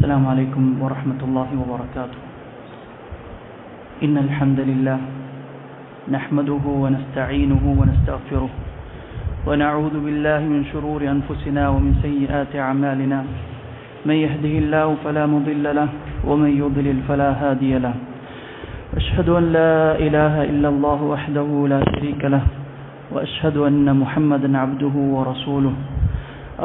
السلام عليكم ورحمة الله وبركاته. إن الحمد لله نحمده ونستعينه ونستغفره ونعوذ بالله من شرور أنفسنا ومن سيئات أعمالنا. من يهده الله فلا مضل له ومن يضلل فلا هادي له. أشهد أن لا إله إلا الله وحده لا شريك له وأشهد أن محمدا عبده ورسوله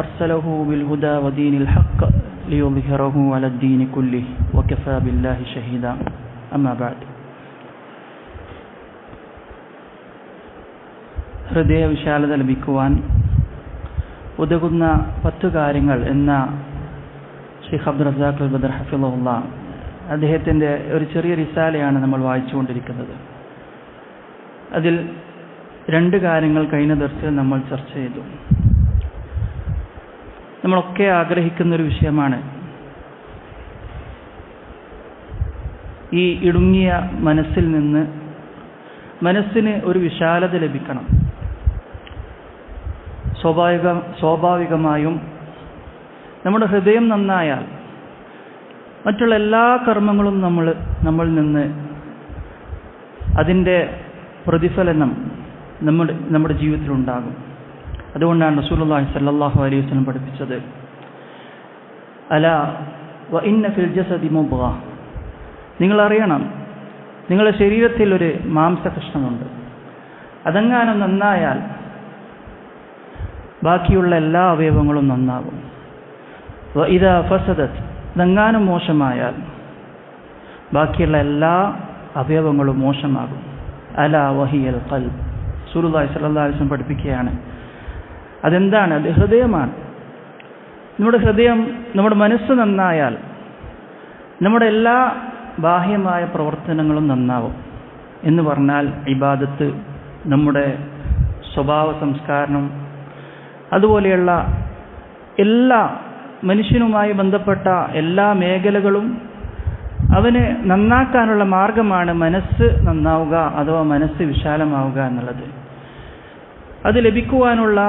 أرسله بالهدى ودين الحق ليظهره على الدين كله وكفى بالله شهيدا. أما بعد. ഹൃദയ വിശാലത ലഭിക്കുവാൻ ഉതകുന്ന 10 കാര്യങ്ങൾ എന്ന ഷെയ്ഖ് അബ്ദുൽ റസാഖ് അൽ ബദർ ഹഫിളഹുല്ലാ അദ്ദേഹത്തിൻ്റെ ഒരു ചെറിയ റിസാലയാണ് നമ്മൾ വായിച്ചുകൊണ്ടിരിക്കുന്നത്. അതിൽ 2 കാര്യങ്ങൾ കഴിഞ്ഞ ദർസിൽ നമ്മൾ ചർച്ച ചെയ്തു. നമ്മളൊക്കെ ആഗ്രഹിക്കുന്നൊരു വിഷയമാണ് ഈ ഇടുങ്ങിയ മനസ്സിൽ നിന്ന് മനസ്സിന് ഒരു വിശാലത ലഭിക്കണം. സ്വാഭാവികമായും നമ്മുടെ ഹൃദയം നന്നായാൽ മറ്റുള്ള എല്ലാ കർമ്മങ്ങളും നമ്മളിൽ നിന്ന് അതിൻ്റെ പ്രതിഫലനം നമ്മുടെ ജീവിതത്തിലുണ്ടാകും. അതുകൊണ്ടാണ് റസൂലുള്ളാഹി സ്വല്ലല്ലാഹു അലൈഹി വസല്ലം പഠിപ്പിച്ചത്, അലാ വ ഇന്ന ഫിൽ ജസദി മുദ്ഗ, നിങ്ങൾ അറിയണം, നിങ്ങളുടെ ശരീരത്തിൽ ഒരു മാംസകഷ്ണമുണ്ട്. അതെങ്ങാനും നന്നായാൽ ബാക്കിയുള്ള എല്ലാ അവയവങ്ങളും നന്നാകും. വ ഇദാ ഫസദത്, അതെങ്ങാനും മോശമായാൽ ബാക്കിയുള്ള എല്ലാ അവയവങ്ങളും മോശമാകും. അലാ വഹിയൽ ഖൽബ്, റസൂലുള്ളാഹി സ്വല്ലല്ലാഹു അലൈഹി വസല്ലം പഠിപ്പിക്കുകയാണ്. അതെന്താണ്? അത് ഹൃദയമാണ്. നമ്മുടെ ഹൃദയം, നമ്മുടെ മനസ്സ് നന്നായാൽ നമ്മുടെ എല്ലാ ബാഹ്യമായ പ്രവർത്തനങ്ങളും നന്നാവും. എന്ന് പറഞ്ഞാൽ ഇബാദത്ത്, നമ്മുടെ സ്വഭാവ സംസ്കാരം, അതുപോലെയുള്ള എല്ലാ മനുഷ്യനുമായി ബന്ധപ്പെട്ട എല്ലാ മേഖലകളും അവന് നന്നാക്കാനുള്ള മാർഗമാണ് മനസ്സ് നന്നാവുക അഥവാ മനസ്സ് വിശാലമാവുക എന്നുള്ളത്. അത് ലഭിക്കുവാനുള്ള,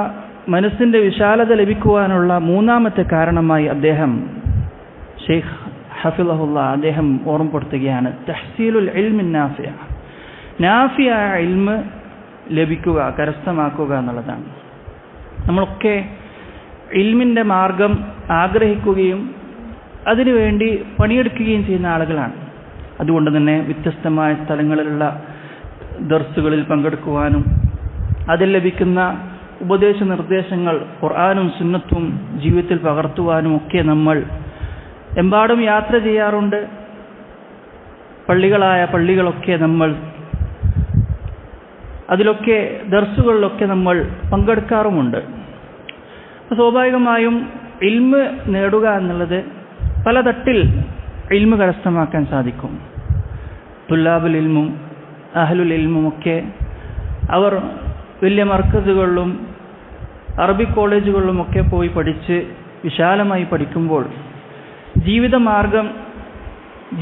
മനസ്സിൻ്റെ വിശാലത ലഭിക്കുവാനുള്ള 3ാമത്തെ കാരണമായി അദ്ദേഹം ഷെയ്ഖ് ഹഫിളഹുല്ലാ അദ്ദേഹം ഓർമ്മപ്പെടുത്തുകയാണ്, തഹ്സീലുൽ ഇൽമി നാഫിയ, നാഫിയായ ഇൽമ് ലഭിക്കുക, കരസ്ഥമാക്കുക എന്നുള്ളതാണ്. നമ്മളൊക്കെ ഇൽമിൻ്റെ മാർഗം ആഗ്രഹിക്കുകയും അതിനുവേണ്ടി പണിയെടുക്കുകയും ചെയ്യുന്ന ആളുകളാണ്. അതുകൊണ്ട് തന്നെ വ്യത്യസ്തമായ സ്ഥലങ്ങളിലുള്ള ദർസുകളിൽ പങ്കെടുക്കുവാനും അതിൽ ലഭിക്കുന്ന ഉപദേശ നിർദ്ദേശങ്ങൾ ഖുർആനും സുന്നത്തും ജീവിതത്തിൽ പകർത്തുവാനും ഒക്കെ നമ്മൾ എമ്പാടും യാത്ര ചെയ്യാറുണ്ട്. പള്ളികളൊക്കെ നമ്മൾ അതിലൊക്കെ ദർസുകളിലൊക്കെ നമ്മൾ പങ്കെടുക്കാറുമുണ്ട്. സ്വാഭാവികമായും ഇൽമ് നേടുക എന്നുള്ളത് പല തട്ടിൽ ഇൽമ് കരസ്ഥമാക്കാൻ സാധിക്കും. തുല്ലാബുൽ ഇൽമും അഹ്ലുൽ ഇൽമും ഒക്കെ അവർ വലിയ മർക്കസുകളിലും അറബിക് കോളേജുകളിലുമൊക്കെ പോയി പഠിച്ച് വിശാലമായി പഠിക്കുമ്പോൾ ജീവിതമാർഗം,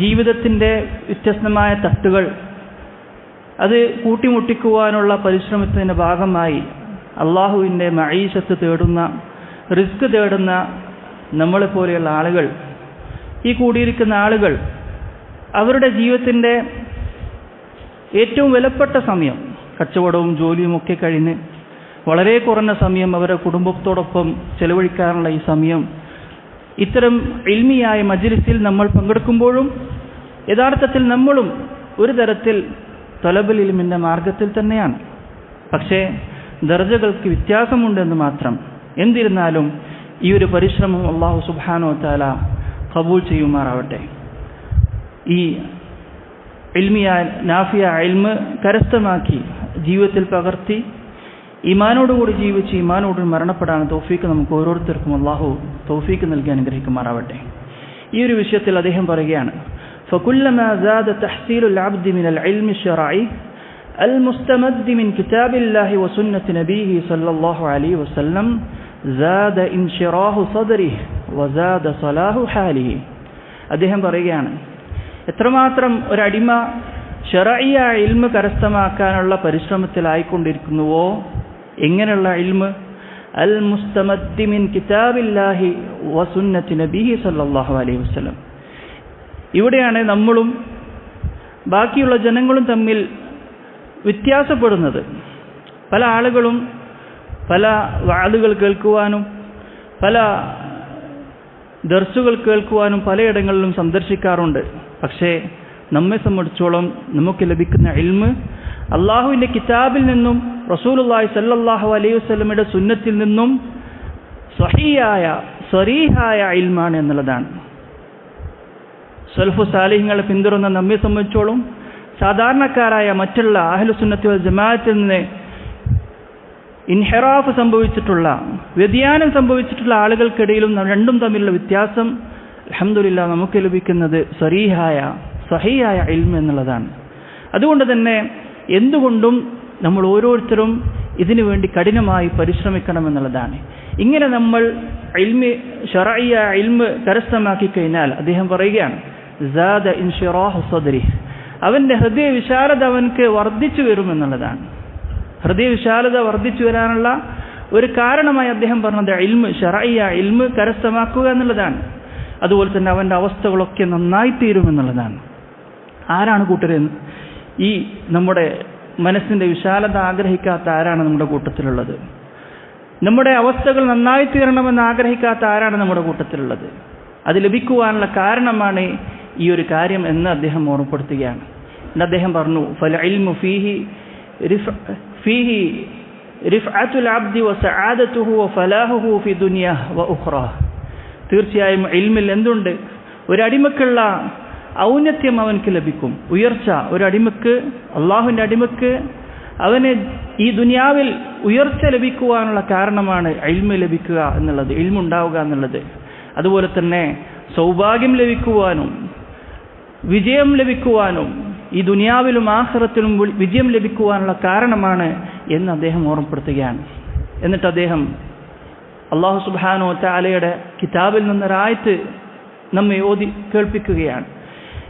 ജീവിതത്തിൻ്റെ വ്യത്യസ്തമായ തട്ടുകൾ അത് കൂട്ടിമുട്ടിക്കുവാനുള്ള പരിശ്രമത്തിൻ്റെ ഭാഗമായി അള്ളാഹുവിൻ്റെ മഈശത്ത് തേടുന്ന, റിസ്ക് തേടുന്ന നമ്മളെപ്പോലെയുള്ള ആളുകൾ, ഈ കൂടിയിരിക്കുന്ന ആളുകൾ അവരുടെ ജീവിതത്തിൻ്റെ ഏറ്റവും വിലപ്പെട്ട സമയം, കച്ചവടവും ജോലിയുമൊക്കെ കഴിഞ്ഞ് വളരെ കുറഞ്ഞ സമയം അവരുടെ കുടുംബത്തോടൊപ്പം ചെലവഴിക്കാനുള്ള ഈ സമയം ഇത്തരം ഇൽമിയായ മജ്ലിസിൽ നമ്മൾ പങ്കെടുക്കുമ്പോഴും യഥാർത്ഥത്തിൽ നമ്മളും ഒരു തരത്തിൽ തലബുൽ ഇൽമിൻ്റെ മാർഗത്തിൽ തന്നെയാണ്. പക്ഷേ ദർജകൾക്ക് വ്യത്യാസമുണ്ടെന്ന് മാത്രം. എന്നിരുന്നാലും ഈ ഒരു പരിശ്രമം അല്ലാഹു സുബ്ഹാനഹു വ തആല ഖബൂൽ ചെയ്യുമാറാവട്ടെ. ഈ ഇൽമിയായ നാഫിയ ഇൽമ് കരസ്ഥമാക്കി ജീവിതത്തിൽ പകർത്തി ഈമാനോടുകൂടി ജീവിച്ച് ഈമാനോട് മരണപ്പെടാൻ തൗഫീക്ക് നമുക്ക് ഓരോരുത്തർക്കും അല്ലാഹു തൗഫീക്ക് നൽകി അനുഗ്രഹിക്കുമാറാവട്ടെ. ഈ ഒരു വിഷയത്തിൽ അദ്ദേഹം പറയുകയാണ്, فكلما زاد تحصيل العبد من العلم الشرعي المستمد من كتاب الله وسنة نبيه صلى الله عليه وسلم زاد انشراح صدره وزاد صلاح حاله. അദ്ദേഹം പറയുകയാണ്, എത്രമാത്രം ഒരു അടിമ ശറഈയായ ഇൽമ് കരസ്ഥമാക്കാനുള്ള പരിശ്രമത്തിലായിക്കൊണ്ടിരിക്കുന്നുവോ, എങ്ങനെയുള്ള ഇൽമ്, അൽ മുസ്തമദ്ദി മിൻ കിതാബില്ലാഹി വസുന്നത്തി നബിഹി സല്ലല്ലാഹു അലൈഹി വസല്ലം. ഇവിടെയാണ് നമ്മളും ബാക്കിയുള്ള ജനങ്ങളും തമ്മിൽ വ്യത്യാസപ്പെടുന്നത്. പല ആളുകളും പല വഅദുകൾ കേൾക്കുവാനും പല ദർസുകൾ കേൾക്കുവാനും പലയിടങ്ങളിലും സന്ദർശിക്കാറുണ്ട്. പക്ഷേ നമ്മെ സംബന്ധിച്ചോളം നമുക്ക് ലഭിക്കുന്ന ഇൽമ് അള്ളാഹുവിൻ്റെ കിതാബിൽ നിന്നും റസൂലുള്ളാഹി സല്ലല്ലാഹു അലൈഹി വസല്ലമയുടെ സുന്നത്തിൽ നിന്നും സ്വഹീഹായ ഇൽമാണ് എന്നുള്ളതാണ്. സലഫു സാലിഹ്യങ്ങളെ പിന്തുടർന്ന നമ്മെ സംബന്ധിച്ചോളം സാധാരണക്കാരായ മറ്റുള്ള അഹ്ലു സുന്നത്തി വൽ ജമാഅത്തിൽ നിന്ന് ഇൻഹിറാഫ് സംഭവിച്ചിട്ടുള്ള വ്യതിയാനം സംഭവിച്ചിട്ടുള്ള ആളുകൾക്കിടയിലും രണ്ടും തമ്മിലുള്ള വ്യത്യാസം അൽഹംദുലില്ലാ നമുക്ക് ലഭിക്കുന്നത് സ്വഹീഹായ ഇൽമ് എന്നുള്ളതാണ്. അതുകൊണ്ട് തന്നെ എന്തുകൊണ്ടും നമ്മൾ ഓരോരുത്തരും ഇതിനു വേണ്ടി കഠിനമായി പരിശ്രമിക്കണമെന്നുള്ളതാണ്. ഇങ്ങനെ നമ്മൾ ശർഈയ ഇൽമ് കരസ്ഥമാക്കി കഴിഞ്ഞാൽ അദ്ദേഹം പറയുകയാണ് സാദ ഇൻശിറാഹു സദ്രി, അവൻ്റെ ഹൃദയ വിശാലത അവൻക്ക് വർദ്ധിച്ചു വരുമെന്നുള്ളതാണ്. ഹൃദയ വിശാലത വർദ്ധിച്ചു വരാനുള്ള ഒരു കാരണമായി അദ്ദേഹം പറഞ്ഞത് ശർഈയ ഇൽമ് കരസ്ഥമാക്കുക എന്നുള്ളതാണ്. അതുപോലെ തന്നെ അവൻ്റെ അവസ്ഥകളൊക്കെ നന്നായി തീരുമെന്നുള്ളതാണ്. ആരാണ് കൂട്ടരെ ഈ നമ്മുടെ മനസ്സിൻ്റെ വിശാലത ആഗ്രഹിക്കാത്ത ആരാണ് നമ്മുടെ കൂട്ടത്തിലുള്ളത്? നമ്മുടെ അവസ്ഥകൾ നന്നായി തീരണമെന്ന് ആഗ്രഹിക്കാത്ത ആരാണ് നമ്മുടെ കൂട്ടത്തിലുള്ളത്? അത് ലഭിക്കുവാനുള്ള കാരണമാണ് ഈ ഒരു കാര്യം എന്ന് അദ്ദേഹം ഓർമ്മപ്പെടുത്തുകയാണ്. അദ്ദേഹം പറഞ്ഞു ഫൽ ഇൽമു ഫീഹി റിഫഅത്തുൽ അബ്ദി വസആദതുഹു വഫലാഹുഹു ഫി ദുനിയാഹി വഉഖ്റാഹ്. തീർച്ചയായും ഇൽമിൽ എന്തുണ്ട്? ഒരടിമക്കുള്ള ഔന്നത്യം അവൻക്ക് ലഭിക്കും, ഉയർച്ച. ഒരടിമക്ക്, അള്ളാഹുവിൻ്റെ അടിമക്ക് അവന് ഈ ദുനിയാവിൽ ഉയർച്ച ലഭിക്കുവാനുള്ള കാരണമാണ് ഇൽമ് ലഭിക്കുക എന്നുള്ളത്, ഇൽമുണ്ടാവുക എന്നുള്ളത്. അതുപോലെ തന്നെ സൗഭാഗ്യം ലഭിക്കുവാനും വിജയം ലഭിക്കുവാനും ഈ ദുനിയാവിലും ആഖിറത്തിലും വിജയം ലഭിക്കുവാനുള്ള കാരണമാണ് എന്ന് അദ്ദേഹം ഓർമ്മപ്പെടുത്തുകയാണ്. എന്നിട്ട് അദ്ദേഹം അല്ലാഹു സുബ്ഹാനഹു വ തആലയുടെ കിതാബിൽ നിന്നൊരായത്ത് നമ്മെ ഓതി കേൾപ്പിക്കുകയാണ്.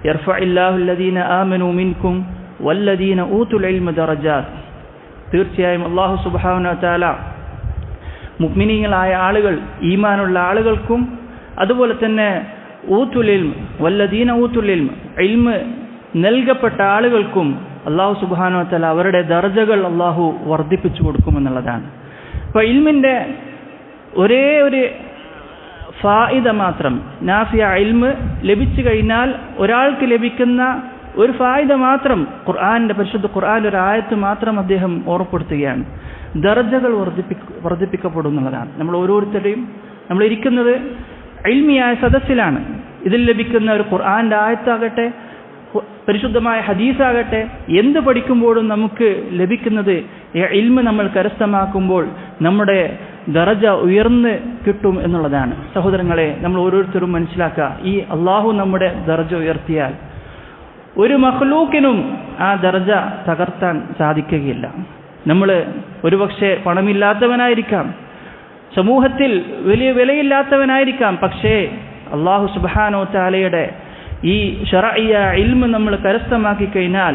യർഫഇല്ലാഹു അല്ലദീന ആമനൂ മിൻകും വല്ലദീന ഊതുൽ ഇൽമ ദറജാത്ത്. തീർച്ചയായും അല്ലാഹു സുബ്ഹാനഹു വ തആല മുഅ്മിനീങ്ങളായ ആളുകൾ, ഈമാനുള്ള ആളുകൾക്കും അതുപോലെ തന്നെ ഊതുൽ ഇൽമ വല്ലദീന ഊതുൽ ഇൽമ, ഇൽമ് നൽകപ്പെട്ട ആളുകൾക്കും അല്ലാഹു സുബ്ഹാനഹു വ തആല അവരുടെ ദർജകൾ അല്ലാഹു വർദ്ധിപ്പിച്ചു കൊടുക്കുമെന്നുള്ളതാണ്. അപ്പോൾ ഇൽമിൻ്റെ ഒരേ ഒരു ഫായിദ മാത്രം, നാഫിയ ഇൽമ് ലഭിച്ചു കഴിഞ്ഞാൽ ഒരാൾക്ക് ലഭിക്കുന്ന ഒരു ഫായിദ മാത്രം, പരിശുദ്ധ ഖുർആൻ ഒരു ആയത്ത് മാത്രം അദ്ദേഹം ഓർമ്മപ്പെടുത്തുകയാണ്. ദർജകൾ വർദ്ധിപ്പിക്കപ്പെടും എന്നുള്ളതാണ്. നമ്മൾ ഓരോരുത്തരുടെയും നമ്മൾ ഇരിക്കുന്നത് ഇൽമിയായ സദസ്സിലാണ്. ഇതിൽ ലഭിക്കുന്ന ഒരു ഖുർആന്റെ ആയത്താകട്ടെ പരിശുദ്ധമായ ഹദീസാകട്ടെ എന്ത് പഠിക്കുമ്പോഴും നമുക്ക് ലഭിക്കുന്നത് ഇൽമ് നമ്മൾ കരസ്ഥമാക്കുമ്പോൾ നമ്മുടെ ദറജ ഉയർന്ന് കിട്ടും എന്നുള്ളതാണ്. സഹോദരങ്ങളെ, നമ്മൾ ഓരോരുത്തരും മനസ്സിലാക്കുക, ഈ അള്ളാഹു നമ്മുടെ ദറജ ഉയർത്തിയാൽ ഒരു മഖ്ലൂക്കിനും ആ ദറജ തകർത്താൻ സാധിക്കുകയില്ല. നമ്മൾ ഒരുപക്ഷെ പണമില്ലാത്തവനായിരിക്കാം, സമൂഹത്തിൽ വലിയ വിലയില്ലാത്തവനായിരിക്കാം, പക്ഷേ അല്ലാഹു സുബ്ഹാനഹു വ തആലയുടെ ഈ ശർഈയ ഇൽമ് നമ്മൾ കരസ്ഥമാക്കി കഴിഞ്ഞാൽ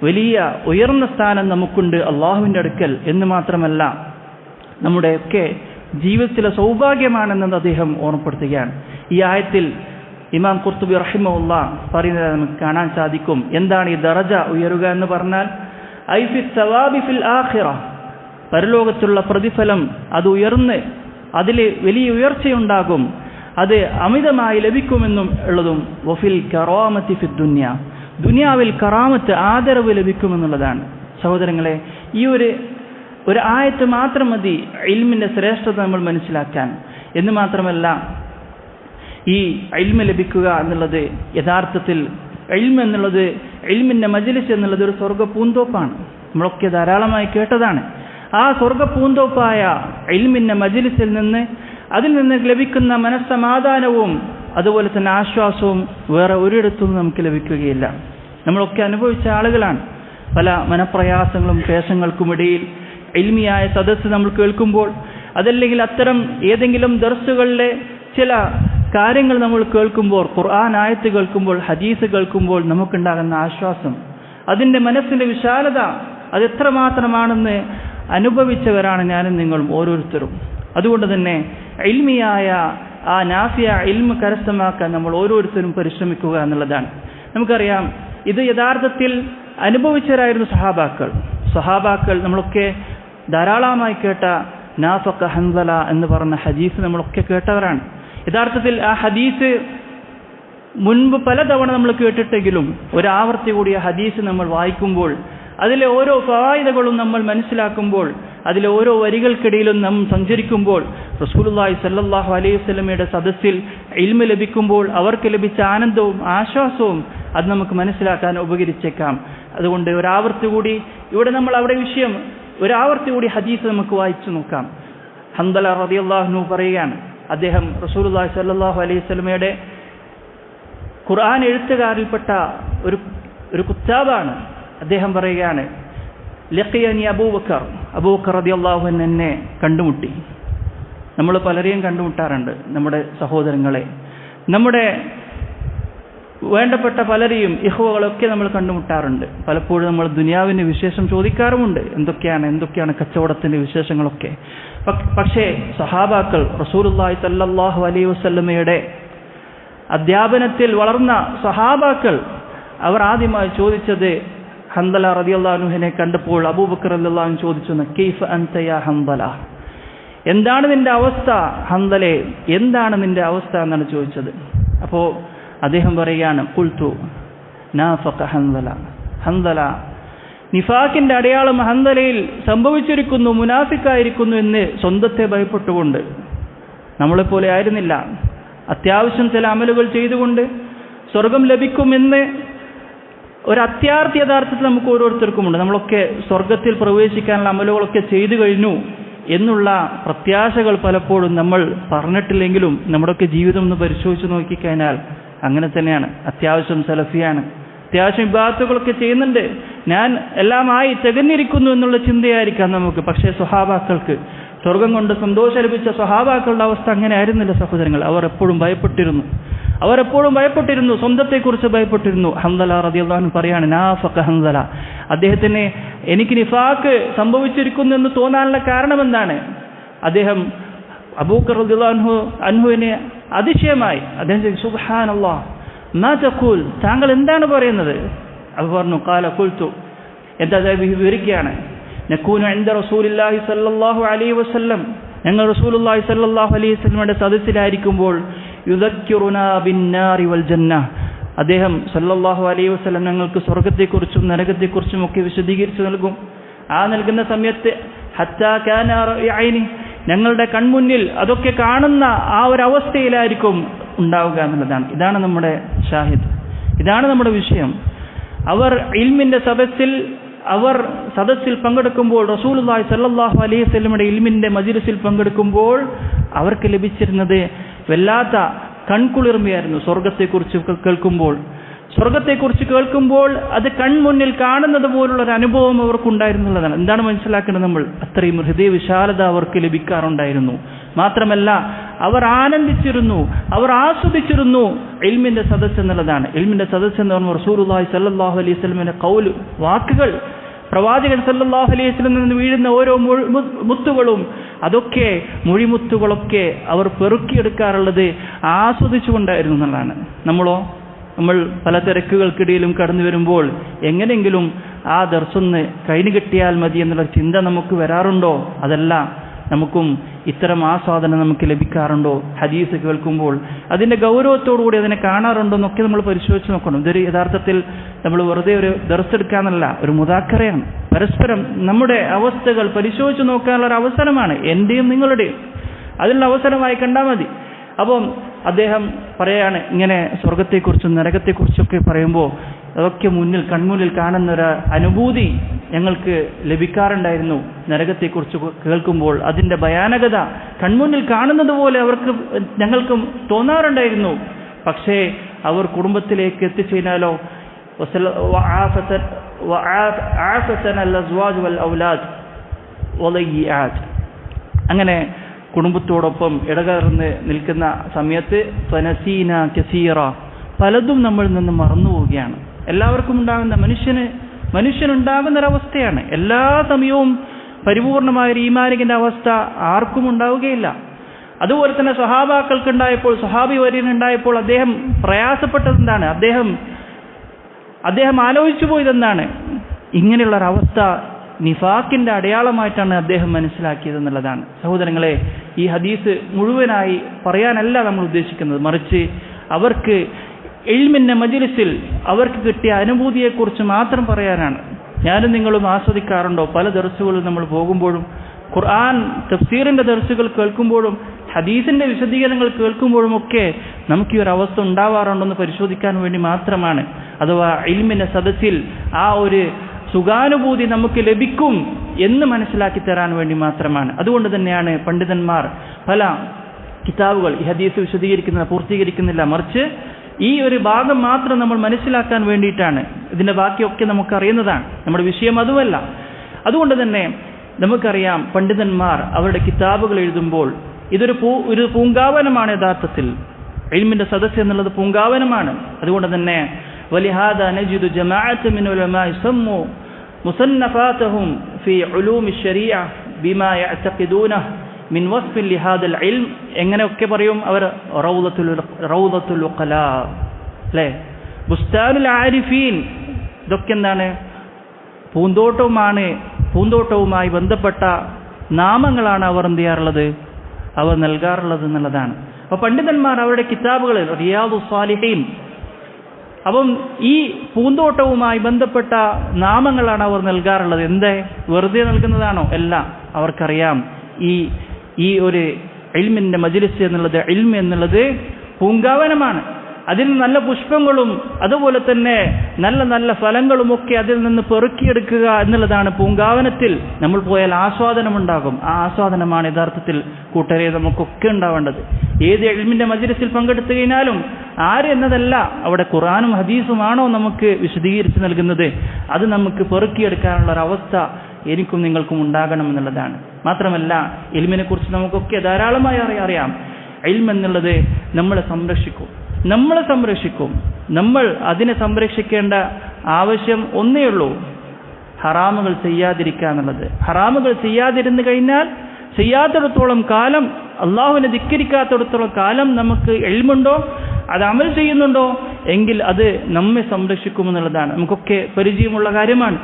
വലിയ ഉയർന്ന സ്ഥാനം നമുക്കുണ്ട് അള്ളാഹുവിൻ്റെ അടുക്കൽ. എന്ന് മാത്രമല്ല നമ്മുടെയൊക്കെ ജീവിതത്തിലെ സൗഭാഗ്യമാണെന്നത് അദ്ദേഹം ഓർമ്മപ്പെടുത്തുകയാണ്. ഈ ആയത്തിൽ ഇമാം ഖുർത്തുബി റഹിമഹുല്ലാഹ് പറയുന്നത് നമുക്ക് കാണാൻ സാധിക്കും. എന്താണ് ഈ ദറജ ഉയരുക എന്ന് പറഞ്ഞാൽ? ഐ ഫി സവാബി ഫിൽ ആഖിറ, പരലോകത്തുള്ള പ്രതിഫലം അത് ഉയർന്ന് അതിൽ വലിയ ഉയർച്ചയുണ്ടാകും, അത് അമിതമായി ലഭിക്കുമെന്നും ഉള്ളതും. വഫിൽ കറാമത്തി ഫി ദുനിയ, ദുനിയാവിൽ കറാമത്ത് ആദരവ് ലഭിക്കുമെന്നുള്ളതാണ്. സഹോദരങ്ങളെ, ഈ ഒരു ആയത്ത് മാത്രം മതി ഇൽമിൻ്റെ ശ്രേഷ്ഠത നമ്മൾ മനസ്സിലാക്കാൻ. എന്ന് മാത്രമല്ല, ഈ ഇൽമ് ലഭിക്കുക എന്നുള്ളത് യഥാർത്ഥത്തിൽ ഇൽമ് എന്നുള്ളത്, ഇൽമിൻ്റെ മജ്ലിസ് എന്നുള്ളത് ഒരു സ്വർഗ്ഗ പൂന്തോപ്പാണ്. നമ്മളൊക്കെ ധാരാളമായി കേട്ടതാണ്. ആ സ്വർഗ്ഗ പൂന്തോപ്പായ ഇൽമിൻ്റെ മജ്ലിസിൽ നിന്ന്, അതിൽ നിന്ന് ലഭിക്കുന്ന മനസ്സമാധാനവും അതുപോലെ തന്നെ ആശ്വാസവും വേറെ ഒരിടത്തും നമുക്ക് ലഭിക്കുകയില്ല. നമ്മളൊക്കെ അനുഭവിച്ച ആളുകളാണ്. പല മനപ്രയാസങ്ങളും ക്ലേശങ്ങൾക്കുമിടയിൽ ഇൽമിയായ സദസ്സ് നമ്മൾ കേൾക്കുമ്പോൾ, അതല്ലെങ്കിൽ അത്തരം ഏതെങ്കിലും ദർസുകളിലെ ചില കാര്യങ്ങൾ നമ്മൾ കേൾക്കുമ്പോൾ, ഖുർആൻ ആയത്ത് കേൾക്കുമ്പോൾ, ഹദീസ് കേൾക്കുമ്പോൾ നമുക്കുണ്ടാകുന്ന ആശ്വാസം, അതിൻ്റെ മനസ്സിൻ്റെ വിശാലത അത് എത്രമാത്രമാണെന്ന് അനുഭവിച്ചവരാണ് ഞാനും നിങ്ങളും ഓരോരുത്തരും. അതുകൊണ്ട് തന്നെ ഇൽമിയായ ആ നാഫിയ ഇൽമ് കരസ്ഥമാക്കാൻ നമ്മൾ ഓരോരുത്തരും പരിശ്രമിക്കുക എന്നുള്ളതാണ്. നമുക്കറിയാം, ഇത് യഥാർത്ഥത്തിൽ അനുഭവിച്ചവരായിരുന്നു സഹാബാക്കൾ. നമ്മളൊക്കെ ധാരാളമായി കേട്ട നാഫഖ ഹൻസല എന്ന് പറഞ്ഞ ഹദീസ് നമ്മളൊക്കെ കേട്ടവരാണ്. യഥാർത്ഥത്തിൽ ആ ഹദീസ് മുൻപ് പലതവണ നമ്മൾ കേട്ടിട്ടെങ്കിലും ഒരാവർത്തി കൂടി ആ ഹദീസ് നമ്മൾ വായിക്കുമ്പോൾ, അതിലെ ഓരോ ഫവായിദകളും നമ്മൾ മനസ്സിലാക്കുമ്പോൾ, അതിലെ ഓരോ വരികൾക്കിടയിലും നാം സഞ്ചരിക്കുമ്പോൾ, റസൂലുള്ളാഹി സ്വല്ലല്ലാഹു അലൈഹി വസല്ലമയുടെ സദസ്സിൽ ഇൽമ് ലഭിക്കുമ്പോൾ അവർക്ക് ലഭിച്ച ആനന്ദവും ആശ്വാസവും അത് നമുക്ക് മനസ്സിലാക്കാൻ ഉപകരിച്ചേക്കാം. അതുകൊണ്ട് ഒരാവർത്തി കൂടി ഇവിടെ നമ്മൾ അവിടെ വിഷയം ഒരാവർത്തി കൂടി ഹദീസ് നമുക്ക് വായിച്ചു നോക്കാം. ഹൻദല റളിയല്ലാഹു അൻഹു പറയുകയാണ്, അദ്ദേഹം റസൂലുള്ളാഹി സ്വല്ലല്ലാഹു അലൈഹി വസല്ലമയുടെ ഖുർആൻ എഴുത്തുകാരിൽപ്പെട്ട ഒരു കുത്താബാണ്. അദ്ദേഹം പറയുകയാണ്, ലഖിയനി അബൂബക്കർ റളിയല്ലാഹു അൻഹു എന്നെ കണ്ടുമുട്ടി. നമ്മൾ പലരെയും കണ്ടുമുട്ടാറുണ്ട്, നമ്മുടെ സഹോദരങ്ങളെ, നമ്മുടെ വേണ്ടപ്പെട്ട പലരെയും ഇഖ്വകളൊക്കെ നമ്മൾ കണ്ടുമുട്ടാറുണ്ട്. പലപ്പോഴും നമ്മൾ ദുനിയാവിൻ്റെ വിശേഷം ചോദിക്കാറുമുണ്ട്, എന്തൊക്കെയാണ് കച്ചവടത്തിൻ്റെ വിശേഷങ്ങളൊക്കെ. പക്ഷേ സഹാബാക്കൾ റസൂലുള്ളാഹി സ്വല്ലല്ലാഹു അലൈഹി വസല്ലമയുടെ അധ്യാപനത്തിൽ വളർന്ന സഹാബാക്കൾ അവർ ആദ്യമായി ചോദിച്ചത്, ഹൻദല റളിയല്ലാഹു അൻഹുവിനെ കണ്ടപ്പോൾ അബൂബക്കർ റളിയല്ലാഹു അൻഹു ചോദിച്ചു, കൈഫ അൻത യാ ഹൻദല, എന്താണ് നിന്റെ അവസ്ഥ ഹൻദലേ, എന്താണ് നിന്റെ അവസ്ഥ എന്നാണ് ചോദിച്ചത്. അപ്പോൾ അദ്ദേഹം പറയുകയാണ്, ഖുൽതു നാഫഖ ഹൻദല, നിഫാഖിന്റെ അടയാളം ഹൻദലയിൽ സംഭവിച്ചിരിക്കുന്നു, മുനാഫിക്കായിരിക്കുന്നു എന്ന് സ്വന്തത്തെ ഭയപ്പെട്ടുകൊണ്ട്. നമ്മളെപ്പോലെ ആയിരുന്നില്ല. അത്യാവശ്യം ചില അമലുകൾ ചെയ്തുകൊണ്ട് സ്വർഗം ലഭിക്കുമെന്ന് ഒരു അത്യാർത്ഥി യഥാർത്ഥത്തിൽ നമുക്ക് ഓരോരുത്തർക്കുമുണ്ട്. നമ്മളൊക്കെ സ്വർഗത്തിൽ പ്രവേശിക്കാനുള്ള അമലുകളൊക്കെ ചെയ്തു കഴിഞ്ഞു എന്നുള്ള പ്രത്യാശകൾ പലപ്പോഴും നമ്മൾ പറഞ്ഞിട്ടില്ലെങ്കിലും നമ്മുടെയൊക്കെ ജീവിതം ഒന്ന് പരിശോധിച്ച് നോക്കിക്കഴിഞ്ഞാൽ അങ്ങനെ തന്നെയാണ്. അത്യാവശ്യം സലഫിയാണ്, അത്യാവശ്യം ഇബാദത്തുകളൊക്കെ ചെയ്യുന്നുണ്ട്, ഞാൻ എല്ലാമായി തികഞ്ഞിരിക്കുന്നു എന്നുള്ള ചിന്തയായിരിക്കാം നമുക്ക്. പക്ഷേ സ്വഹാബാക്കൾക്ക്, സ്വർഗം കൊണ്ട് സന്തോഷം ലഭിച്ച സ്വഹാബാക്കളുടെ അവസ്ഥ അങ്ങനെ ആയിരുന്നില്ല സഹോദരങ്ങൾ. അവർ എപ്പോഴും ഭയപ്പെട്ടിരുന്നു, സ്വന്തത്തെക്കുറിച്ച് ഭയപ്പെട്ടിരുന്നു. ഹൻദല റളിയല്ലാഹു അൻഹു പറയാണ്, നാഫഖ ഹൻദല, അദ്ദേഹത്തിന് എനിക്ക് നിഫാഖ് സംഭവിച്ചിരിക്കുന്നു എന്ന് തോന്നാനുള്ള കാരണം എന്താണ്? അദ്ദേഹം അബൂബക്കർ റളിയല്ലാഹു അൻഹുവിനെ അതിശയമായി അദ്ദേഹം ചോദിച്ചു, സുബ്ഹാനല്ലാഹ് മാ തഖൂൽ, താങ്കൾ എന്താണ് പറയുന്നത്? അപ്പോൾ പറഞ്ഞു, ഖാല ഖുൽതു, എന്താ വിവരിക്കുകയാണ്, നകൂനു ഇൻദ റസൂലില്ലാഹി സ്വല്ലല്ലാഹു അലൈഹി വസല്ലം, ഞങ്ങൾ റസൂലുള്ളാഹി സ്വല്ലല്ലാഹു അലൈഹി വസല്ലമയുടെ സദസ്സിലായിരിക്കുമ്പോൾ യുദക്കിറുനാ ബിന്നാരി വൽ ജന്ന, അദ്ദേഹം സ്വല്ലല്ലാഹു അലൈഹി വസല്ലം ഞങ്ങൾക്ക് സ്വർഗത്തെക്കുറിച്ചും നരകത്തെക്കുറിച്ചും ഒക്കെ വിശദീകരിച്ചു നൽകും. ആ നൽകുന്ന സമയത്ത് ഹത്താ കാന റഅയ്നി, ഞങ്ങളുടെ കൺമുന്നിൽ അതൊക്കെ കാണുന്ന ആ ഒരു അവസ്ഥയിലായിരിക്കും ഉണ്ടാവുക എന്നുള്ളതാണ്. ഇതാണ് നമ്മുടെ ഷാഹിദ്, ഇതാണ് നമ്മുടെ വിഷയം. അവർ ഇൽമിന്റെ സദസ്സിൽ പങ്കെടുക്കുമ്പോൾ, റസൂലുള്ളാഹി സ്വല്ലല്ലാഹു അലൈഹി വസല്ലമയുടെ ഇൽമിന്റെ മജ്ലിസിൽ പങ്കെടുക്കുമ്പോൾ അവർക്ക് ലഭിച്ചിരുന്നത് വല്ലാത്ത കൺകുളിർമയായിരുന്നു. സ്വർഗത്തെക്കുറിച്ച് കേൾക്കുമ്പോൾ അത് കൺമുന്നിൽ കാണുന്നത് പോലുള്ളൊരു അനുഭവം അവർക്കുണ്ടായിരുന്നുള്ളതാണ്. എന്താണ് മനസ്സിലാക്കേണ്ടത് നമ്മൾ? അത്രയും ഹൃദയവിശാലത അവർക്ക് ലഭിക്കാറുണ്ടായിരുന്നു. മാത്രമല്ല അവർ ആനന്ദിച്ചിരുന്നു, അവർ ആസ്വദിച്ചിരുന്നു ഇൽമിന്റെ സദസ്സ് എന്നുള്ളതാണ്. ഇൽമിന്റെ സദസ്സ് എന്ന് പറഞ്ഞാൽ റസൂലുള്ളാഹി സ്വല്ലല്ലാഹു അലൈഹി വസല്ലമയുടെ ഖൗല്, വാക്കുകൾ, പ്രവാചകൻ സല്ലല്ലാഹു അലൈഹി വസല്ലം നിന്ന് വീഴുന്ന ഓരോ മുത്തുകളും, അതൊക്കെ മൊഴിമുത്തുകളൊക്കെ അവർ പെറുക്കിയെടുക്കാറുള്ളത് ആസ്വദിച്ചുകൊണ്ടായിരുന്നു എന്നുള്ളതാണ്. നമ്മൾ പല തിരക്കുകൾക്കിടയിലും കടന്നു വരുമ്പോൾ എങ്ങനെയെങ്കിലും ആ ദർസൊന്ന് കഴിഞ്ഞു കിട്ടിയാൽ മതി എന്നുള്ള ചിന്ത നമുക്ക് വരാറുണ്ടോ? അതല്ല, നമുക്കും ഇത്തരം ആസ്വാദനം നമുക്ക് ലഭിക്കാറുണ്ടോ? ഹദീസ് കേൾക്കുമ്പോൾ അതിൻ്റെ ഗൗരവത്തോടുകൂടി അതിനെ കാണാറുണ്ടോ എന്നൊക്കെ നമ്മൾ പരിശോധിച്ച് നോക്കണം. ഇതൊരു യഥാർത്ഥത്തിൽ നമ്മൾ വെറുതെ ഒരു ദർസ് എടുക്കാന്നല്ല, ഒരു മുദാക്കറയാണ്. പരസ്പരം നമ്മുടെ അവസ്ഥകൾ പരിശോധിച്ച് നോക്കാനുള്ള ഒരു അവസരമാണ്, എൻ്റെയും നിങ്ങളുടെയും. അതിനുള്ള അവസരമായി കണ്ടാൽ മതി. അപ്പം അദ്ദേഹം പറയാണ്, ഇങ്ങനെ സ്വർഗത്തെക്കുറിച്ചും നരകത്തെക്കുറിച്ചൊക്കെ പറയുമ്പോൾ അതൊക്കെ കൺമുന്നിൽ കാണുന്ന ഒരു അനുഭൂതി ഞങ്ങൾക്ക് ലഭിക്കാറുണ്ടായിരുന്നു. നരകത്തെക്കുറിച്ച് കേൾക്കുമ്പോൾ അതിൻ്റെ ഭയാനകത കൺമുന്നിൽ കാണുന്നത് പോലെ ഞങ്ങൾക്കും തോന്നാറുണ്ടായിരുന്നു. പക്ഷേ അവർ കുടുംബത്തിലേക്ക് എത്തിച്ചതിനാലോ അങ്ങനെ കുടുംബത്തോടൊപ്പം ഇടകലർന്ന് നിൽക്കുന്ന സമയത്ത് ഫനസീന കസീറ, പലതും നമ്മളിൽ നിന്ന് മറന്നു പോവുകയാണ്. എല്ലാവർക്കും ഉണ്ടാകുന്ന മനുഷ്യനുണ്ടാകുന്നൊരവസ്ഥയാണ്. എല്ലാ സമയവും പരിപൂർണമായ ഒരു ഈമാനിന്റെ അവസ്ഥ ആർക്കും ഉണ്ടാവുകയില്ല. അതുപോലെ തന്നെ സ്വഹാബാക്കൾക്കുണ്ടായപ്പോൾ, സ്വഹാബി വര്യനുണ്ടായപ്പോൾ അദ്ദേഹം പ്രയാസപ്പെട്ടതെന്താണ്? അദ്ദേഹം ആലോചിച്ചു പോയതെന്താണ്? ഇങ്ങനെയുള്ളൊരവസ്ഥ നിഫാക്കിന്റെ അടയാളമായിട്ടാണ് അദ്ദേഹം മനസ്സിലാക്കിയതെന്നുള്ളതാണ്. സഹോദരങ്ങളെ, ഈ ഹദീസ് മുഴുവനായി പറയാനല്ല നമ്മൾ ഉദ്ദേശിക്കുന്നത്, മറിച്ച് അവർക്ക് ഇൽമിന്റെ മജ്ലിസിൽ അവർക്ക് കിട്ടിയ അനുഭൂതിയെക്കുറിച്ച് മാത്രം പറയാനാണ്. ഞാനും നിങ്ങളും ആസ്വദിക്കാറുണ്ടോ? പല ദർസുകളും നമ്മൾ പോകുമ്പോഴും, ഖുർആൻ തഫ്സീറിന്റെ ദർസുകൾ കേൾക്കുമ്പോഴും, ഹദീസിന്റെ വിശദീകരണങ്ങൾ കേൾക്കുമ്പോഴും ഒക്കെ നമുക്ക് ഈ ഒരു അവസ്ഥ ഉണ്ടാവാറുണ്ടെന്ന് പരിശോധിക്കാൻ വേണ്ടി മാത്രമാണ്. അഥവാ ഇൽമിന്റെ സദസ്സിൽ ആ ഒരു സുഖാനുഭൂതി നമുക്ക് ലഭിക്കും എന്ന് മനസ്സിലാക്കി തരാൻ വേണ്ടി മാത്രമാണ്. അതുകൊണ്ട് തന്നെയാണ് പണ്ഡിതന്മാർ പല കിതാബുകൾ ഈ ഹദീസ് പൂർത്തീകരിക്കുന്നില്ല, മറിച്ച് ഈ ഒരു ഭാഗം മാത്രം നമ്മൾ മനസ്സിലാക്കാൻ വേണ്ടിയിട്ടാണ്. ഇതിന്റെ ബാക്കിയൊക്കെ നമുക്കറിയുന്നതാണ്, നമ്മുടെ വിഷയം അതുമല്ല. അതുകൊണ്ട് തന്നെ നമുക്കറിയാം, പണ്ഡിതന്മാർ അവരുടെ കിതാബുകൾ എഴുതുമ്പോൾ ഇതൊരു പൂങ്കാവനമാണ്. യഥാർത്ഥത്തിൽ ഇൽമിന്റെ സദസ്സ് എന്നുള്ളത് പൂങ്കാവനമാണ്. അതുകൊണ്ട് തന്നെ ولهذا نجد جماعة من العلماء سموا مصنفاتهم في علوم الشريعة بما يعتقدونه من وصف لهذا العلم. എങ്ങനെയൊക്കെ പറയും അവർ? റൗദത്തുൽ ഉഖലാ, അല്ലേ? ബുസ്താനുൽ ആരിഫീൻ. ഇതൊക്കെ എന്താണ്? പൂന്തോട്ടവുമായി ബന്ധപ്പെട്ട നാമങ്ങളാണ് അവർ എന്ത് ചെയ്യാറുള്ളത്? അവർ നൽകാറുള്ളത് എന്നുള്ളതാണ്. അപ്പോൾ പണ്ഡിതന്മാർ അവരുടെ കിതാബുകളിൽ റിയാദുസ് സാലിഹീൻ, അപ്പം ഈ പൂന്തോട്ടവുമായി ബന്ധപ്പെട്ട നാമങ്ങളാണ് അവർ നൽകാറുള്ളത്. എന്തേ? വെറുതെ നൽകുന്നതാണോ? അല്ല. അവർക്കറിയാം ഈ ഒരു ഇൽമിന്റെ മജ്ലിസ് എന്നുള്ളത്, ഇൽമ് എന്നുള്ളത് പൂങ്കാവനമാണ്. അതിൽ നല്ല പുഷ്പങ്ങളും അതുപോലെ തന്നെ നല്ല നല്ല ഫലങ്ങളുമൊക്കെ അതിൽ നിന്ന് പെറുക്കിയെടുക്കുക എന്നുള്ളതാണ് പൂങ്കാവനത്തിൽ നമ്മൾ പോയാൽ ആസ്വാദനമുണ്ടാകും. ആ ആസ്വാദനമാണ് യഥാർത്ഥത്തിൽ കൂട്ടരെ നമുക്കൊക്കെ ഉണ്ടാവേണ്ടത്. ഏത് ഇൽമിന്റെ മജ്ലിസിൽ പങ്കെടുത്തു കഴിഞ്ഞാലും ആര് എന്നതല്ല, അവിടെ ഖുർആനും ഹദീസുമാണോ നമുക്ക് വിശദീകരിച്ച് നൽകുന്നത്, അത് നമുക്ക് പെറുക്കിയെടുക്കാനുള്ള ഒരവസ്ഥ എനിക്കും നിങ്ങൾക്കും ഉണ്ടാകണം എന്നുള്ളതാണ്. മാത്രമല്ല, ഇൽമിനെ കുറിച്ച് നമുക്കൊക്കെ ധാരാളമായി അറിയാം. ഇൽമ് എന്നുള്ളത് നമ്മളെ സംരക്ഷിക്കും. നമ്മൾ അതിനെ സംരക്ഷിക്കേണ്ട ആവശ്യം ഒന്നേ ഉള്ളൂ, ഹറാമുകൾ ചെയ്യാതിരിക്കുക എന്നുള്ളത്. ഹറാമുകൾ ചെയ്യാതിരുന്നു കഴിഞ്ഞാൽ, ചെയ്യാത്തിടത്തോളം കാലം, അള്ളാഹുവിനെ ധിക്കരിക്കാത്തിടത്തോളം കാലം നമുക്ക് ഇൽമുണ്ടോ, അത് അമൽ ചെയ്യുന്നുണ്ടോ എങ്കിൽ അത് നമ്മെ സംരക്ഷിക്കുമെന്നുള്ളതാണ്. നമുക്കൊക്കെ പരിചയമുള്ള കാര്യമാണ്.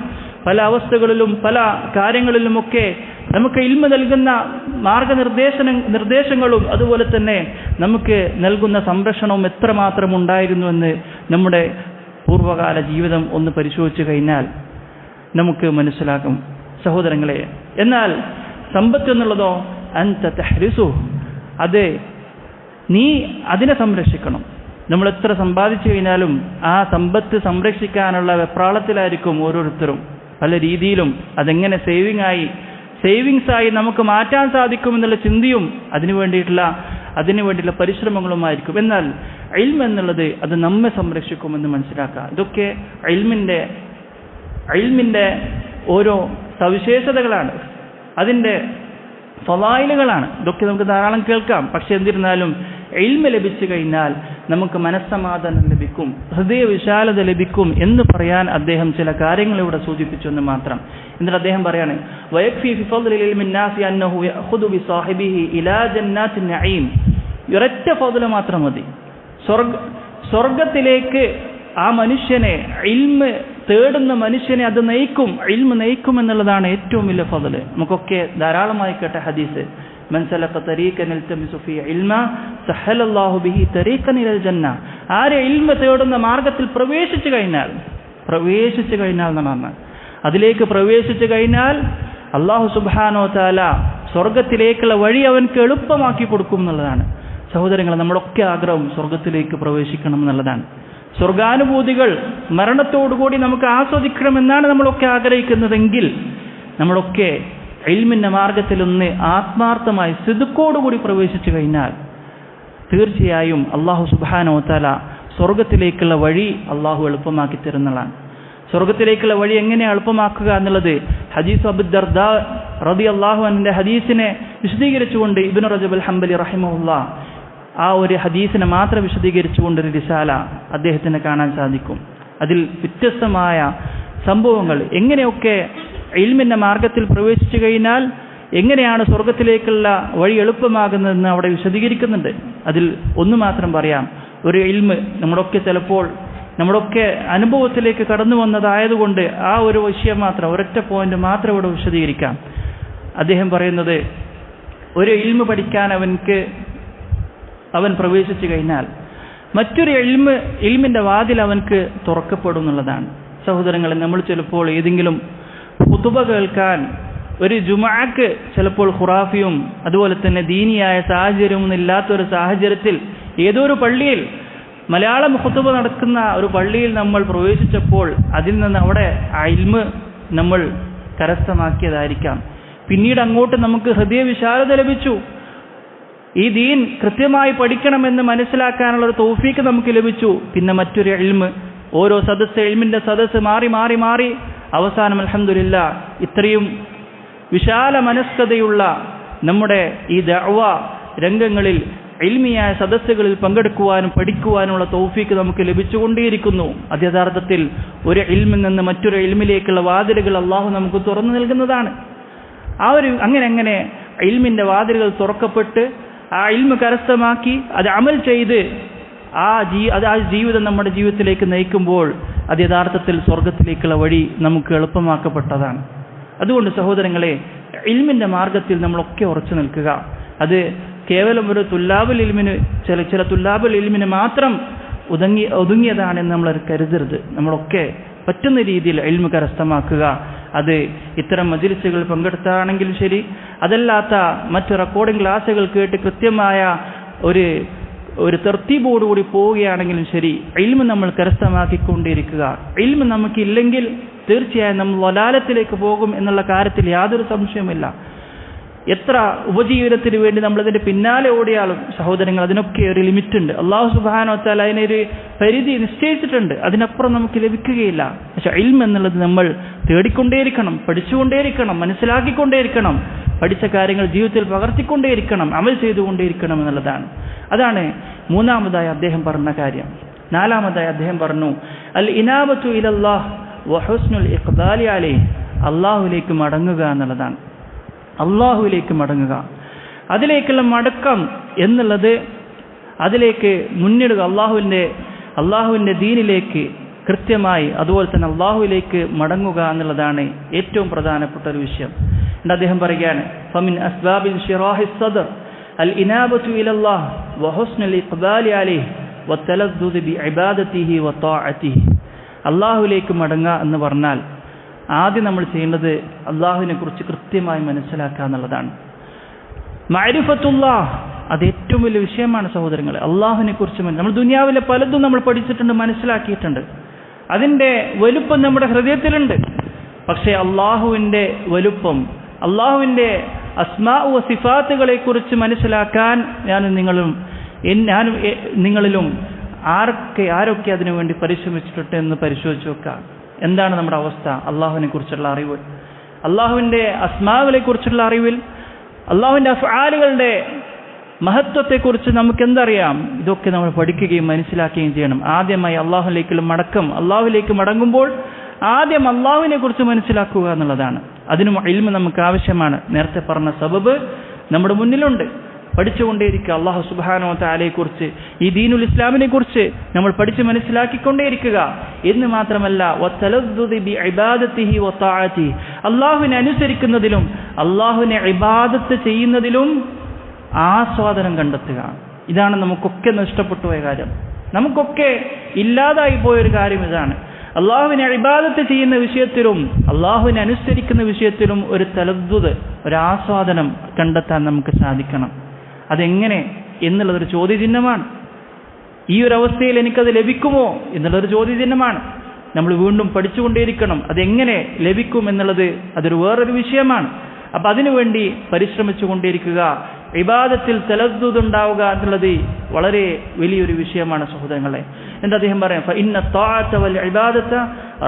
പല അവസ്ഥകളിലും പല കാര്യങ്ങളിലുമൊക്കെ നമുക്ക് ഇൽമ് നൽകുന്ന നിർദ്ദേശങ്ങളും അതുപോലെ തന്നെ നമുക്ക് നൽകുന്ന സംരക്ഷണവും എത്രമാത്രം ഉണ്ടായിരുന്നുവെന്ന് നമ്മുടെ പൂർവ്വകാല ജീവിതം ഒന്ന് പരിശോധിച്ചു കഴിഞ്ഞാൽ നമുക്ക് മനസ്സിലാക്കും സഹോദരങ്ങളെ. എന്നാൽ സമ്പത്ത് എന്നുള്ളതോ, അൻത തഹ്രിസു, അത് നീ അതിനെ സംരക്ഷിക്കണം. നമ്മൾ എത്ര സമ്പാദിച്ചു കഴിഞ്ഞാലും ആ സമ്പത്ത് സംരക്ഷിക്കാനുള്ള വെപ്രാളത്തിലായിരിക്കും ഓരോരുത്തരും. പല രീതിയിലും അതെങ്ങനെ സേവിങ്സ് ആയി നമുക്ക് മാറ്റാൻ സാധിക്കുമെന്നുള്ള ചിന്തയും അതിനു വേണ്ടിയിട്ടുള്ള പരിശ്രമങ്ങളുമായിരിക്കും. എന്നാൽ ഇൽമ് എന്നുള്ളത് അത് നമ്മെ സംരക്ഷിക്കുമെന്ന് മനസ്സിലാക്കുക. ഇതൊക്കെ ഇൽമിന്റെ ഓരോ സവിശേഷതകളാണ്, അതിൻ്റെ ഫളായിലുകളാണ്. ഇതൊക്കെ നമുക്ക് ധാരാളം കേൾക്കാം. പക്ഷെ എന്നിരുന്നാലും ഇൽമ് ലഭിച്ചു കഴിഞ്ഞാൽ നമുക്ക് മനസ്സമാധാനം ലഭിക്കും, ഹൃദയ വിശാലത ലഭിക്കും എന്ന് പറയാൻ അദ്ദേഹം ചില കാര്യങ്ങൾ ഇവിടെ സൂചിപ്പിച്ചു എന്ന് മാത്രം. എന്നിട്ട് അദ്ദേഹം പറയാണ്, വയക്ഫി ഫി ഫദ്ലിൽ ഇൽമിൻ നാഫി അന്നഹു യഖുദു ബിസാഹിബിഹി ഇലാ ജന്നാത്തിൻ നഈം. ഒരൊറ്റ ഫദ്ല് മാത്രം മതി, സ്വർഗത്തിലേക്ക് ആ മനുഷ്യനെ, ഇൽമ് തേടുന്ന മനുഷ്യനെ അത് നയിക്കും, ഇൽമ് നയിക്കും എന്നുള്ളതാണ് ഏറ്റവും വലിയ ഫദ്ല്. നമുക്കൊക്കെ ധാരാളമായി കേട്ട ഹദീസ്, മൻ സലക തരീഖൻ യൽതമിസു ഫീ ഇൽമ സഹലല്ലാഹു ബിഹി തരീഖൻ ഇലൽ ജന്ന. ആരെ ഇൽമ് തേടുന്ന മാർഗത്തിൽ പ്രവേശിച്ചു കഴിഞ്ഞാൽ എന്നാണ്, അതിലേക്ക് പ്രവേശിച്ചു കഴിഞ്ഞാൽ അല്ലാഹു സുബ്ഹാനഹു വ തആല സ്വർഗത്തിലേക്കുള്ള വഴി അവൻക്ക് എളുപ്പമാക്കി കൊടുക്കും എന്നുള്ളതാണ്. സഹോദരങ്ങളെ, നമ്മളൊക്കെ ആഗ്രഹം സ്വർഗത്തിലേക്ക് പ്രവേശിക്കണം എന്നുള്ളതാണ്. സ്വർഗാനുഭൂതികൾ മരണത്തോടുകൂടി നമുക്ക് ആസ്വദിക്കണമെന്നാണ് നമ്മളൊക്കെ ആഗ്രഹിക്കുന്നതെങ്കിൽ നമ്മളൊക്കെ ഇൽമിന്റെ മാർഗത്തിലൊന്ന് ആത്മാർത്ഥമായി സിദ്ഖോടുകൂടി പ്രവേശിച്ചു കഴിഞ്ഞാൽ തീർച്ചയായും അല്ലാഹു സുബ്ഹാനഹു വ തആല സ്വർഗത്തിലേക്കുള്ള വഴി അല്ലാഹു എളുപ്പമാക്കി തരുന്നതാണ്. സ്വർഗത്തിലേക്കുള്ള വഴി എങ്ങനെ എളുപ്പമാക്കുക എന്നുള്ളത് ഹദീസ് അബൂ ദർദാ റളിയല്ലാഹു അൻഹുവിന്റെ ഹദീസിനെ വിശദീകരിച്ചുകൊണ്ട് ഇബ്നു റജബ് അൽ ഹംബലി റഹിമഹുല്ലാഹ് ആ ഒരു ഹദീസിനെ മാത്രം വിശദീകരിച്ചുകൊണ്ടൊരു റിസാല അദ്ദേഹത്തിന് കാണാൻ സാധിക്കും. അതിൽ വ്യത്യസ്തമായ സംഭവങ്ങൾ, എങ്ങനെയൊക്കെ ഇൽമിന്റെ മാർഗത്തിൽ പ്രവേശിച്ചു കഴിഞ്ഞാൽ എങ്ങനെയാണ് സ്വർഗത്തിലേക്കുള്ള വഴി എളുപ്പമാകുന്നതെന്ന് അവിടെ വിശദീകരിക്കുന്നുണ്ട്. അതിൽ ഒന്ന് മാത്രം പറയാം. ഒരു ഇൽമ് നമ്മുടെയൊക്കെ അനുഭവത്തിലേക്ക് കടന്നു വന്നതായതുകൊണ്ട് ആ ഒരു വിഷയം മാത്രം, ഒരൊറ്റ പോയിന്റ് മാത്രം ഇവിടെ വിശദീകരിക്കാം. അദ്ദേഹം പറയുന്നത്, ഒരു ഇൽമ് പഠിക്കാൻ അവൻ പ്രവേശിച്ചു കഴിഞ്ഞാൽ മറ്റൊരു ഇൽമിന്റെ വാതിൽ അവൻക്ക് തുറക്കപ്പെടും എന്നുള്ളതാണ്. സഹോദരങ്ങളെ, നമ്മൾ ചിലപ്പോൾ ഏതെങ്കിലും ഖുതുബ കേൾക്കാൻ ഒരു ജുമുഅക്ക് ചിലപ്പോൾ ഖുറാഫിയും അതുപോലെ തന്നെ ദീനിയായ സാഹചര്യമൊന്നും ഇല്ലാത്തൊരു സാഹചര്യത്തിൽ ഏതോ ഒരു പള്ളിയിൽ മലയാളം ഖുതുബ നടക്കുന്ന ഒരു പള്ളിയിൽ നമ്മൾ പ്രവേശിച്ചപ്പോൾ അതിൽ നിന്ന് അവിടെ ആ ഇൽമ് നമ്മൾ കരസ്ഥമാക്കിയതായിരിക്കാം. പിന്നീട് അങ്ങോട്ട് നമുക്ക് ഹൃദയവിശാലത ലഭിച്ചു. ഈ ദീൻ കൃത്യമായി പഠിക്കണമെന്ന് മനസ്സിലാക്കാനുള്ള ഒരു തൗഫീക്ക് നമുക്ക് ലഭിച്ചു. പിന്നെ മറ്റൊരു ഇൽമ്, ഓരോ ഇൽമിന്റെ സദസ്സ് മാറി മാറി മാറി അവസാനം അൽഹംദുലില്ലാ ഇത്രയും വിശാല മനസ്കതയുള്ള നമ്മുടെ ഈ ദഅവ രംഗങ്ങളിൽ ഇൽമിയായ സദസ്സുകളിൽ പങ്കെടുക്കുവാനും പഠിക്കുവാനുള്ള തൗഫീക്ക് നമുക്ക് ലഭിച്ചുകൊണ്ടേയിരിക്കുന്നു. അത് യഥാർത്ഥത്തിൽ ഒരു ഇൽമിൽ നിന്ന് മറ്റൊരു ഇൽമിലേക്കുള്ള വാതിലുകൾ അള്ളാഹു നമുക്ക് തുറന്നു നൽകുന്നതാണ്. അങ്ങനെ ഇൽമിന്റെ വാതിലുകൾ തുറക്കപ്പെട്ട് ആ ഇൽമ് കരസ്ഥമാക്കി അത് അമൽ ചെയ്ത് ആ ജീവിതം നമ്മുടെ ജീവിതത്തിലേക്ക് നയിക്കുമ്പോൾ അത് യഥാർത്ഥത്തിൽ സ്വർഗത്തിലേക്കുള്ള വഴി നമുക്ക് എളുപ്പമാക്കപ്പെട്ടതാണ്. അതുകൊണ്ട് സഹോദരങ്ങളെ, ഇൽമിന്റെ മാർഗത്തിൽ നമ്മളൊക്കെ ഉറച്ചു നിൽക്കുക. അത് കേവലം ഒരു തുല്ലാബുൽ ഇൽമിന് ചില തുല്ലാബുൽ ഇൽമിന് മാത്രം ഒതുങ്ങിയതാണെന്ന് നമ്മൾ കരുതരുത്. നമ്മളൊക്കെ പറ്റുന്ന രീതിയിൽ ഇൽമ് കരസ്ഥമാക്കുക. അത് ഇത്തരം മജ്‌ലിസുകൾ പങ്കെടുത്താണെങ്കിലും ശരി, അതല്ലാത്ത മറ്റ് റെക്കോർഡിംഗ് ക്ലാസ്സുകൾ കേട്ട് കൃത്യമായ ഒരു തർത്തീബോടുകൂടി പോവുകയാണെങ്കിലും ശരി, ഇൽമ് നമ്മൾ കരസ്ഥമാക്കിക്കൊണ്ടിരിക്കുക. ഇൽമ് നമുക്കില്ലെങ്കിൽ തീർച്ചയായും നമ്മൾ വലാലത്തിലേക്ക് പോകും എന്നുള്ള കാര്യത്തിൽ യാതൊരു സംശയവുമില്ല. എത്ര ഉപജീവനത്തിന് വേണ്ടി നമ്മളതിന്റെ പിന്നാലെ ഓടിയാലും സഹോദരങ്ങൾ, അതിനൊക്കെ ഒരു ലിമിറ്റ് ഉണ്ട്. അല്ലാഹു സുബ്ഹാനഹു വ തആല അതിനൊരു പരിധി നിശ്ചയിച്ചിട്ടുണ്ട്. അതിനപ്പുറം നമുക്ക് ലഭിക്കുകയില്ല. പക്ഷെ ഇൽമ് എന്നുള്ളത് നമ്മൾ തേടിക്കൊണ്ടേയിരിക്കണം, പഠിച്ചുകൊണ്ടേയിരിക്കണം, മനസ്സിലാക്കിക്കൊണ്ടേയിരിക്കണം, പഠിച്ച കാര്യങ്ങൾ ജീവിതത്തിൽ പകർത്തിക്കൊണ്ടേയിരിക്കണം, അമൽ ചെയ്തുകൊണ്ടേയിരിക്കണം എന്നുള്ളതാണ്. അതാണ് മൂന്നാമതായി അദ്ദേഹം പറഞ്ഞ കാര്യം. നാലാമതായി അദ്ദേഹം പറഞ്ഞു, അൽ ഇനാബത്തു ഇലല്ലാഹ് വ ഹുസ്നുൽ ഇഖ്ബാലി അലൈഹി, അല്ലാഹുവിലേക്ക് മടങ്ങുക എന്നുള്ളതാണ്. അള്ളാഹുവിലേക്ക് മടങ്ങുക, അതിലേക്കുള്ള മടക്കം എന്നുള്ളത്, അതിലേക്ക് മുന്നിടുക, അള്ളാഹുവിൻ്റെ ദീനിലേക്ക് കൃത്യമായി, അതുപോലെ തന്നെ അള്ളാഹുവിലേക്ക് മടങ്ങുക എന്നുള്ളതാണ് ഏറ്റവും പ്രധാനപ്പെട്ട ഒരു വിഷയം. എന്നിട്ട് അദ്ദേഹം പറയുകയാണ്, ഫമിൻ അസ്ബാബിൻ ശിറാഹിസ് സദ്ർ അൽ ഇനാബത്തു ഇലല്ലാഹ് വ ഹുസ്നുൽ ഇഖ്ബാലി അലൈഹി വ തലദ്ദുദ് ബിഇബാദതിഹി വ ത്വാഅതിഹി. അള്ളാഹുവിലേക്ക് മടങ്ങുക എന്ന് പറഞ്ഞാൽ ആദ്യം നമ്മൾ ചെയ്യേണ്ടത് അള്ളാഹുവിനെ കുറിച്ച് കൃത്യമായി മനസ്സിലാക്കുക എന്നുള്ളതാണ്. മഅരിഫത്തുല്ലാഹ്, അത് ഏറ്റവും വലിയ വിഷയമാണ് സഹോദരങ്ങളെ. അള്ളാഹുവിനെ കുറിച്ച് നമ്മൾ ദുനിയാവിലെ പലതും നമ്മൾ പഠിച്ചിട്ടുണ്ട്, മനസ്സിലാക്കിയിട്ടുണ്ട്, അതിൻ്റെ വലുപ്പം നമ്മുടെ ഹൃദയത്തിലുണ്ട്. പക്ഷേ അള്ളാഹുവിൻ്റെ വലുപ്പം, അള്ളാഹുവിൻ്റെ അസ്മാ വ സിഫാത്തുകളെ കുറിച്ച് മനസ്സിലാക്കാൻ ഞാനും നിങ്ങളിലും ആരൊക്കെ അതിനുവേണ്ടി പരിശ്രമിച്ചിട്ടുണ്ട് എന്ന് പരിശോധിച്ച് നോക്കുക. എന്താണ് നമ്മുടെ അവസ്ഥ? അള്ളാഹുവിനെ കുറിച്ചുള്ള അറിവ്, അള്ളാഹുവിൻ്റെ അസ്മാകളെ കുറിച്ചുള്ള അറിവിൽ, അള്ളാഹുവിൻ്റെ അഫ്ആലുകളുടെ മഹത്വത്തെക്കുറിച്ച് നമുക്ക് എന്തറിയാം? ഇതൊക്കെ നമ്മൾ പഠിക്കുകയും മനസ്സിലാക്കുകയും ചെയ്യണം. ആദ്യമായി അള്ളാഹുവിലേക്ക് മടങ്ങുമ്പോൾ ആദ്യം അള്ളാഹുവിനെ കുറിച്ച് മനസ്സിലാക്കുക എന്നുള്ളതാണ്. അതിനും ഇൽമ് നമുക്ക് ആവശ്യമാണ്. നേരത്തെ പറഞ്ഞ സബബ് നമ്മുടെ മുന്നിലുണ്ട്. പഠിച്ചുകൊണ്ടേയിരിക്കുക. അള്ളാഹു സുബ്ഹാനഹു വ തആലയെ കുറിച്ച്, ഈ ദീനുൽ ഇസ്ലാമിനെ കുറിച്ച് നമ്മൾ പഠിച്ച് മനസ്സിലാക്കിക്കൊണ്ടേയിരിക്കുക എന്ന് മാത്രമല്ല, വതലദ്ദുദ് ബിഇബാദതിഹി വ ത്വാഅതിഹി, അള്ളാഹുവിനെ അനുസരിക്കുന്നതിലും അള്ളാഹുവിനെ ഇബാദത്ത് ചെയ്യുന്നതിലും ആസ്വാദനം കണ്ടെത്തുക. ഇതാണ് നമുക്കൊക്കെ നഷ്ടപ്പെട്ടു പോയ കാര്യം, നമുക്കൊക്കെ ഇല്ലാതായി പോയൊരു കാര്യം ഇതാണ്. അള്ളാഹുവിനെ ഇബാദത്ത് ചെയ്യുന്ന വിഷയത്തിലും അള്ളാഹുവിനെ അനുസരിക്കുന്ന വിഷയത്തിലും ഒരു തലദ്ദുദ്, ഒരു ആസ്വാദനം കണ്ടെത്താൻ നമുക്ക് സാധിക്കണം. അതെങ്ങനെ എന്നുള്ളതൊരു ചോദ്യചിഹ്നമാണ്. ഈ ഒരു അവസ്ഥയിൽ എനിക്കത് ലഭിക്കുമോ എന്നുള്ളൊരു ചോദ്യചിഹ്നമാണ്. നമ്മൾ വീണ്ടും പഠിച്ചുകൊണ്ടേയിരിക്കണം. അതെങ്ങനെ ലഭിക്കും എന്നുള്ളത് അതൊരു വേറൊരു വിഷയമാണ്. അപ്പം അതിനുവേണ്ടി പരിശ്രമിച്ചുകൊണ്ടേയിരിക്കുക. ഇബാദത്തിൽ തലദ്ദുദ് ഉണ്ടാവുക എന്നുള്ളത് വളരെ വലിയൊരു വിഷയമാണ് സഹോദരങ്ങളെ. എന്നിട്ട് അദ്ദേഹം പറയാം, ഫഇന്ന ത്വാഅത വൽ ഇബാദത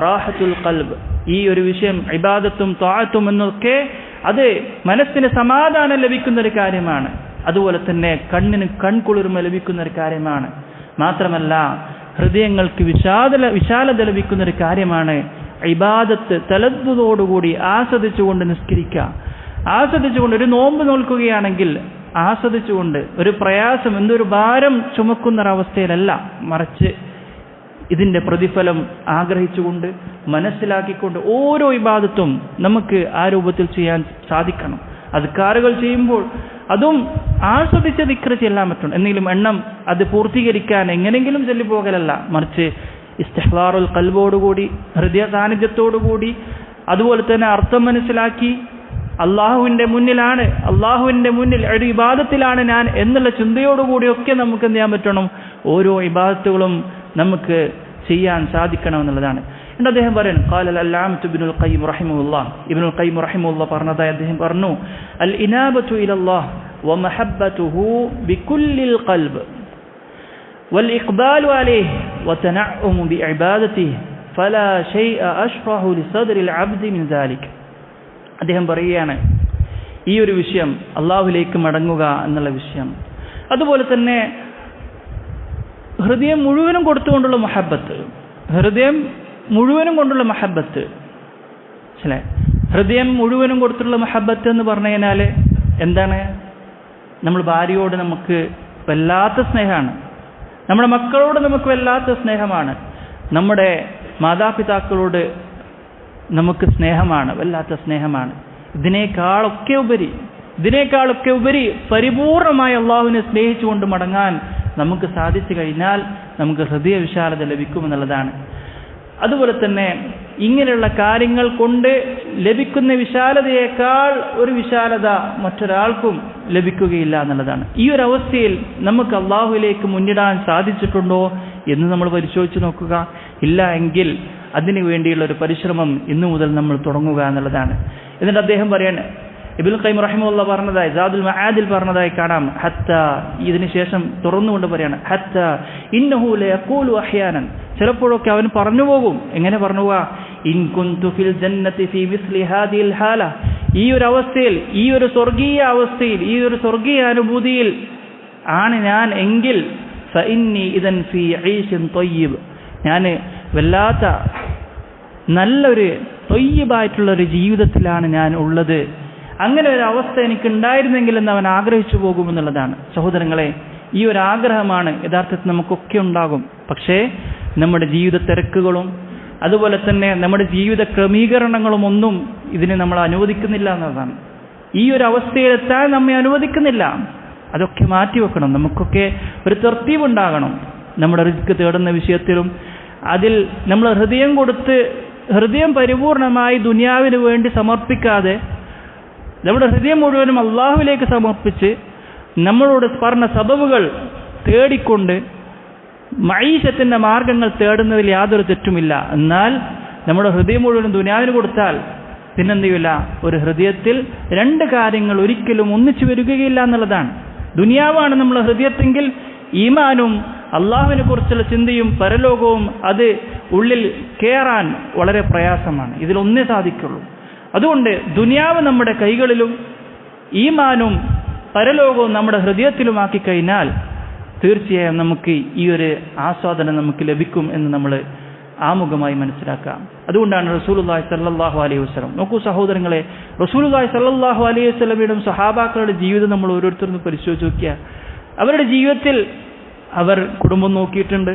റാഹത്തുൽ ഖൽബ്. ഈ ഒരു വിഷയം ഇബാദത്തും ത്വാഅത്തും എന്നൊക്കെ അത് മനസ്സിന് സമാധാനം ലഭിക്കുന്ന ഒരു കാര്യമാണ്. അതുപോലെ തന്നെ കണ്ണിന് കൺകുളിർമ ലഭിക്കുന്ന ഒരു കാര്യമാണ്. മാത്രമല്ല ഹൃദയങ്ങൾക്ക് വിശാലത ലഭിക്കുന്ന ഒരു കാര്യമാണ്. ഇബാദത്ത് തലദ്ദുദോടുകൂടി ആസ്വദിച്ചുകൊണ്ട് നിസ്കരിക്കുക, ആസ്വദിച്ചുകൊണ്ട് ഒരു നോമ്പ് നോൽക്കുകയാണെങ്കിൽ ആസ്വദിച്ചുകൊണ്ട്, ഒരു പ്രയാസം എന്തൊരു ഭാരം ചുമക്കുന്നൊരവസ്ഥയിലല്ല, മറിച്ച് ഇതിൻ്റെ പ്രതിഫലം ആഗ്രഹിച്ചുകൊണ്ട് മനസ്സിലാക്കിക്കൊണ്ട് ഓരോ ഇബാദത്തും നമുക്ക് ആ രൂപത്തിൽ ചെയ്യാൻ സാധിക്കണം. അദ്കാറുകൾ ചെയ്യുമ്പോൾ അതും ആസ്വദിച്ച് ദിക്ർ ചെല്ലാൻ പറ്റണം. എന്തെങ്കിലും എണ്ണം അത് പൂർത്തീകരിക്കാൻ എങ്ങനെയെങ്കിലും ചൊല്ലിപ്പോകലല്ല, മറിച്ച് ഇസ്തിഹ്ലാറുൽ ഖൽബോടുകൂടി, ഹൃദയ സാന്നിധ്യത്തോടുകൂടി, അതുപോലെ തന്നെ അർത്ഥം മനസ്സിലാക്കി അള്ളാഹുവിൻ്റെ മുന്നിലാണ്, അള്ളാഹുവിൻ്റെ മുന്നിൽ ഒരു ഇബാദത്തിലാണ് ഞാൻ എന്നുള്ള ചിന്തയോടുകൂടിയൊക്കെ നമുക്ക് എന്ത് ചെയ്യാൻ പറ്റണം, ഓരോ ഇബാദത്തുകളും നമുക്ക് ചെയ്യാൻ സാധിക്കണമെന്നുള്ളതാണ്. എന്നിട്ട് അദ്ദേഹം പറയുന്നു, ഖാല അൽ-അല്ലാമത്തു ഇബ്നുൽ ഖയ്യിം റഹിമഹുല്ലാഹ്, ഇബ്നുൽ ഖയ്യിം റഹിമഹുല്ലാഹ് പറഞ്ഞതായി അദ്ദേഹം പറഞ്ഞു, അൽ ഇനാബത്തു ഇലല്ലാഹ് വമഹബ്ബതുഹു ബികുല്ലിൽ ഖൽബ് വൽ ഇഖ്ബാലു അലൈഹി വതനഅഉമു ബിഇബാദതിഹി ഫലാ ശൈഅ അശ്റഹു ലിസദ്രിൽ അബ്ദി മിൻ ദാലിക്. അദ്ദേഹം പറയുകയാണ്, ഈ ഒരു വിഷയം അള്ളാഹുവിലേക്ക് മടങ്ങുക എന്നുള്ള വിഷയം, അതുപോലെ തന്നെ ഹൃദയം മുഴുവനും കൊടുത്തുകൊണ്ടുള്ള മഹബത്ത്, ഹൃദയം മുഴുവനും കൊണ്ടുള്ള മഹബത്ത്, അല്ലേ? ഹൃദയം മുഴുവനും കൊടുത്തുള്ള മഹബത്ത് എന്ന് പറഞ്ഞു കഴിഞ്ഞാൽ എന്താണ്? നമ്മൾ ഭാര്യയോട് നമുക്ക് വല്ലാത്ത സ്നേഹമാണ്, നമ്മുടെ മക്കളോട് നമുക്ക് വല്ലാത്ത സ്നേഹമാണ്, നമ്മുടെ മാതാപിതാക്കളോട് നമുക്ക് സ്നേഹമാണ്, വല്ലാത്ത സ്നേഹമാണ്. ഇതിനേക്കാളൊക്കെ ഉപരി പരിപൂർണമായി അള്ളാഹുവിനെ സ്നേഹിച്ചുകൊണ്ട് മടങ്ങാൻ നമുക്ക് സാധിച്ചു കഴിഞ്ഞാൽ നമുക്ക് ഹൃദയ വിശാലത ലഭിക്കുമെന്നുള്ളതാണ്. അതുപോലെ തന്നെ ഇങ്ങനെയുള്ള കാര്യങ്ങൾ കൊണ്ട് ലഭിക്കുന്ന വിശാലതയേക്കാൾ ഒരു വിശാലത മറ്റൊരാൾക്കും ലഭിക്കുകയില്ല എന്നുള്ളതാണ്. ഈ ഒരു അവസ്ഥയിൽ നമുക്ക് അള്ളാഹുവിലേക്ക് മുന്നിടാൻ സാധിച്ചിട്ടുണ്ടോ എന്ന് നമ്മൾ പരിശോധിച്ച് നോക്കുക. ഇല്ല എങ്കിൽ അതിനു വേണ്ടിയുള്ള ഒരു പരിശ്രമം ഇന്നു മുതൽ നമ്മൾ തുടങ്ങുക എന്നുള്ളതാണ്. എന്നിട്ട് അദ്ദേഹം പറയാണ്, ഇബ്നുൽ ഖയ്യിം റഹിമഹുല്ലാഹ് പറഞ്ഞതായി സാദുൽ മആദിൽ പറഞ്ഞതായി കാണാം, ഹത്ത, ഇതിന് ശേഷം തുറന്നുകൊണ്ട് പറയാണ്, ഹത്ത ഇന്നഹു ലയഖൂലു അഹ്യാനൻ, ചിലപ്പോഴൊക്കെ അവൻ പറഞ്ഞു പോകും. എങ്ങനെ പറഞ്ഞു പോവാ? ഇൻ കുന്തു ഫിൽ ജന്നതി ഫീ മിസ്ലി ഹാദിഹിൽ ഹാല, ഈ ഒരു അവസ്ഥയിൽ, ഈ ഒരു സ്വർഗീയ അവസ്ഥയിൽ, ഈ ഒരു സ്വർഗീയ അനുഭൂതിയിൽ ആണ് ഞാൻ എങ്കിൽ, ഫഇന്നി ഇദൻ ഫീ ഈശിൻ ത്വയ്യിബ്, ഞാൻ വല്ലാത്ത നല്ലൊരു ത്വയ്യിബായിട്ടുള്ളൊരു ജീവിതത്തിലാണ് ഞാൻ ഉള്ളത്, അങ്ങനെ ഒരു അവസ്ഥ എനിക്കുണ്ടായിരുന്നെങ്കിൽ എന്ന് അവൻ ആഗ്രഹിച്ചു പോകുമെന്നുള്ളതാണ്. സഹോദരങ്ങളെ, ഈ ഒരു ആഗ്രഹമാണ് യഥാർത്ഥത്തിൽ നമുക്കൊക്കെ ഉണ്ടാകും. പക്ഷേ നമ്മുടെ ജീവിത തിരക്കുകളും അതുപോലെ തന്നെ നമ്മുടെ ജീവിത ക്രമീകരണങ്ങളും ഒന്നും ഇതിനെ നമ്മൾ അനുവദിക്കുന്നില്ല എന്നതാണ്. ഈ ഒരു അവസ്ഥയിലെത്താൻ നമ്മെ അനുവദിക്കുന്നില്ല. അതൊക്കെ മാറ്റിവെക്കണം. നമുക്കൊക്കെ ഒരു തർത്തീബുണ്ടാകണം. നമ്മുടെ റിസ്ക് തേടുന്ന വിഷയത്തിലും അതിൽ നമ്മൾ ഹൃദയം കൊടുത്ത്, ഹൃദയം പരിപൂർണമായി ദുനിയാവിന് വേണ്ടി സമർപ്പിക്കാതെ നമ്മുടെ ഹൃദയം മുഴുവനും അള്ളാഹുവിലേക്ക് സമർപ്പിച്ച് നമ്മളോട് പറഞ്ഞ സബബുകൾ തേടിക്കൊണ്ട് മഈശത്തിന്റെ മാർഗങ്ങൾ തേടുന്നതിൽ യാതൊരു തെറ്റുമില്ല. എന്നാൽ നമ്മുടെ ഹൃദയം മുഴുവനും ദുനിയാവിന് കൊടുത്താൽ പിന്നെന്ത് ചെയ്യില്ല? ഒരു ഹൃദയത്തിൽ രണ്ട് കാര്യങ്ങൾ ഒരിക്കലും ഒന്നിച്ചു വരികയില്ല എന്നുള്ളതാണ്. ദുനിയാവാണ് നമ്മുടെ ഹൃദയത്തെങ്കിൽ ഈമാനും അള്ളാഹുവിനെ കുറിച്ചുള്ള ചിന്തയും പരലോകവും അത് ഉള്ളിൽ കയറാൻ വളരെ പ്രയാസമാണ്. ഇതിലൊന്നേ സാധിക്കുള്ളൂ. അതുകൊണ്ട് ദുനിയാവ് നമ്മുടെ കൈകളിലും ഈമാനും പരലോകവും നമ്മുടെ ഹൃദയത്തിലുമാക്കി കഴിഞ്ഞാൽ തീർച്ചയായും നമുക്ക് ഈ ഒരു ആസ്വാദനം നമുക്ക് ലഭിക്കും എന്ന് നമ്മൾ ആമുഖമായി മനസ്സിലാക്കാം. അതുകൊണ്ടാണ് റസൂലുള്ളാഹി സ്വല്ലല്ലാഹു അലൈഹി വസല്ലം, നോക്കൂ സഹോദരങ്ങളെ, റസൂലുള്ളാഹി സ്വല്ലല്ലാഹു അലൈഹി വസല്ലമയുടെ സഹാബാക്കളുടെ ജീവിതം നമ്മൾ ഓരോരുത്തരും പരിശോധിച്ച് നോക്കിയ അവരുടെ ജീവിതത്തിൽ അവർ കുടുംബം നോക്കിയിട്ടുണ്ട്,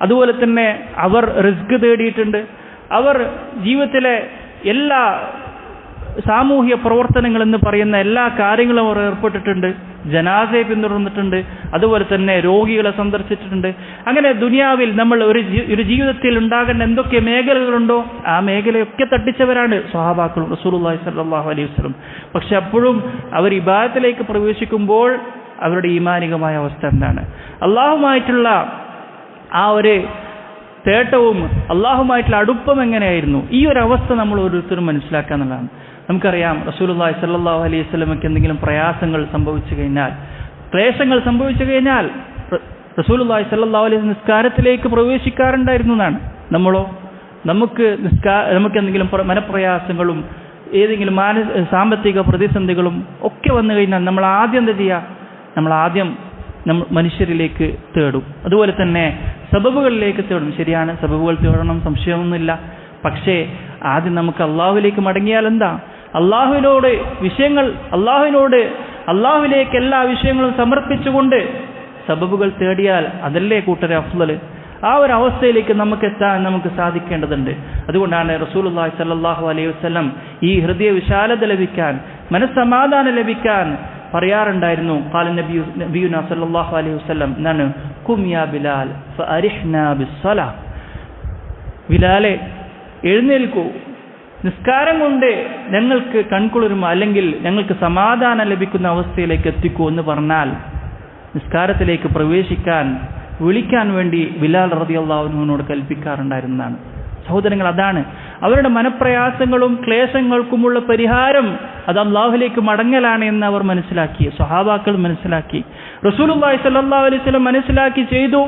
അതുപോലെ തന്നെ അവർ റിസ്ക് തേടിയിട്ടുണ്ട്, അവർ ജീവിതത്തിലെ എല്ലാ സാമൂഹ്യ പ്രവർത്തനങ്ങൾ എന്ന് പറയുന്ന എല്ലാ കാര്യങ്ങളും അവർ ഏർപ്പെട്ടിട്ടുണ്ട്, ജനാസയെ പിന്തുടർന്നിട്ടുണ്ട്, അതുപോലെ തന്നെ രോഗികളെ സന്ദർശിച്ചിട്ടുണ്ട്. അങ്ങനെ ദുനിയാവിൽ നമ്മൾ ഒരു ജീവിതത്തിൽ ഉണ്ടാകേണ്ട എന്തൊക്കെ മേഖലകളുണ്ടോ ആ മേഖലയൊക്കെ തട്ടിച്ചവരാണ് സ്വഹാബാക്കൾ റസൂലുള്ളാഹി സ്വല്ലല്ലാഹു അലൈഹി വസല്ലം. പക്ഷെ അപ്പോഴും അവർ ഇബാദത്തിലേക്ക് പ്രവേശിക്കുമ്പോൾ അവരുടെ ഈമാനികമായ അവസ്ഥ എന്താണ്? അള്ളാഹുമായിട്ടുള്ള ആ ഒരു തേട്ടവും അള്ളാഹുമായിട്ടുള്ള അടുപ്പം എങ്ങനെയായിരുന്നു? ഈ ഒരു അവസ്ഥ നമ്മൾ ഓരോരുത്തരും മനസ്സിലാക്കുക എന്നുള്ളതാണ്. നമുക്കറിയാം, റസൂലുള്ളാഹി സ്വല്ലല്ലാഹു അലൈഹി വസല്ലമയ്ക്ക് എന്തെങ്കിലും പ്രയാസങ്ങൾ സംഭവിച്ചു കഴിഞ്ഞാൽ, ക്ലേശങ്ങൾ സംഭവിച്ചു കഴിഞ്ഞാൽ റസൂലുള്ളാഹി സ്വല്ലല്ലാഹു അലൈഹി വസല്ലം നിസ്കാരത്തിലേക്ക് പ്രവേശിക്കാറുണ്ടായിരുന്നു എന്നാണ്. നമ്മളോ നമുക്ക് എന്തെങ്കിലും മനപ്രയാസങ്ങളും ഏതെങ്കിലും സാമ്പത്തിക പ്രതിസന്ധികളും ഒക്കെ വന്നു കഴിഞ്ഞാൽ നമ്മൾ ആദ്യം എന്താ ചെയ്യുക? നമ്മൾ ആദ്യം മനുഷ്യരിലേക്ക് തേടും. അതുപോലെ തന്നെ സബബുകളിലേക്ക് തേടും. ശരിയാണ്, സബബുകൾ തേടണം, സംശയമൊന്നുമില്ല. പക്ഷേ ആദ്യം നമുക്ക് അള്ളാഹുവിലേക്ക് മടങ്ങിയാൽ എന്താ? അള്ളാഹുവിലേക്ക് എല്ലാ വിഷയങ്ങളും സമർപ്പിച്ചുകൊണ്ട് സബബുകൾ തേടിയാൽ അതല്ലേ കൂട്ടരെ അഫ്ളൽ. ആ ഒരു അവസ്ഥയിലേക്ക് നമുക്ക് സാധിക്കേണ്ടതുണ്ട്. അതുകൊണ്ടാണ് റസൂലുള്ളാഹി സ്വല്ലല്ലാഹു അലൈഹി വസല്ലം ഈ ഹൃദയ വിശാലത ലഭിക്കാൻ, മനസ്സമാധാനം ലഭിക്കാൻ പറയാറുണ്ടായിരുന്നു. ഖാല നബിയുനാ സ്വല്ലല്ലാഹു അലൈഹി വസല്ലം എന്നാണ്, ഖും യാ ബിലാൽ ഫഅരിഹ്നാ ബിസ്സലാ. ബിലാലെ എഴുന്നേൽക്കൂ, നിസ്കാരം കൊണ്ട് ഞങ്ങൾക്ക് കൺകുളിർമ അല്ലെങ്കിൽ ഞങ്ങൾക്ക് സമാധാനം ലഭിക്കുന്ന അവസ്ഥയിലേക്ക് എത്തിക്കൂ എന്ന് പറഞ്ഞാൽ നിസ്കാരത്തിലേക്ക് പ്രവേശിക്കാൻ വിളിക്കാൻ വേണ്ടി ബിലാൽ റളിയല്ലാഹു അൻഹുവിനോട് കൽപ്പിക്കാറുണ്ടായിരുന്നതാണ്. സഹോദരങ്ങൾ, അതാണ് അവരുടെ മനപ്രയാസങ്ങളും ക്ലേശങ്ങൾക്കുമുള്ള പരിഹാരം. അത് അള്ളാഹുവിലേക്ക് മടങ്ങലാണ് എന്ന് അവർ മനസ്സിലാക്കി, സ്വഹാബാക്കൾ മനസ്സിലാക്കി, റസൂലുള്ളാഹി സ്വല്ലല്ലാഹു അലൈഹി വസല്ലം മനസ്സിലാക്കി ചെയ്തു.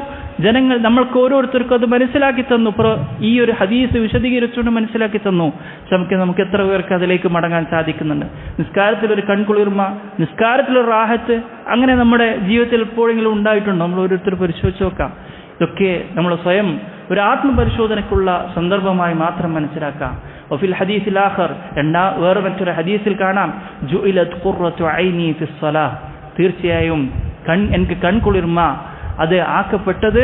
ജനങ്ങൾ നമ്മൾക്ക് ഓരോരുത്തർക്കും അത് മനസ്സിലാക്കി തന്നു. ഈ ഒരു ഹദീസ് വിശദീകരിച്ചുകൊണ്ട് മനസ്സിലാക്കി തന്നു. നമുക്ക് എത്ര പേർക്ക് അതിലേക്ക് മടങ്ങാൻ സാധിക്കുന്നുണ്ട്? നിസ്കാരത്തിലൊരു കൺകുളിർമ, നിസ്കാരത്തിലൊരു റാഹത്ത്, അങ്ങനെ നമ്മുടെ ജീവിതത്തിൽ എപ്പോഴെങ്കിലും ഉണ്ടായിട്ടുണ്ടോ? നമ്മൾ ഓരോരുത്തർ പരിശോധിച്ച് നോക്കാം. ഇതൊക്കെ നമ്മൾ സ്വയം ഒരു ആത്മപരിശോധനയ്ക്കുള്ള സന്ദർഭമായി മാത്രം മനസ്സിലാക്കാം. വഫിൽ ഹദീസിൽ ആഖർ, വേറെ മറ്റൊരു ഹദീസിൽ കാണാം, ജുഇലത് ഖുർറത്തു ഐനി ഫിസ് സ്വലാഹ്, തീർച്ചയായും എനിക്ക് കൺകുളിർമ അത് ആക്കപ്പെട്ടത്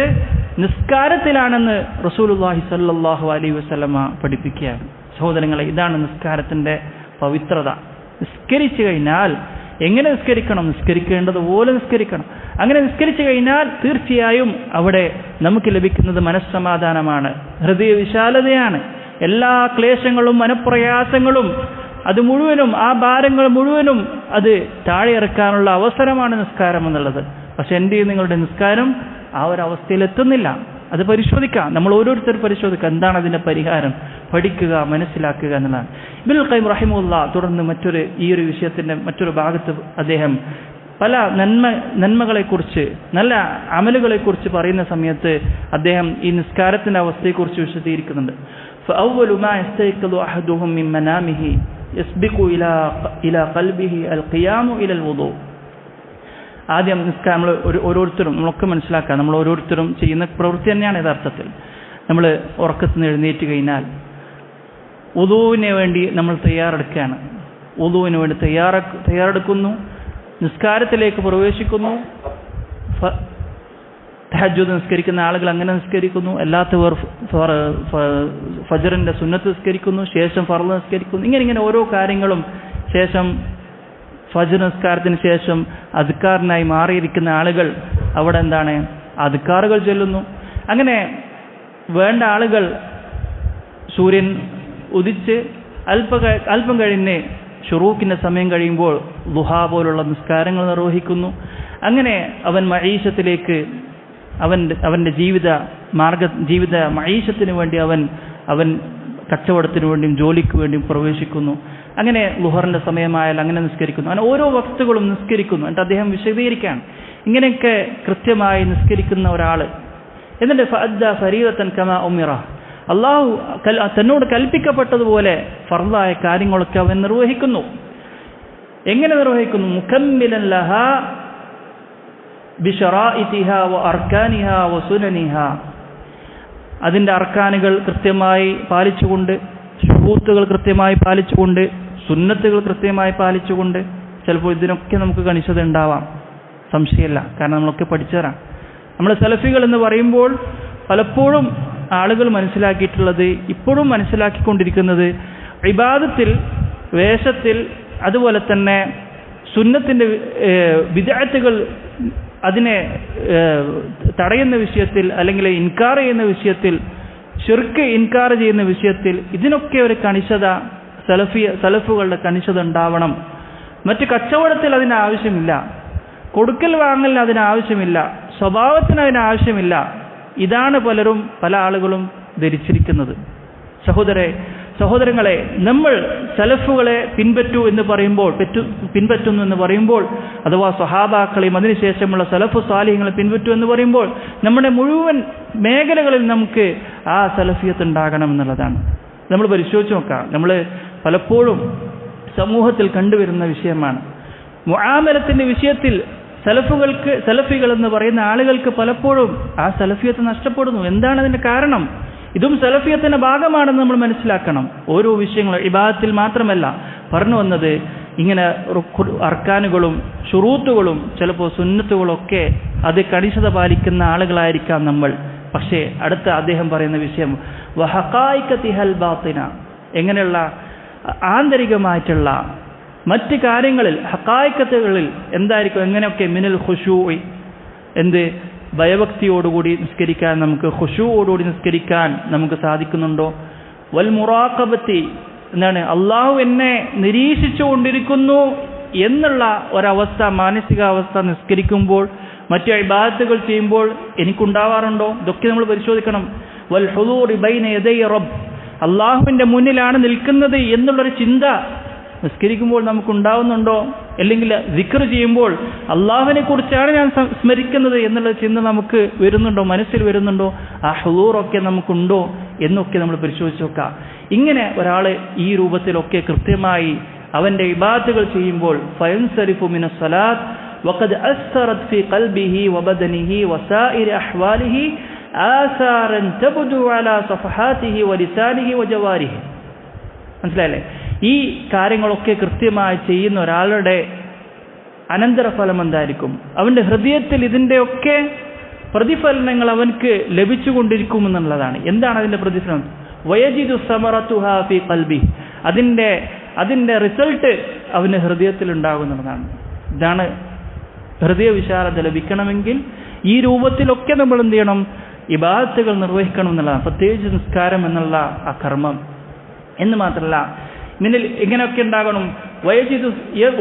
നിസ്കാരത്തിലാണെന്ന് റസൂലുള്ളാഹി സ്വല്ലല്ലാഹു അലൈഹി വസല്ലമ പഠിപ്പിക്കുകയാണ്. സഹോദരങ്ങളെ, ഇതാണ് നിസ്കാരത്തിന്റെ പവിത്രത. നിസ്കരിച്ചു കഴിഞ്ഞാൽ എങ്ങനെ നിസ്കരിക്കണം? നിസ്കരിക്കേണ്ടതുപോലെ നിസ്കരിക്കണം. അങ്ങനെ നിസ്കരിച്ചു കഴിഞ്ഞാൽ തീർച്ചയായും അവിടെ നമുക്ക് ലഭിക്കുന്നത് മനസ്സമാധാനമാണ്, ഹൃദയ വിശാലതയാണ്. എല്ലാ ക്ലേശങ്ങളും മനപ്രയാസങ്ങളും അത് മുഴുവനും, ആ ഭാരങ്ങൾ മുഴുവനും അത് താഴെ ഇറക്കാനുള്ള അവസരമാണ് നിസ്കാരം എന്നുള്ളത്. പക്ഷെ എൻ്റെ നിങ്ങളുടെ നിസ്കാരം ആ ഒരു അവസ്ഥയിലെത്തുന്നില്ല. അത് പരിശോധിക്കാം, നമ്മൾ ഓരോരുത്തരും പരിശോധിക്കുക, എന്താണ് അതിൻ്റെ പരിഹാരം, പഠിക്കുക, മനസ്സിലാക്കുക എന്നുള്ളതാണ്. ഇബ്നുൽ ഖയ്യിം റഹിമഹുല്ലാഹ് തുടർന്ന് ഈ ഒരു വിഷയത്തിൻ്റെ മറ്റൊരു ഭാഗത്ത് അദ്ദേഹം പല നന്മകളെക്കുറിച്ച്, നല്ല അമലുകളെക്കുറിച്ച് പറയുന്ന സമയത്ത് അദ്ദേഹം ഈ നിസ്കാരത്തിൻ്റെ അവസ്ഥയെക്കുറിച്ച് വിശദീകരിക്കുന്നുണ്ട്. فأول ما يستيقظ أحدهم من منامه يسبق إلى قلبه القيام إلى الوضوء. ആദ്യം നിസ്കാരം നമ്മളൊക്കെ മനസ്സിലാക്കുക, നമ്മൾ ഓരോരുത്തരും ചെയ്യുന്ന പ്രവൃത്തി തന്നെയാണ് യഥാർത്ഥത്തിൽ. നമ്മൾ ഉറക്കത്തിൽ നിന്ന് എഴുന്നേറ്റ് കഴിഞ്ഞാൽ വുദൂവിന് വേണ്ടി നമ്മൾ തയ്യാറെടുക്കുകയാണ്. വുദൂവിന് വേണ്ടി തയ്യാറെടുക്കുന്നു, നിസ്കാരത്തിലേക്ക് പ്രവേശിക്കുന്നു. തഹജ്ജുദ് നിസ്കരിക്കുന്ന ആളുകൾ അങ്ങനെ നിസ്കരിക്കുന്നു, അല്ലാത്തവർ ഫജ്റിന്റെ സുന്നത്ത് നിസ്കരിക്കുന്നു, ശേഷം ഫർള് നിസ്കരിക്കുന്നു. ഇങ്ങനെ ഓരോ കാര്യങ്ങളും ശേഷം ഫജ്ർ നിസ്കാരത്തിന് ശേഷം അദ്കാറിനായി മാറിയിരിക്കുന്ന ആളുകൾ അവിടെ എന്താണ്, അദ്കാറുകൾ ചൊല്ലുന്നു. അങ്ങനെ വേണ്ട ആളുകൾ സൂര്യൻ ഉദിച്ച് അല്പം കഴിഞ്ഞ് ഷുറൂക്കിൻ്റെ സമയം കഴിയുമ്പോൾ ദുഹാ പോലുള്ള നിസ്കാരങ്ങൾ നിർവഹിക്കുന്നു. അങ്ങനെ അവൻ മഈശത്തിലേക്ക്, അവൻ്റെ ജീവിത മഈശത്തിന് വേണ്ടി അവൻ കച്ചവടത്തിന് വേണ്ടിയും ജോലിക്ക് വേണ്ടിയും പ്രവേശിക്കുന്നു. അങ്ങനെ ളുഹറിൻ്റെ സമയമായാൽ അങ്ങനെ നിസ്കരിക്കുന്നു. അങ്ങനെ ഓരോ വക്തുകളും നിസ്കരിക്കുന്നു. എന്നിട്ട് അദ്ദേഹം വിശദീകരിക്കുകയാണ്, ഇങ്ങനെയൊക്കെ കൃത്യമായി നിസ്കരിക്കുന്ന ഒരാൾ എന്നിട്ട് ഫഅദ്ദാ ഫരീദത്തൻ കമാ ഉമിറ, അള്ളാഹു തന്നോട് കൽപ്പിക്കപ്പെട്ടതുപോലെ ഫർളായ കാര്യങ്ങളൊക്കെ അവൻ നിർവഹിക്കുന്നു. എങ്ങനെ നിർവഹിക്കുന്നു? മുകമ്മിലൻ ലഹാ ബിശറാഇതിഹാ വഅർകാനിഹാ വസുനനിഹാ, അതിൻ്റെ അർക്കാനുകൾ കൃത്യമായി പാലിച്ചുകൊണ്ട്, ശുറൂത്തുകൾ കൃത്യമായി പാലിച്ചുകൊണ്ട്, സുന്നത്തുകൾ കൃത്യമായി പാലിച്ചുകൊണ്ട്. ചിലപ്പോൾ ഇതിനൊക്കെ നമുക്ക് കണിശത ഉണ്ടാവാം, സംശയമില്ല, കാരണം നമ്മളൊക്കെ പഠിച്ചവരാണ്. നമ്മൾ സലഫികൾ എന്ന് പറയുമ്പോൾ പലപ്പോഴും ആളുകൾ മനസ്സിലാക്കിയിട്ടുള്ളത്, ഇപ്പോഴും മനസ്സിലാക്കിക്കൊണ്ടിരിക്കുന്നത്, ഇബാദത്തിൽ, വേഷത്തിൽ, അതുപോലെ തന്നെ സുന്നത്തിൻ്റെ ബിദ്അത്തുകൾ അതിനെ തടയുന്ന വിഷയത്തിൽ, അല്ലെങ്കിൽ ഇൻകാർ ചെയ്യുന്ന വിഷയത്തിൽ, ശിർക്ക് ഇൻകാർ ചെയ്യുന്ന വിഷയത്തിൽ, ഇതിനൊക്കെ ഒരു കണിശത, സലഫുകളുടെ കണിശത ഉണ്ടാവണം. മറ്റ് കച്ചവടത്തിൽ അതിന് ആവശ്യമില്ല, കൊടുക്കൽ വാങ്ങലിന് അതിന് ആവശ്യമില്ല, സ്വഭാവത്തിന് അതിന് ആവശ്യമില്ല. ഇതാണ് പല ആളുകളും ധരിച്ചിരിക്കുന്നത്. സഹോദരങ്ങളെ, നമ്മൾ സലഫുകളെ പിൻപറ്റുന്നു എന്ന് പറയുമ്പോൾ, അഥവാ സ്വഹാബാക്കളെയും അതിനുശേഷമുള്ള സലഫു സാലിഹ്യങ്ങളെ പിൻപറ്റൂ എന്ന് പറയുമ്പോൾ, നമ്മുടെ മുഴുവൻ മേഖലകളിൽ നമുക്ക് ആ സലഫിയത്ത് ഉണ്ടാകണം എന്നുള്ളതാണ്. നമ്മൾ പരിശോധിച്ച് നോക്കാം. നമ്മൾ സമൂഹത്തിൽ കണ്ടുവരുന്ന വിഷയമാണ് മുആമലത്തിന്റെ വിഷയത്തിൽ. സലഫികൾ എന്ന് പറയുന്ന ആളുകൾക്ക് പലപ്പോഴും ആ സലഫിയത്ത് നഷ്ടപ്പെടുന്നു. എന്താണ് അതിന്റെ കാരണം? ഇതും സലഫിയത്തിന്റെ ഭാഗമാണെന്ന് നമ്മൾ മനസ്സിലാക്കണം. ഓരോ വിഷയങ്ങളും ഇബാദത്തിൽ മാത്രമല്ല പറഞ്ഞു വന്നത്. ഇങ്ങനെ അർക്കാനുകളും ഷുറൂത്തുകളും ചിലപ്പോൾ സുന്നത്തുകളൊക്കെ അത് കണിശത പാലിക്കുന്ന ആളുകളായിരിക്കാം നമ്മൾ. പക്ഷേ അടുത്ത അദ്ദേഹം പറയുന്ന വിഷയം വഹഖായികതിഹൽ ബാത്തിന, എങ്ങനെയുള്ള ആന്തരികമായിട്ടുള്ള മറ്റ് കാര്യങ്ങളിൽ ഹഖായികത്തുകളിൽ എന്തായിരിക്കും, എങ്ങനെയൊക്കെ മിനൽ ഖുശൂഇ, എന്ത് ഭയഭക്തിയോടുകൂടി നിസ്കരിക്കാൻ, നമുക്ക് ഖുശൂഓടുകൂടി നിസ്കരിക്കാൻ നമുക്ക് സാധിക്കുന്നുണ്ടോ? വൽ മുറാഖബത്തി, എന്താണ് അള്ളാഹു എന്നെ നിരീക്ഷിച്ചുകൊണ്ടിരിക്കുന്നു എന്നുള്ള ഒരവസ്ഥ, മാനസികാവസ്ഥ നിസ്കരിക്കുമ്പോൾ മറ്റു ഇബാദത്തുകൾ ചെയ്യുമ്പോൾ എനിക്കുണ്ടാവാറുണ്ടോ? ഇതൊക്കെ നമ്മൾ പരിശോധിക്കണം. വൽ ഹുദൂറി ബൈന യദൈ റബ്ബ്, അള്ളാഹുവിൻ്റെ മുന്നിലാണ് നിൽക്കുന്നത് എന്നുള്ളൊരു ചിന്ത നിസ്കരിക്കുമ്പോൾ നമുക്കുണ്ടാവുന്നുണ്ടോ? അല്ലെങ്കിൽ ദിക്ർ ചെയ്യുമ്പോൾ അള്ളാഹുവിനെ കുറിച്ചാണ് ഞാൻ സ്മരിക്കുന്നത് എന്നുള്ള ചിന്ത നമുക്ക് വരുന്നുണ്ടോ, മനസ്സിൽ വരുന്നുണ്ടോ? ആ ഹുദൂറൊക്കെ നമുക്കുണ്ടോ എന്നൊക്കെ നമ്മൾ പരിശോധിച്ച് നോക്കാം. ഇങ്ങനെ ഒരാൾ ഈ രൂപത്തിലൊക്കെ കൃത്യമായി അവൻ്റെ ഇബാദത്തുകൾ ചെയ്യുമ്പോൾ ഫയൻസരിഫു മിനസ് സലാത്ത് വഖദ് അസ്സറത് ഫീ ഖൽബിഹി വബദനിഹി വസായിരി അഹ്വാലിഹി ആസാറൻ തബ്ദു അലാ സഫഹാതിഹി വലിസാനിഹി വജവാരിഹി. മനസ്സിലായില്ലേ? ഈ കാര്യങ്ങളൊക്കെ കൃത്യമായി ചെയ്യുന്ന ഒരാളുടെ അനന്തരഫലം എന്തായിരിക്കും? അവൻ്റെ ഹൃദയത്തിൽ ഇതിൻ്റെയൊക്കെ പ്രതിഫലനങ്ങൾ അവൻക്ക് ലഭിച്ചുകൊണ്ടിരിക്കുമെന്നുള്ളതാണ്. എന്താണ് അതിൻ്റെ പ്രതിഫലനം? വയജിദു സമറതുഹാ ഫീ ഖൽബി, അതിൻ്റെ റിസൾട്ട് അവന് ഹൃദയത്തിൽ ഉണ്ടാകുന്നതാണ്. ഇതാണ് ഹൃദയ വിശാലത ലഭിക്കണമെങ്കിൽ ഈ രൂപത്തിലൊക്കെ നമ്മൾ എന്ത് ചെയ്യണം? ഇബാദത്തുകൾ നിർവഹിക്കണം എന്നുള്ളതാണ്, പ്രത്യേകിച്ച് നിസ്കാരം എന്നുള്ള ആ കർമ്മം. എന്ന് മാത്രമല്ല മിനൽ ഇങ്ങനെയൊക്കെ ഉണ്ടാകണം.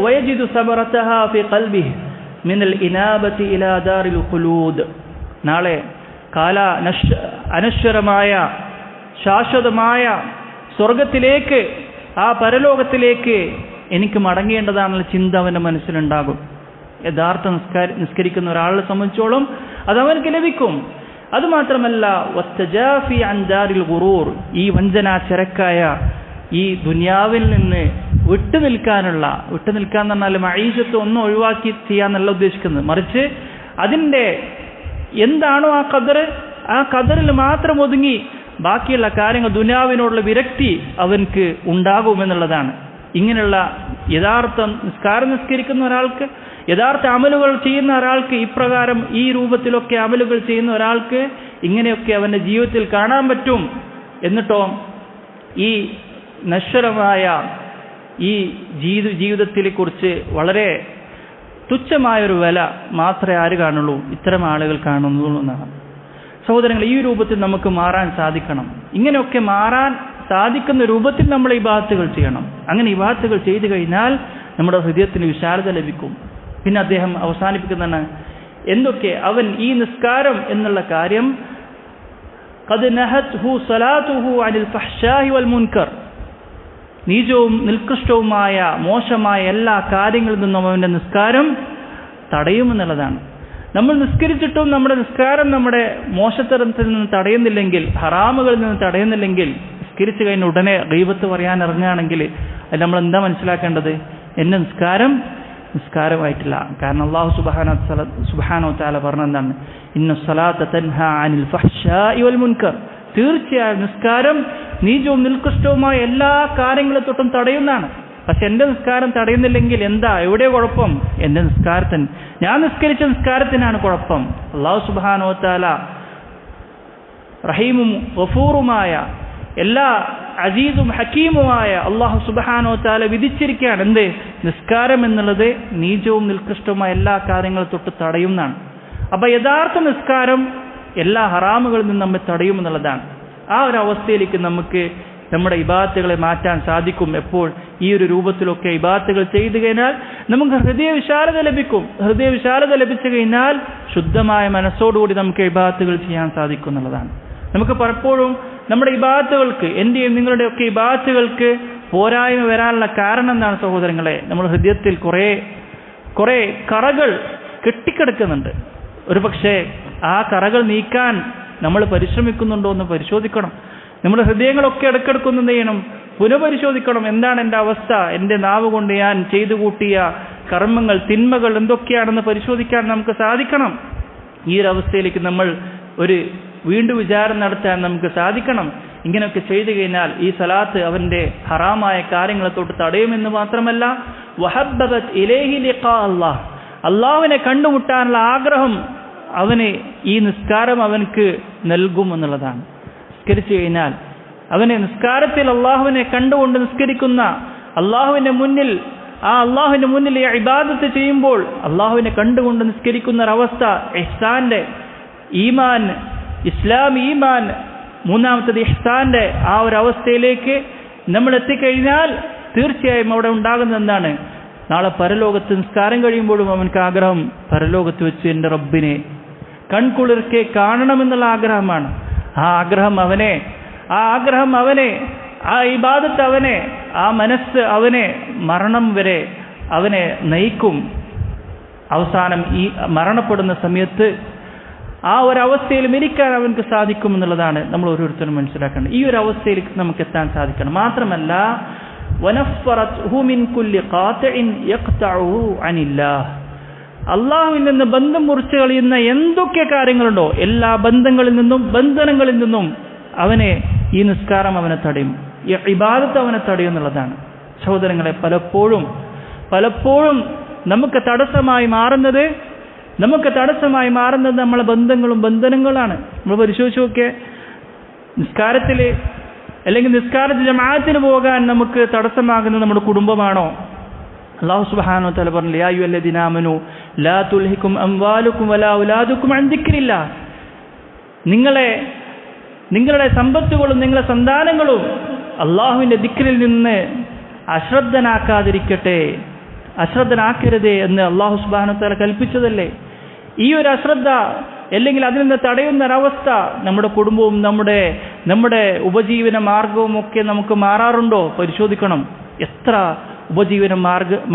വയജിദു സമറതഹാ ഫീ ഖൽബിഹി മിനൽ ഇനാബതി ഇലാ ദാരിൽ ഖുലൂദ്, നാളെ അനശ്വരമായ ശാശ്വതമായ സ്വർഗത്തിലേക്ക്, ആ പരലോകത്തിലേക്ക് എനിക്ക് മടങ്ങേണ്ടതാണെന്നുള്ള ചിന്ത അവൻ്റെ മനസ്സിലുണ്ടാകും. യഥാർത്ഥ നിസ്കരിക്കുന്ന ഒരാളെ സംബന്ധിച്ചോളം അതവനക്ക് ലഭിക്കും. അതുമാത്രമല്ല വത്തജാഫി അൻ ദാരിൽ ഗുറൂർ, ഈ വഞ്ചനാ ചരക്കായ ഈ ദുനിയാവിൽ നിന്ന് വിട്ടുനിൽക്കാൻ എന്ന് പറഞ്ഞാൽ മഈശത്ത് ഒന്നും ഒഴിവാക്കി ചെയ്യാന്നല്ല ഉദ്ദേശിക്കുന്നത്, മറിച്ച് അതിൻ്റെ എന്താണോ ആ ഖദറിൽ മാത്രം ഒതുങ്ങി ബാക്കിയുള്ള കാര്യങ്ങൾ, ദുനിയാവിനോടുള്ള വിരക്തി അവൻക്ക് ഉണ്ടാകുമെന്നുള്ളതാണ്. ഇങ്ങനെയുള്ള യഥാർത്ഥ നിസ്കരിക്കുന്ന ഒരാൾക്ക്, യഥാർത്ഥ അമലുകൾ ചെയ്യുന്ന ഒരാൾക്ക്, ഇപ്രകാരം ഈ രൂപത്തിലൊക്കെ അമലുകൾ ചെയ്യുന്ന ഒരാൾക്ക് ഇങ്ങനെയൊക്കെ അവൻ്റെ ജീവിതത്തിൽ കാണാൻ പറ്റും. എന്നിട്ടോ ഈ നശ്വരമായ ഈ ജീവിതത്തിനെ കുറിച്ച് വളരെ തുച്ഛമായൊരു വില മാത്രമേ ആര് കാണുള്ളൂ? ഇത്തരം ആളുകൾ കാണുന്നുള്ളൂ എന്നാണ്. സഹോദരങ്ങൾ, ഈ രൂപത്തിൽ നമുക്ക് മാറാൻ സാധിക്കണം. ഇങ്ങനെയൊക്കെ മാറാൻ സാധിക്കുന്ന രൂപത്തിൽ നമ്മൾ ഇബാദത്തുകൾ ചെയ്യണം. അങ്ങനെ ഇബാദത്തുകൾ ചെയ്തു കഴിഞ്ഞാൽ നമ്മുടെ ഹൃദയത്തിന് വിശാലത ലഭിക്കും. പിന്നെ അദ്ദേഹം അവസാനിപ്പിക്കുന്നതാണ് എന്തൊക്കെ അവൻ ഈ നിസ്കാരം എന്നുള്ള കാര്യം ഖദ് നഹത്ഹു സലാത്തുഹു അനിൽ ഫഹ്ശാഇ വൽ മുൻകർ, നീചവും നിൽകൃഷ്ടവുമായ മോശമായ എല്ലാ കാര്യങ്ങളിൽ നിന്നും അവൻ്റെ നിസ്കാരം തടയുമെന്നുള്ളതാണ്. നമ്മൾ നിസ്കരിച്ചിട്ടും നമ്മുടെ നിസ്കാരം നമ്മുടെ മോശത്തരത്തിൽ നിന്ന് തടയുന്നില്ലെങ്കിൽ, ഹറാമുകളിൽ നിന്ന് തടയുന്നില്ലെങ്കിൽ, നിസ്കരിച്ചു കഴിഞ്ഞ ഉടനെ ഗീബത്ത് പറയാൻ ഇറങ്ങുകയാണെങ്കിൽ അത് നമ്മൾ എന്താ മനസ്സിലാക്കേണ്ടത്? എൻ്റെ നിസ്കാരമായിട്ടില്ല. കാരണം അല്ലാഹു സുബ്ഹാനഹു വ തആല പറഞ്ഞെന്താണ്? ഇന്ന സ്വലാത്ത തൻഹാ അനിൽ ഫഹ്ശാഇ വൽ മുൻകർ, തീർച്ചയായും നിസ്കാരം നീചവും നിൽകൃഷ്ടവുമായ എല്ലാ കാര്യങ്ങളെ തൊട്ടും തടയുന്നതാണ്. പക്ഷെ എൻ്റെ നിസ്കാരം തടയുന്നില്ലെങ്കിൽ എവിടെ കുഴപ്പം? എൻ്റെ നിസ്കാരത്തിന്, ഞാൻ നിസ്കരിച്ച നിസ്കാരത്തിനാണ് കുഴപ്പം. അല്ലാഹു സുബ്ഹാനഹു വ തആല റഹീമും ഗഫൂറുമായ, എല്ലാ അസീസും ഹക്കീമുമായ അല്ലാഹു സുബ്ഹാനഹു വ തആല വിധിച്ചിരിക്കുകയാണ് എന്ത്? നിസ്കാരം എന്നുള്ളത് നീചവും നിൽകൃഷ്ടവുമായ എല്ലാ കാര്യങ്ങളെ തൊട്ട് തടയുന്നതാണ്. അപ്പം യഥാർത്ഥ നിസ്കാരം എല്ലാ ഹറാമുകളിൽ നിന്ന് നമ്മെ തടയുമെന്നുള്ളതാണ്. ആ ഒരു അവസ്ഥയിലേക്ക് നമുക്ക് നമ്മുടെ ഇബാദത്തുകളെ മാറ്റാൻ സാധിക്കും. എപ്പോൾ ഈ ഒരു രൂപത്തിലൊക്കെ ഇബാദത്തുകൾ ചെയ്തു കഴിഞ്ഞാൽ നമുക്ക് ഹൃദയ വിശാലത ലഭിക്കും. ഹൃദയ വിശാലത ലഭിച്ചു കഴിഞ്ഞാൽ ശുദ്ധമായ മനസ്സോടുകൂടി നമുക്ക് ഇബാദത്തുകൾ ചെയ്യാൻ സാധിക്കും എന്നുള്ളതാണ്. നമുക്ക് പലപ്പോഴും നമ്മുടെ ഇബാദത്തുകൾക്ക്, എൻ്റെയും നിങ്ങളുടെയൊക്കെ ഇബാദത്തുകൾക്ക് പോരായ്മ വരാനുള്ള കാരണം എന്താണ് സഹോദരങ്ങളെ? നമ്മുടെ ഹൃദയത്തിൽ കുറേ കറകൾ കെട്ടിക്കിടക്കുന്നുണ്ട്. ഒരു പക്ഷേ ആ കറകൾ നീക്കാൻ നമ്മൾ പരിശ്രമിക്കുന്നുണ്ടോ എന്ന് പരിശോധിക്കണം. നമ്മുടെ ഹൃദയങ്ങളൊക്കെ ഇടയ്ക്കിടയ്ക്കൊന്ന് എന്ത് ചെയ്യണം? പുനഃപരിശോധിക്കണം. എന്താണ് എൻ്റെ അവസ്ഥ? എൻ്റെ നാവ് കൊണ്ട് ഞാൻ ചെയ്തു കൂട്ടിയ കർമ്മങ്ങൾ, തിന്മകൾ എന്തൊക്കെയാണെന്ന് പരിശോധിക്കാൻ നമുക്ക് സാധിക്കണം. ഈ ഒരു അവസ്ഥയിലേക്ക് നമ്മൾ ഒരു വീണ്ടും വിചാരം നടത്താൻ നമുക്ക് സാധിക്കണം. ഇങ്ങനെയൊക്കെ ചെയ്തു കഴിഞ്ഞാൽ ഈ സലാത്ത് അവന്റെ ഹറാമായ കാര്യങ്ങളെ തൊട്ട് തടയുമെന്ന് മാത്രമല്ല, വഹബ്ബബത് ഇലൈഹി ലിഖാ അല്ലാഹ്, അള്ളാഹുവിനെ കണ്ടുമുട്ടാനുള്ള ആഗ്രഹം അവന് ഈ നിസ്കാരം അവനക്ക് നൽകുമെന്നുള്ളതാണ്. നിസ്കരിച്ചു കഴിഞ്ഞാൽ അവനെ നിസ്കാരത്തിൽ അള്ളാഹുവിനെ കണ്ടുകൊണ്ട് നിസ്കരിക്കുന്ന, അള്ളാഹുവിന്റെ മുന്നിൽ ഈ ഇബാദത്ത് ചെയ്യുമ്പോൾ അള്ളാഹുവിനെ കണ്ടുകൊണ്ട് നിസ്കരിക്കുന്ന ഒരവസ്ഥ, ഇഹ്സാന്റെ ഈമാൻ, ഇസ്ലാം ഈമാൻ, മൂന്നാമത്തത് ഇഹ്സാന്റെ ആ ഒരു അവസ്ഥയിലേക്ക് നമ്മൾ എത്തിക്കഴിഞ്ഞാൽ തീർച്ചയായും അവിടെ ഉണ്ടാകുന്നത് എന്താണ്? നാളെ പരലോകത്ത് നിസ്കാരം കഴിയുമ്പോഴും അവനക്ക് ആഗ്രഹം പരലോകത്ത് വെച്ച് എൻ്റെ റബ്ബിനെ കൺകുളിർക്കെ കാണണമെന്നുള്ള ആഗ്രഹമാണ്. ആ ആഗ്രഹം അവനെ ആ ഇബാദത്ത് അവനെ, ആ മനസ്സ് അവനെ മരണം വരെ അവനെ നയിക്കും. അവസാനം ഈ മരണപ്പെടുന്ന സമയത്ത് ആ ഒരവസ്ഥയിൽ മരിക്കാൻ അവനക്ക് സാധിക്കുമെന്നുള്ളതാണ് നമ്മൾ ഓരോരുത്തരും മനസ്സിലാക്കേണ്ടത്. ഈ ഒരു അവസ്ഥയിൽ നമുക്ക് എത്താൻ സാധിക്കണം. മാത്രമല്ല, അള്ളാഹുവിൽ നിന്ന് ബന്ധം മുറിച്ചു കളയുന്ന എന്തൊക്കെ കാര്യങ്ങളുണ്ടോ എല്ലാ ബന്ധനങ്ങളിൽ നിന്നും അവനെ ഈ നിസ്കാരം അവനെ തടയും, ഈ ഇബാദത്ത് അവനെ തടയും എന്നുള്ളതാണ്. സഹോദരങ്ങളെ, പലപ്പോഴും നമുക്ക് തടസ്സമായി മാറുന്നത് നമ്മളെ ബന്ധനങ്ങളാണ്. നമ്മൾ പരിശോധിച്ച് നോക്കിയേ, നിസ്കാരത്തിൽ അല്ലെങ്കിൽ നിസ്കാരത്തിൽ ജമാഅത്തിന് പോകാൻ നമുക്ക് തടസ്സമാകുന്നത് നമ്മുടെ കുടുംബമാണോ? അല്ലാഹു സുബ്ഹാനഹു വ തആല പറഞ്ഞു, യാ അയ്യുഹല്ലദീന ആമനൂ ലാ തുൽഹികും അംവാലുകും വലാ ഔലാദുകും അൻ ദിക്രില്ലാഹ്, നിങ്ങളുടെ സമ്പത്തുകളും നിങ്ങളുടെ സന്താനങ്ങളും അള്ളാഹുവിന്റെ ദിക്റിൽ നിന്ന് അശ്രദ്ധനാക്കരുതേ എന്ന് അല്ലാഹു സുബ്ഹാനഹു വ തആല കൽപ്പിച്ചതല്ലേ? ഈ ഒരു അശ്രദ്ധ അല്ലെങ്കിൽ അതിൽ നിന്ന് തടയുന്ന ഒരവസ്ഥ നമ്മുടെ കുടുംബവും നമ്മുടെ ഉപജീവന മാർഗവും ഒക്കെ നമുക്ക് മാറാറുണ്ടോ? പരിശോധിക്കണം. എത്ര ഉപജീവന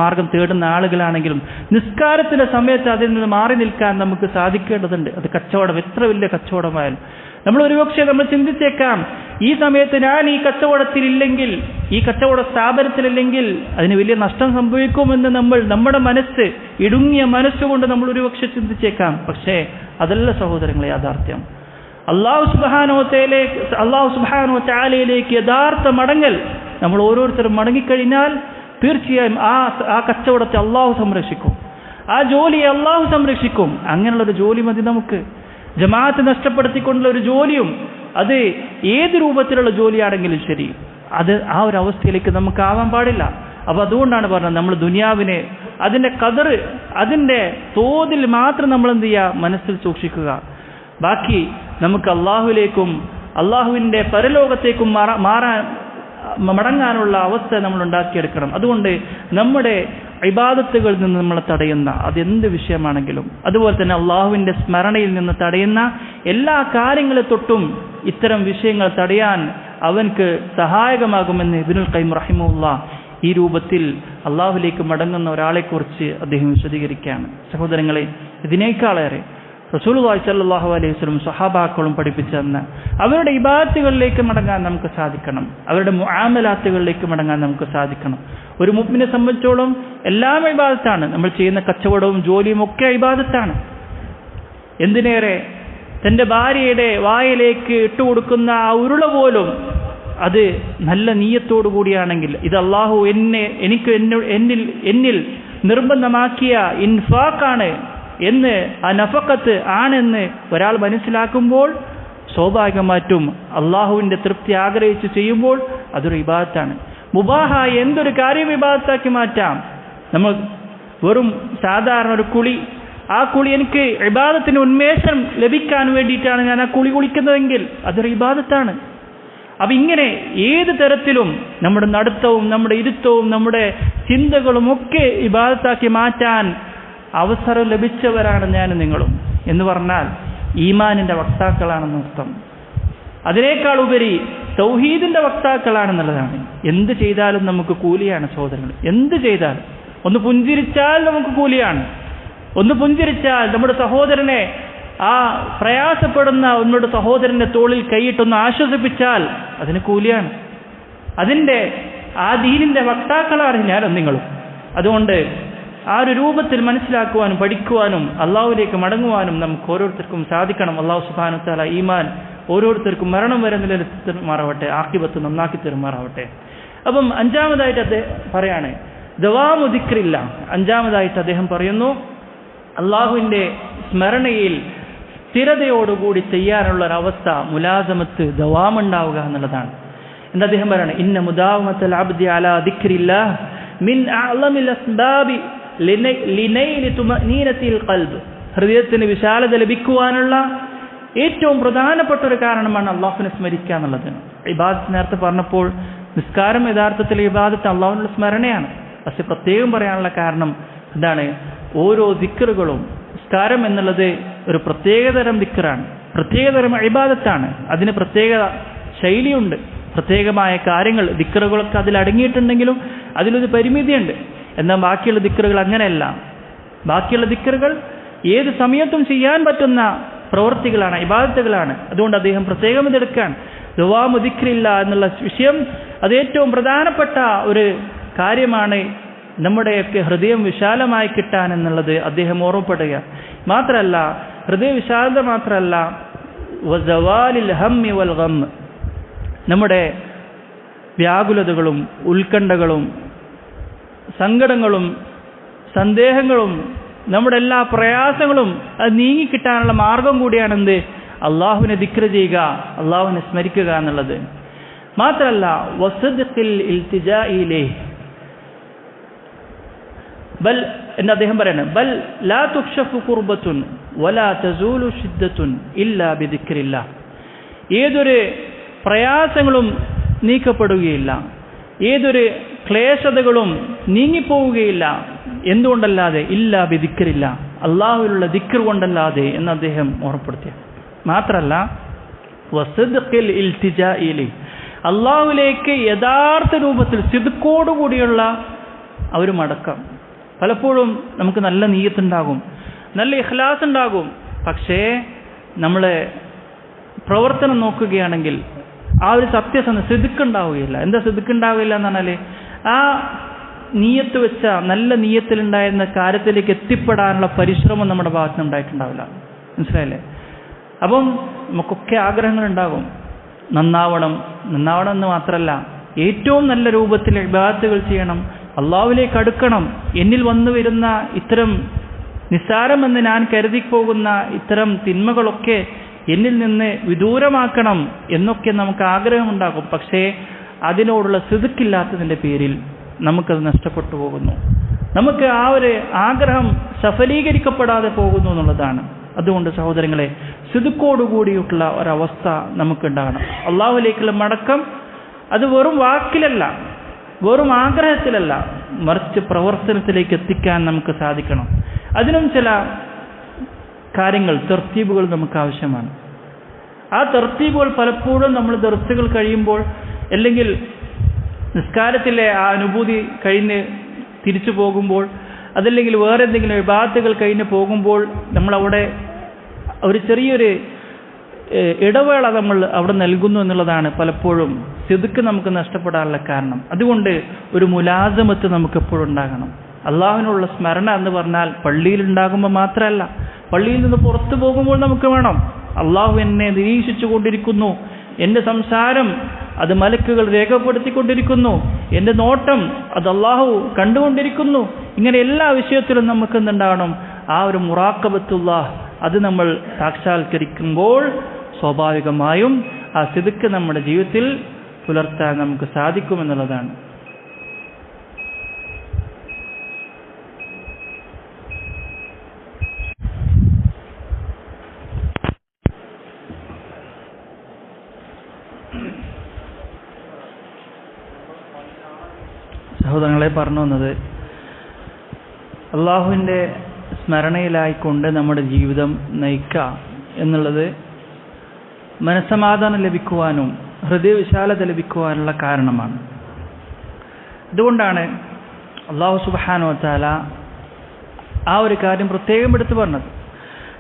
മാർഗം തേടുന്ന ആളുകളാണെങ്കിലും നിസ്കാരത്തിന്റെ സമയത്ത് അതിൽ നിന്ന് മാറി നിൽക്കാൻ നമുക്ക് സാധിക്കേണ്ടതുണ്ട്. അത് കച്ചവടം, എത്ര വലിയ കച്ചവടമായാലും നമ്മൾ ഒരുപക്ഷെ ചിന്തിച്ചേക്കാം, ഈ സമയത്ത് ഞാൻ ഈ കച്ചവടത്തിലില്ലെങ്കിൽ, ഈ കച്ചവട സ്ഥാപനത്തിലില്ലെങ്കിൽ അതിന് വലിയ നഷ്ടം സംഭവിക്കുമെന്ന് നമ്മുടെ ഇടുങ്ങിയ മനസ്സുകൊണ്ട് നമ്മൾ ഒരുപക്ഷെ ചിന്തിച്ചേക്കാം. പക്ഷേ അതല്ല സഹോദരങ്ങളെ യാഥാർത്ഥ്യം. അല്ലാഹു സുബ്ഹാനഹു വ തആലയിലേക്ക് യഥാർത്ഥ മടങ്ങൽ നമ്മൾ ഓരോരുത്തരും മടങ്ങിക്കഴിഞ്ഞാൽ തീർച്ചയായും ആ കച്ചവടത്തെ അള്ളാഹു സംരക്ഷിക്കും, ആ ജോലിയെ അള്ളാഹു സംരക്ഷിക്കും. അങ്ങനെയുള്ളൊരു ജോലി മതി നമുക്ക്. ജമാഅത്ത് നഷ്ടപ്പെടുത്തിക്കൊണ്ടുള്ള ഒരു ജോലിയും, അത് ഏത് രൂപത്തിലുള്ള ജോലിയാണെങ്കിലും ശരി, അത് ആ ഒരു അവസ്ഥയിലേക്ക് നമുക്ക് ആവാൻ പാടില്ല. അപ്പൊ അതുകൊണ്ടാണ് പറഞ്ഞത്, നമ്മൾ ദുനിയാവിനെ അതിന്റെ ഖദർ, അതിന്റെ തോതിൽ മാത്രം നമ്മൾ എന്ത് ചെയ്യുക, മനസ്സിൽ സൂക്ഷിക്കുക. ബാക്കി നമുക്ക് അള്ളാഹുവിലേക്കും അള്ളാഹുവിന്റെ പരലോകത്തേക്കും മടങ്ങാനുള്ള അവസ്ഥ നമ്മൾ ഉണ്ടാക്കിയെടുക്കണം. അതുകൊണ്ട് നമ്മുടെ ഇബാദത്തുകളിൽ നിന്ന് നമ്മളെ തടയുന്ന അതെന്ത് വിഷയമാണെങ്കിലും, അതുപോലെ തന്നെ അള്ളാഹുവിന്റെ സ്മരണയിൽ നിന്ന് തടയുന്ന എല്ലാ കാര്യങ്ങളെ തൊട്ടും ഇത്തരം വിഷയങ്ങൾ തടയാൻ അവൻക്ക് സഹായകമാകുമെന്ന് ഇബ്നുൽ ഖയ്യിം റഹിമഹുല്ലാഹ് ഈ രൂപത്തിൽ അള്ളാഹുവിലേക്ക് മടങ്ങുന്ന ഒരാളെക്കുറിച്ച് അദ്ദേഹം വിശദീകരിക്കുകയാണ്. സഹോദരങ്ങളെ, ഇതിനേക്കാളേറെ റസൂലുള്ളാഹി സ്വല്ലല്ലാഹു അലൈഹി വസല്ലം സ്വഹാബാക്കളും പഠിപ്പിച്ചു തന്ന അവരുടെ ഇബാദത്തുകളിലേക്ക് മടങ്ങാൻ നമുക്ക് സാധിക്കണം, അവരുടെ മുആമലാത്തുകളിലേക്ക് മടങ്ങാൻ നമുക്ക് സാധിക്കണം. ഒരു മുഅ്മിനെ സംബന്ധിച്ചോളം എല്ലാം ഇബാദത്താണ്. നമ്മൾ ചെയ്യുന്ന കച്ചവടവും ജോലിയും ഒക്കെ ഇബാദത്താണ്. എന്തിനേറെ തൻ്റെ ഭാര്യയുടെ വായിലേക്ക് ഇട്ടുകൊടുക്കുന്ന ആ ഉരുള പോലും അത് നല്ല നീയത്തോടു കൂടിയാണെങ്കിൽ, ഇത് അള്ളാഹു എന്നിൽ നിർബന്ധമാക്കിയ ഇൻഫാഖാണ് എന്ന്, ആ നഫഖത്ത് ആണെന്ന് ഒരാൾ മനസ്സിലാക്കുമ്പോൾ സ്വാഭാവികമായിട്ടും അള്ളാഹുവിൻ്റെ തൃപ്തി ആഗ്രഹിച്ച് ചെയ്യുമ്പോൾ അതൊരു ഇബാദത്താണ്. മുബാഹായ എന്തൊരു കാര്യം ഇബാദത്താക്കി മാറ്റാം. നമ്മൾ വെറും സാധാരണ ഒരു കുളി, ആ കുളി എനിക്ക് ഇബാദത്തിന് ഉന്മേഷം ലഭിക്കാൻ വേണ്ടിയിട്ടാണ് ഞാൻ ആ കുളി കുളിക്കുന്നതെങ്കിൽ അതൊരു ഇബാദത്താണ്. അപ്പം ഇങ്ങനെ ഏത് തരത്തിലും നമ്മുടെ നടത്തവും നമ്മുടെ ഇരുത്തവും നമ്മുടെ ചിന്തകളും ഒക്കെ ഇബാദത്താക്കി മാറ്റാൻ അവസരം ലഭിച്ചവരാണ് ഞാനും നിങ്ങളും എന്ന് പറഞ്ഞാൽ ഈമാനിന്റെ വക്താക്കളാണെന്ന് അർത്ഥം. അതിനേക്കാൾ ഉപരി തൗഹീദിന്റെ വക്താക്കളാണെന്നുള്ളതാണ്. എന്ത് ചെയ്താലും നമുക്ക് കൂലിയാണ് സഹോദരങ്ങൾ. എന്ത് ചെയ്താലും, ഒന്ന് പുഞ്ചിരിച്ചാൽ നമുക്ക് കൂലിയാണ്. ഒന്ന് പുഞ്ചിരിച്ചാൽ നമ്മുടെ സഹോദരനെ, ആ പ്രയാസപ്പെടുന്ന നമ്മുടെ സഹോദരന്റെ തോളിൽ കൈയിട്ടൊന്ന് ആശ്വസിപ്പിച്ചാൽ അതിന് കൂലിയാണ്. അതിൻ്റെ ആ ദീനിന്റെ വക്താക്കളാണ് ഞാനും നിങ്ങളും. അതുകൊണ്ട് ആ ഒരു രൂപത്തിൽ മനസ്സിലാക്കുവാനും പഠിക്കുവാനും അള്ളാഹുവിലേക്ക് മടങ്ങുവാനും നമുക്ക് ഓരോരുത്തർക്കും സാധിക്കണം. അള്ളാഹു സുബ്ഹാനഹു വ തആല ഈമാൻ ഓരോരുത്തർക്കും മരണം വരെ നിലനിർത്തി തരുമാറാവട്ടെ, ആഖിബത്ത് നന്നാക്കി തരുമാറാവട്ടെ. അപ്പം അഞ്ചാമതായിട്ട് അദ്ദേഹം പറയാണ് ദവാമു ദിക്റില്ല. അഞ്ചാമതായിട്ട് അദ്ദേഹം പറയുന്നു അള്ളാഹുവിൻ്റെ സ്മരണയിൽ സ്ഥിരതയോടുകൂടി ചെയ്യാനുള്ള ഒരവസ്ഥ, മുലാസമത്ത്, ദവാമുണ്ടാവുക എന്നുള്ളതാണ്. എന്താ അദ്ദേഹം പറയണത്? ഇന്ന മുദാവമത്തുൽ അബ്ദി അലാ ദിക്റില്ലാഹ് മിൻ അഅ്ലമിൽ അസ്ബാബി ലിനൈലി തുമഅനീനത്തിൽ ഖൽബ്. ഹൃദയത്തിന് വിശാലത ലഭിക്കുവാനുള്ള ഏറ്റവും പ്രധാനപ്പെട്ട ഒരു കാരണമാണ് അള്ളാഹുവിനെ സ്മരിക്കുക എന്നുള്ളത്. ഇബാദത്ത് നേരത്തെ പറഞ്ഞപ്പോൾ നിസ്കാരം യഥാർത്ഥത്തിൽ ഇബാദത്ത് അള്ളാഹുവിനുള്ള സ്മരണയാണ്. പക്ഷെ പ്രത്യേകം പറയാനുള്ള കാരണം എന്താണ്? ഓരോ ദിക്റുകളും, നിസ്കാരം എന്നുള്ളത് ഒരു പ്രത്യേകതരം ദിക്റാണ്, പ്രത്യേകതരം ഇബാദത്താണ്. അതിന് പ്രത്യേക ശൈലിയുണ്ട്, പ്രത്യേകമായ കാര്യങ്ങൾ ദിക്റുകളൊക്കെ അതിൽ അടങ്ങിയിട്ടുണ്ടെങ്കിലും അതിലൊരു പരിമിതിയുണ്ട്. എന്നാൽ ബാക്കിയുള്ള ദിക്റുകൾ അങ്ങനെയല്ല. ബാക്കിയുള്ള ദിക്റുകൾ ഏത് സമയത്തും ചെയ്യാൻ പറ്റുന്ന പ്രവൃത്തികളാണ്, ഇബാദത്തുകളാണ്. അതുകൊണ്ട് അദ്ദേഹം പ്രത്യേകം ഇതെടുക്കാൻ ദവാമു ദിക്റില്ല എന്നുള്ള വിഷയം അത് ഏറ്റവും പ്രധാനപ്പെട്ട ഒരു കാര്യമാണ്. നമ്മുടെയൊക്കെ ഹൃദയം വിശാലമായി കിട്ടാൻ എന്നുള്ളത് അദ്ദേഹം ഓർമ്മപ്പെടുക മാത്രമല്ല, ഹൃദയ വിശാലത മാത്രമല്ല, വസവാലിൽ ഹമ്മി വൽ ഗം, നമ്മുടെ വ്യാകുലതകളും ഉത്കണ്ഠകളും സങ്കടങ്ങളും സന്ദേഹങ്ങളും നമ്മുടെ എല്ലാ പ്രയാസങ്ങളും അത് നീങ്ങിക്കിട്ടാനുള്ള മാർഗം കൂടിയാണെന്ത്? അള്ളാഹുവിനെ ദിക്ർ ചെയ്യുക, അള്ളാഹുവിനെ സ്മരിക്കുക എന്നുള്ളത്. മാത്രമല്ല വസ്ദിഖിൽ ഇൽതിജാഇ ഇലൈഹി ബൽ എന്ന് അദ്ദേഹം പറയുന്നത് ബൽ ലാ തുക്ഷഫു ഖുർബത്തുൻ വലാ തസൂലു ശിദ്ദത്തുൻ ഇല്ലാ ബിദിക്രില്ലാ. ഏതൊരു പ്രയാസങ്ങളും നീക്കപ്പെടുകയില്ല, ഏതൊരു ക്ലേശതകളും നീങ്ങിപ്പോവുകയില്ല, എന്തുകൊണ്ടല്ലാതെ? ഇല്ലാ ബിദിക്രില്ല, അള്ളാഹുവിലുള്ള ദിക്ർ കൊണ്ടല്ലാതെ എന്ന് അദ്ദേഹം ഓർമ്മപ്പെടുത്തി. മാത്രമല്ല വസ്ദിഖിൽ ഇൽതിജാഇ ഇലൈഹി, അള്ളാഹുവിലേക്ക് യഥാർത്ഥ രൂപത്തിൽ സിദ്ഖോടുകൂടിയുള്ള ഒരു മടക്കം. പലപ്പോഴും നമുക്ക് നല്ല നീയത്തുണ്ടാകും, നല്ല ഇഖ്ലാസ് ഉണ്ടാകും, പക്ഷേ നമ്മൾ പ്രവർത്തനം നോക്കുകയാണെങ്കിൽ ആ ഒരു സത്യസന്ധ സിദ്ഖുണ്ടാവുകയില്ല. എന്താ സിദ്ഖുണ്ടാവുകയില്ല എന്ന് പറഞ്ഞാൽ ആ നീയത്ത് വെച്ച നല്ല നീയത്തിലുണ്ടായിരുന്ന കാര്യത്തിലേക്ക് എത്തിപ്പെടാനുള്ള പരിശ്രമം നമ്മുടെ ഭാഗത്ത് ഉണ്ടായിട്ടുണ്ടാവില്ല. മനസ്സിലായില്ലേ? അപ്പം നമുക്കൊക്കെ ആഗ്രഹങ്ങളുണ്ടാകും, നന്നാവണം എന്ന് മാത്രമല്ല ഏറ്റവും നല്ല രൂപത്തിൽ ഇബാദത്തുകൾ ചെയ്യണം, അള്ളാഹുവിലേക്ക് അടുക്കണം, എന്നിൽ വന്നു വരുന്ന ഇത്തരം നിസ്സാരമെന്ന് ഞാൻ കരുതിപ്പോകുന്ന ഇത്തരം തിന്മകളൊക്കെ എന്നിൽ നിന്ന് വിദൂരമാക്കണം എന്നൊക്കെ നമുക്ക് ആഗ്രഹമുണ്ടാകും. പക്ഷേ അതിനോടുള്ള സിദ്ഖില്ലാത്തതിൻ്റെ പേരിൽ നമുക്കത് നഷ്ടപ്പെട്ടു പോകുന്നു, നമുക്ക് ആ ഒരു ആഗ്രഹം സഫലീകരിക്കപ്പെടാതെ പോകുന്നു എന്നുള്ളതാണ്. അതുകൊണ്ട് സഹോദരങ്ങളെ, സിദ്ഖോടുകൂടിയിട്ടുള്ള ഒരവസ്ഥ നമുക്കുണ്ടാകണം. അള്ളാഹുവിലേക്കുള്ള മടക്കം അത് വെറും വാക്കിലല്ല, വെറും ആഗ്രഹത്തിലല്ല, മറിച്ച് പ്രവർത്തനത്തിലേക്ക് എത്തിക്കാൻ നമുക്ക് സാധിക്കണം. അതിനും ചില കാര്യങ്ങൾ, തർത്തീബുകൾ നമുക്ക് ആവശ്യമാണ്. ആ തർത്തീബുകൾ പലപ്പോഴും നമ്മൾ ദർസുകൾ കഴിയുമ്പോൾ, അല്ലെങ്കിൽ നിസ്കാരത്തിലെ ആ അനുഭൂതി കഴിഞ്ഞ് തിരിച്ചു പോകുമ്പോൾ, അതല്ലെങ്കിൽ വേറെ എന്തെങ്കിലും ഇബാദത്തുകൾ കഴിഞ്ഞ് പോകുമ്പോൾ നമ്മളവിടെ ഒരു ചെറിയൊരു ഇടവേള നമ്മൾ അവിടെ നൽകുന്നു എന്നുള്ളതാണ് പലപ്പോഴും സിദ്ഖ് നമുക്ക് നഷ്ടപ്പെടാനുള്ള കാരണം. അതുകൊണ്ട് ഒരു മുലാസമത്ത് നമുക്ക് എപ്പോഴും ഉണ്ടാകണം. അള്ളാഹുവിനുള്ള സ്മരണ എന്ന് പറഞ്ഞാൽ പള്ളിയിൽ ഉണ്ടാകുമ്പോൾ മാത്രമല്ല, പള്ളിയിൽ നിന്ന് പുറത്തു പോകുമ്പോൾ നമുക്ക് വേണം. അള്ളാഹു എന്നെ നിരീക്ഷിച്ചു കൊണ്ടിരിക്കുന്നു, എൻ്റെ സംസാരം അത് മലക്കുകൾ രേഖപ്പെടുത്തിക്കൊണ്ടിരിക്കുന്നു, എൻ്റെ നോട്ടം അത് അള്ളാഹു കണ്ടുകൊണ്ടിരിക്കുന്നു. ഇങ്ങനെ എല്ലാ വിഷയത്തിലും നമുക്ക് എന്തുണ്ടാകണം? ആ ഒരു മുറാഖബത്തുല്ലാഹ് അത് നമ്മൾ സാക്ഷാത്കരിക്കുമ്പോൾ സ്വാഭാവികമായും ആ സിദ്ഖ് നമ്മുടെ ജീവിതത്തിൽ പുലർത്താൻ നമുക്ക് സാധിക്കുമെന്നുള്ളതാണ്. സഹോദരങ്ങളെ, പറഞ്ഞു വന്നത് അള്ളാഹുവിൻ്റെ സ്മരണയിലായിക്കൊണ്ട് നമ്മുടെ ജീവിതം നയിക്കുക എന്നുള്ളത് മനസ്സമാധാനം ലഭിക്കുവാനും ഹൃദയവിശാലത ലഭിക്കുവാനുള്ള കാരണമാണ്. അതുകൊണ്ടാണ് അല്ലാഹു സുബ്ഹാനഹു വ തആല ആ ഒരു കാര്യം പ്രത്യേകം എടുത്തു പറഞ്ഞത്.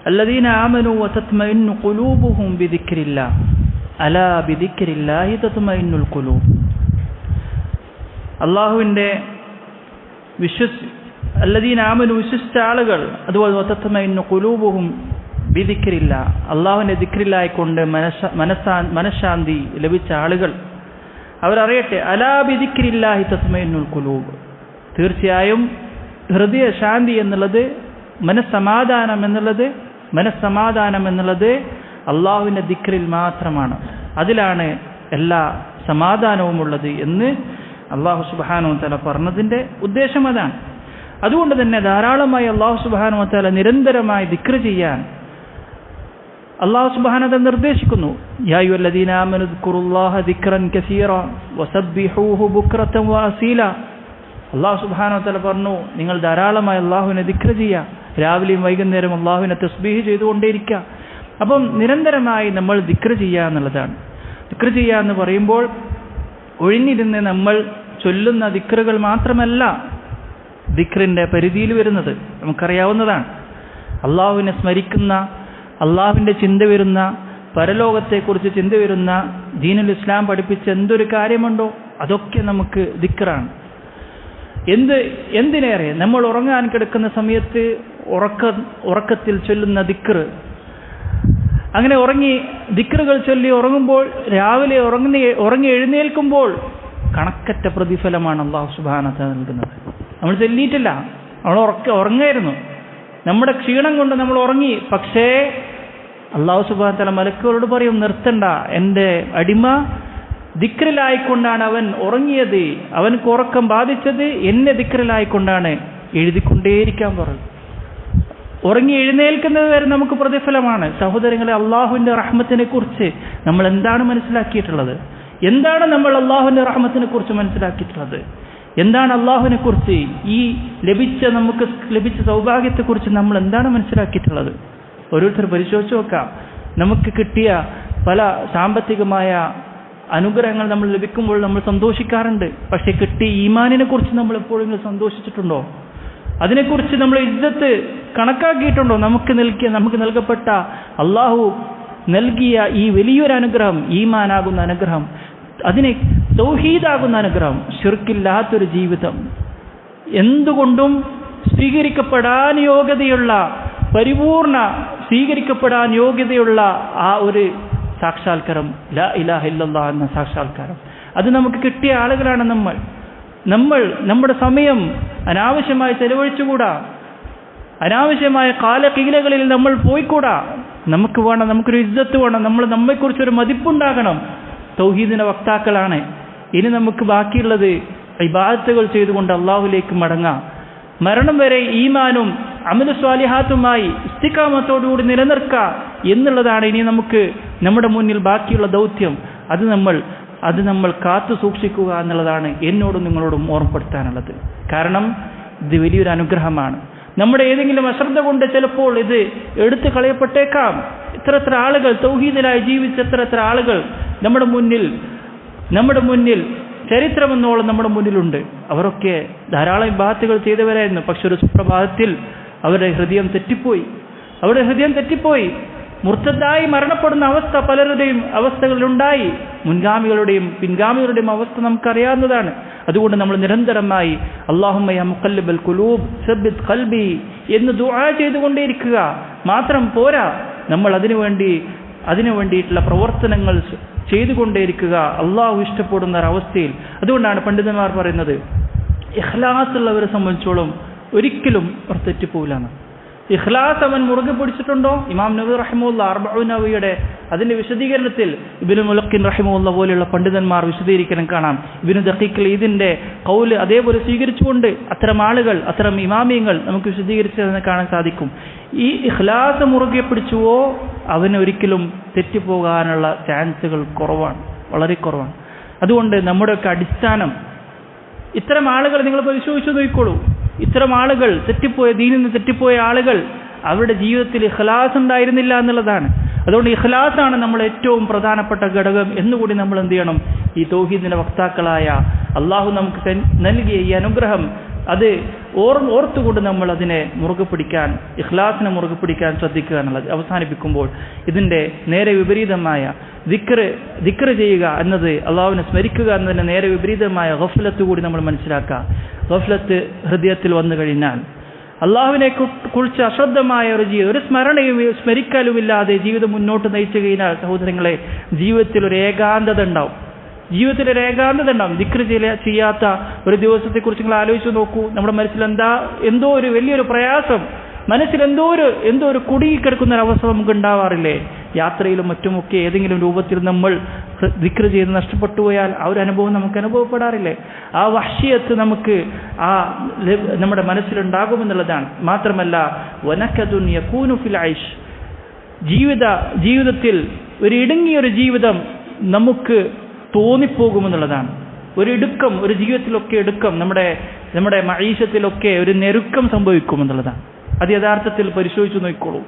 അല്ലദീന ആമനു വതത്മഇന്നു ഖുലൂബുഹും ബിദിക്രില്ലാഹ് അലാ ബിദിക്രില്ലാഹി തത്മഇന്നുൽ ഖുലൂബ്. അള്ളാഹുവിൻ്റെ അല്ലദീന ആമനു വിശ്വസിച്ച ആളുകൾ, അതുപോലെ വതത്മഇന്നു ഖുലൂബുഹും ബിദിക്രില്ല, അള്ളാഹുവിൻ്റെ ദിക്റിലായിക്കൊണ്ട് മനഃശാന്തി ലഭിച്ച ആളുകൾ അവരറിയട്ടെ, അലാ ബിദിക്രില്ലാഹി തത്മഇന്നുൽ ഖുലൂബ്, തീർച്ചയായും ഹൃദയ ശാന്തി എന്നുള്ളത്, മനസ്സമാധാനം എന്നുള്ളത് അള്ളാഹുവിൻ്റെ ദിക്റിൽ മാത്രമാണ്. അതിലാണ് എല്ലാ സമാധാനവും ഉള്ളത് എന്ന് അള്ളാഹു സുബ്ഹാനഹു വ തആല പറഞ്ഞതിൻ്റെ ഉദ്ദേശം അതാണ്. അതുകൊണ്ട് തന്നെ ധാരാളമായി അള്ളാഹു സുബ്ഹാനഹു വ തആല നിരന്തരമായി ദിക്ർ ചെയ്യാൻ അള്ളാഹു സുബ്ഹാനഹു വ തആല നിർദ്ദേശിക്കുന്നു. യാ അയ്യുഹല്ലദീന ആമനുദ്കുറുല്ലാഹ ദിക്റൻ കസീറ വസബ്ബിഹൂഹു ബുക്റതൻ വഅസീല. അള്ളാഹു സുബ്ഹാനഹു വ തആല പറഞ്ഞു, നിങ്ങൾ ധാരാളമായി അള്ളാഹുവിനെ ദിക്ർ ചെയ്യുക, രാവിലെയും വൈകുന്നേരം അള്ളാഹുവിനെ തസ്ബീഹ് ചെയ്തുകൊണ്ടേയിരിക്കുക. അപ്പം നിരന്തരമായി നമ്മൾ ദിക്ർ ചെയ്യുക എന്നുള്ളതാണ്. ദിക്ർ ചെയ്യുക എന്ന് പറയുമ്പോൾ ഒഴിഞ്ഞിരുന്ന് നമ്മൾ ചൊല്ലുന്ന ദിക്റുകൾ മാത്രമല്ല ദിക്റിൻ്റെ പരിധിയിൽ വരുന്നത്, നമുക്കറിയാവുന്നതാണ്. അള്ളാഹുവിനെ സ്മരിക്കുന്ന, അള്ളാഹുവിൻ്റെ ചിന്ത വരുന്ന, പരലോകത്തെക്കുറിച്ച് ചിന്ത വരുന്ന, ദീനുൽ ഇസ്ലാം പഠിപ്പിച്ച എന്തൊരു കാര്യമുണ്ടോ അതൊക്കെ നമുക്ക് ദിക്റാണ്. എന്തിനേറെ നമ്മൾ ഉറങ്ങാൻ കിടക്കുന്ന സമയത്ത് ഉറക്കത്തിൽ ചൊല്ലുന്ന ദിക്ർ, അങ്ങനെ ദിക്റുകൾ ചൊല്ലി ഉറങ്ങുമ്പോൾ, രാവിലെ ഉറങ്ങി എഴുന്നേൽക്കുമ്പോൾ കണക്കറ്റ പ്രതിഫലമാണ് അള്ളാഹു സുബ്ഹാനഹു വ തആല നൽകുന്നത്. നമ്മൾ ചൊല്ലിയിട്ടില്ല, നമ്മൾ ഉറങ്ങായിരുന്നു, നമ്മുടെ ക്ഷീണം കൊണ്ട് നമ്മൾ ഉറങ്ങി. പക്ഷേ അള്ളാഹു സുബ്ഹാനഹു വ തആല മലക്കുകളോട് പറയും, നിർത്തണ്ട, എൻ്റെ അടിമ ദിക്റിലായിക്കൊണ്ടാണ് അവൻ ഉറങ്ങിയത്, അവനക്ക് ഉറക്കം ബാധിച്ചത് എന്നെ ദിക്റിലായിക്കൊണ്ടാണ്, എഴുതിക്കൊണ്ടേയിരിക്കാൻ പറഞ്ഞു. ഉറങ്ങി എഴുന്നേൽക്കുന്നത് വരെ നമുക്ക് പ്രതിഫലമാണ്. സഹോദരങ്ങളെ, അള്ളാഹുവിൻ്റെ റഹ്മത്തിനെ കുറിച്ച് നമ്മൾ എന്താണ് മനസ്സിലാക്കിയിട്ടുള്ളത്? എന്താണ് നമ്മൾ അള്ളാഹുവിൻ്റെ റഹ്മത്തിനെ കുറിച്ച് മനസ്സിലാക്കിയിട്ടുള്ളത്? എന്താണ് അള്ളാഹുവിനെ കുറിച്ച്, നമുക്ക് ലഭിച്ച സൗഭാഗ്യത്തെക്കുറിച്ച് നമ്മൾ എന്താണ് മനസ്സിലാക്കിയിട്ടുള്ളത്? ഓരോരുത്തർ പരിശോധിച്ച് നോക്കാം. നമുക്ക് കിട്ടിയ പല സാമ്പത്തികമായ അനുഗ്രഹങ്ങൾ നമ്മൾ ലഭിക്കുമ്പോൾ നമ്മൾ സന്തോഷിക്കാറുണ്ട്. പക്ഷേ കിട്ടിയ ഈമാനിനെ കുറിച്ച് നമ്മൾ എപ്പോഴെങ്കിലും സന്തോഷിച്ചിട്ടുണ്ടോ? അതിനെക്കുറിച്ച് നമ്മൾ ഇജ്ജത്ത് കണക്കാക്കിയിട്ടുണ്ടോ? നമുക്ക് നൽകപ്പെട്ട അള്ളാഹു നൽകിയ ഈ വലിയൊരു അനുഗ്രഹം, ഈമാനാകുന്ന അനുഗ്രഹം, അതിനെ തൗഹീദാകുന്ന അനുഗ്രഹം, ശിർക്കില്ലാത്തൊരു ജീവിതം, എന്തുകൊണ്ടും സ്വീകരിക്കപ്പെടാൻ യോഗ്യതയുള്ള, പരിപൂർണ സ്വീകരിക്കപ്പെടാൻ യോഗ്യതയുള്ള ആ ഒരു സാക്ഷാത്കാരം, ലാ ഇലാഹ ഇല്ലല്ലാഹ് എന്ന സാക്ഷാത്കാരം, അത് നമുക്ക് കിട്ടിയ ആളുകളാണ് നമ്മൾ. നമ്മുടെ സമയം അനാവശ്യമായി ചെലവഴിച്ചുകൂടാ, അനാവശ്യമായ കാലകീലകളിൽ നമ്മൾ പോയിക്കൂടാ. നമുക്കൊരു ഇജ്ജത്ത് വേണം, നമ്മെക്കുറിച്ചൊരു മതിപ്പുണ്ടാകണം. തൗഹീദിന്റെ വക്താക്കളാണ്. ഇനി നമുക്ക് ബാക്കിയുള്ളത് ഇബാദത്തുകൾ ചെയ്തുകൊണ്ട് അള്ളാഹുലേക്ക് മടങ്ങാം. മരണം വരെ ഈമാനും അമലു സ്വാലിഹാത്തുമായി ഇസ്തിഖാമത്തോടുകൂടി നിലനിർത്തുക എന്നുള്ളതാണ് ഇനി നമുക്ക് നമ്മുടെ മുന്നിൽ ബാക്കിയുള്ള ദൗത്യം. അത് നമ്മൾ കാത്തു സൂക്ഷിക്കുക എന്നുള്ളതാണ് എന്നോടും നിങ്ങളോടും ഓർമ്മപ്പെടുത്താനുള്ളത്. കാരണം ഇത് വലിയൊരു അനുഗ്രഹമാണ്. നമ്മുടെ ഏതെങ്കിലും അശ്രദ്ധ കൊണ്ട് ചിലപ്പോൾ ഇത് എടുത്തു കളയപ്പെട്ടേക്കാം. എത്ര ആളുകൾ തൗഹീദിലായി ജീവിച്ച എത്ര ആളുകൾ നമ്മുടെ മുന്നിൽ ചരിത്രമെന്നോളം നമ്മുടെ മുന്നിലുണ്ട്. അവരൊക്കെ ധാരാളം ഇബാദത്തുകൾ ചെയ്തവരായിരുന്നു. പക്ഷെ ഒരു സുപ്രഭാതത്തിൽ അവരുടെ ഹൃദയം തെറ്റിപ്പോയി. മുർത്തദ്ദായി മരണപ്പെടുന്ന അവസ്ഥ പലരുടെയും അവസ്ഥകളിലുണ്ടായി. മുൻഗാമികളുടെയും പിൻഗാമികളുടെയും അവസ്ഥ നമുക്കറിയാവുന്നതാണ്. അതുകൊണ്ട് നമ്മൾ നിരന്തരമായി അല്ലാഹുമ്മ യാ മുഖല്ലിബൽ ഖുലൂബ് സബ്ബിത് ഖൽബി എന്ന് ദുആ ചെയ്തുകൊണ്ടേയിരിക്കുക മാത്രം പോരാ. നമ്മൾ അതിനു വേണ്ടിയിട്ടുള്ള പ്രവർത്തനങ്ങൾ ചെയ്തുകൊണ്ടേയിരിക്കുക, അള്ളാഹു ഇഷ്ടപ്പെടുന്ന ഒരവസ്ഥയിൽ. അതുകൊണ്ടാണ് പണ്ഡിതന്മാർ പറയുന്നത്, ഇഖ്ലാസ് ഉള്ളവരെ സംബന്ധിച്ചോളം ഒരിക്കലും അവർ തെറ്റിപ്പോവില്ലാണ്. ഇഖ്ലാസ് അവൻ മുറുകെ പിടിച്ചിട്ടുണ്ടോ? ഇമാം നവവി റഹിമഹുല്ലാ അർബഊൻ നവവിയുടെ അതിന്റെ വിശദീകരണത്തിൽ ഇബ്നു മുലഖിൻ റഹിമഹുല്ലാ പോലെയുള്ള പണ്ഡിതന്മാർ വിശദീകരിക്കണം കാണാം. ഇബ്നു ദഖീഖ് ഇതിന്റെ ഖൗല് അതേപോലെ സ്വീകരിച്ചുകൊണ്ട് അത്തരം ആളുകൾ, അത്തരം ഇമാമിയങ്ങൾ നമുക്ക് വിശദീകരിച്ചതെന്ന് കാണാൻ സാധിക്കും. ഈ ഇഖ്ലാസ് മുറുകെ പിടിച്ചുവോ അവന് ഒരിക്കലും തെറ്റിപ്പോകാനുള്ള ചാൻസുകൾ കുറവാണ്, വളരെ കുറവാണ്. അതുകൊണ്ട് നമ്മുടെയൊക്കെ അടിസ്ഥാനം ഇത്തരം ആളുകൾ നിങ്ങൾ പരിശോധിച്ചു നോക്കിക്കോളൂ. ഇത്തരം ആളുകൾ ദീനിൽ നിന്ന് തെറ്റിപ്പോയ ആളുകൾ അവരുടെ ജീവിതത്തിൽ ഇഖ്ലാസ് ഉണ്ടായിരുന്നില്ല എന്നുള്ളതാണ്. അതുകൊണ്ട് ഇഖ്ലാസാണ് നമ്മൾ ഏറ്റവും പ്രധാനപ്പെട്ട ഘടകം എന്നുകൂടി നമ്മൾ എന്ത് ചെയ്യണം? ഈ തൗഹീദിന്റെ വക്താക്കളായ അള്ളാഹു നമുക്ക് നൽകിയ ഈ അനുഗ്രഹം അത് ഓർത്തുകൊണ്ട് നമ്മൾ അതിനെ മുറുകെ പിടിക്കാൻ, ഇഖ്ലാസിനെ മുറുകെ പിടിക്കാൻ ശ്രദ്ധിക്കുക എന്നുള്ളത്. അവസാനിപ്പിക്കുമ്പോൾ ഇതിൻ്റെ നേരെ വിപരീതമായ ദിക്ർ ചെയ്യുക എന്നത്, അള്ളാഹുവിനെ സ്മരിക്കുക എന്നതിൻ്റെ നേരെ വിപരീതമായ ഗഫ്ലത്ത് കൂടി നമ്മൾ മനസ്സിലാക്കുക. ഗഫ്ലത്ത് ഹൃദയത്തിൽ വന്നു കഴിഞ്ഞാൽ, അള്ളാഹുവിനെ കുറിച്ച് അശ്രദ്ധമായ ഒരു ജീവിതം, ഒരു സ്മരിക്കലുമില്ലാതെ ജീവിതം മുന്നോട്ട് നയിച്ചു കഴിഞ്ഞാൽ സഹോദരങ്ങളെ, ജീവിതത്തിൽ ഒരു ഏകാന്തത ഉണ്ടാവും. ദിക്ർ ചെയ്യാത്ത ഒരു ദിവസത്തെക്കുറിച്ച് നിങ്ങൾ ആലോചിച്ച് നോക്കൂ. നമ്മുടെ മനസ്സിൽ എന്തോ ഒരു വലിയൊരു പ്രയാസം, മനസ്സിൽ എന്തോ ഒരു കുടുങ്ങിക്കിടക്കുന്ന ഒരവസ്ഥ നമുക്ക് ഉണ്ടാവാറില്ലേ? യാത്രയിലും മറ്റുമൊക്കെ ഏതെങ്കിലും രൂപത്തിൽ നമ്മൾ ദിക്ർ ചെയ്ത് നഷ്ടപ്പെട്ടു പോയാൽ ആ ഒരു അനുഭവം നമുക്ക് അനുഭവപ്പെടാറില്ലേ? ആ വഹ്ശിയത്ത് നമുക്ക് നമ്മുടെ മനസ്സിലുണ്ടാകുമെന്നുള്ളതാണ്. മാത്രമല്ല വനക്കദുൻ യകൂനു ഫിൽ ഐഷ്, ജീവിതത്തിൽ ഒരു ഇടുങ്ങിയൊരു ജീവിതം നമുക്ക് തോന്നിപ്പോകുമെന്നുള്ളതാണ്. ഒരു ജീവിതത്തിലൊക്കെ ഇടുക്കം, നമ്മുടെ മഈശത്തിലൊക്കെ ഒരു ഞെരുക്കം സംഭവിക്കുമെന്നുള്ളതാണ്. അത് യഥാർത്ഥത്തിൽ പരിശോധിച്ചു നോക്കിക്കോളൂ.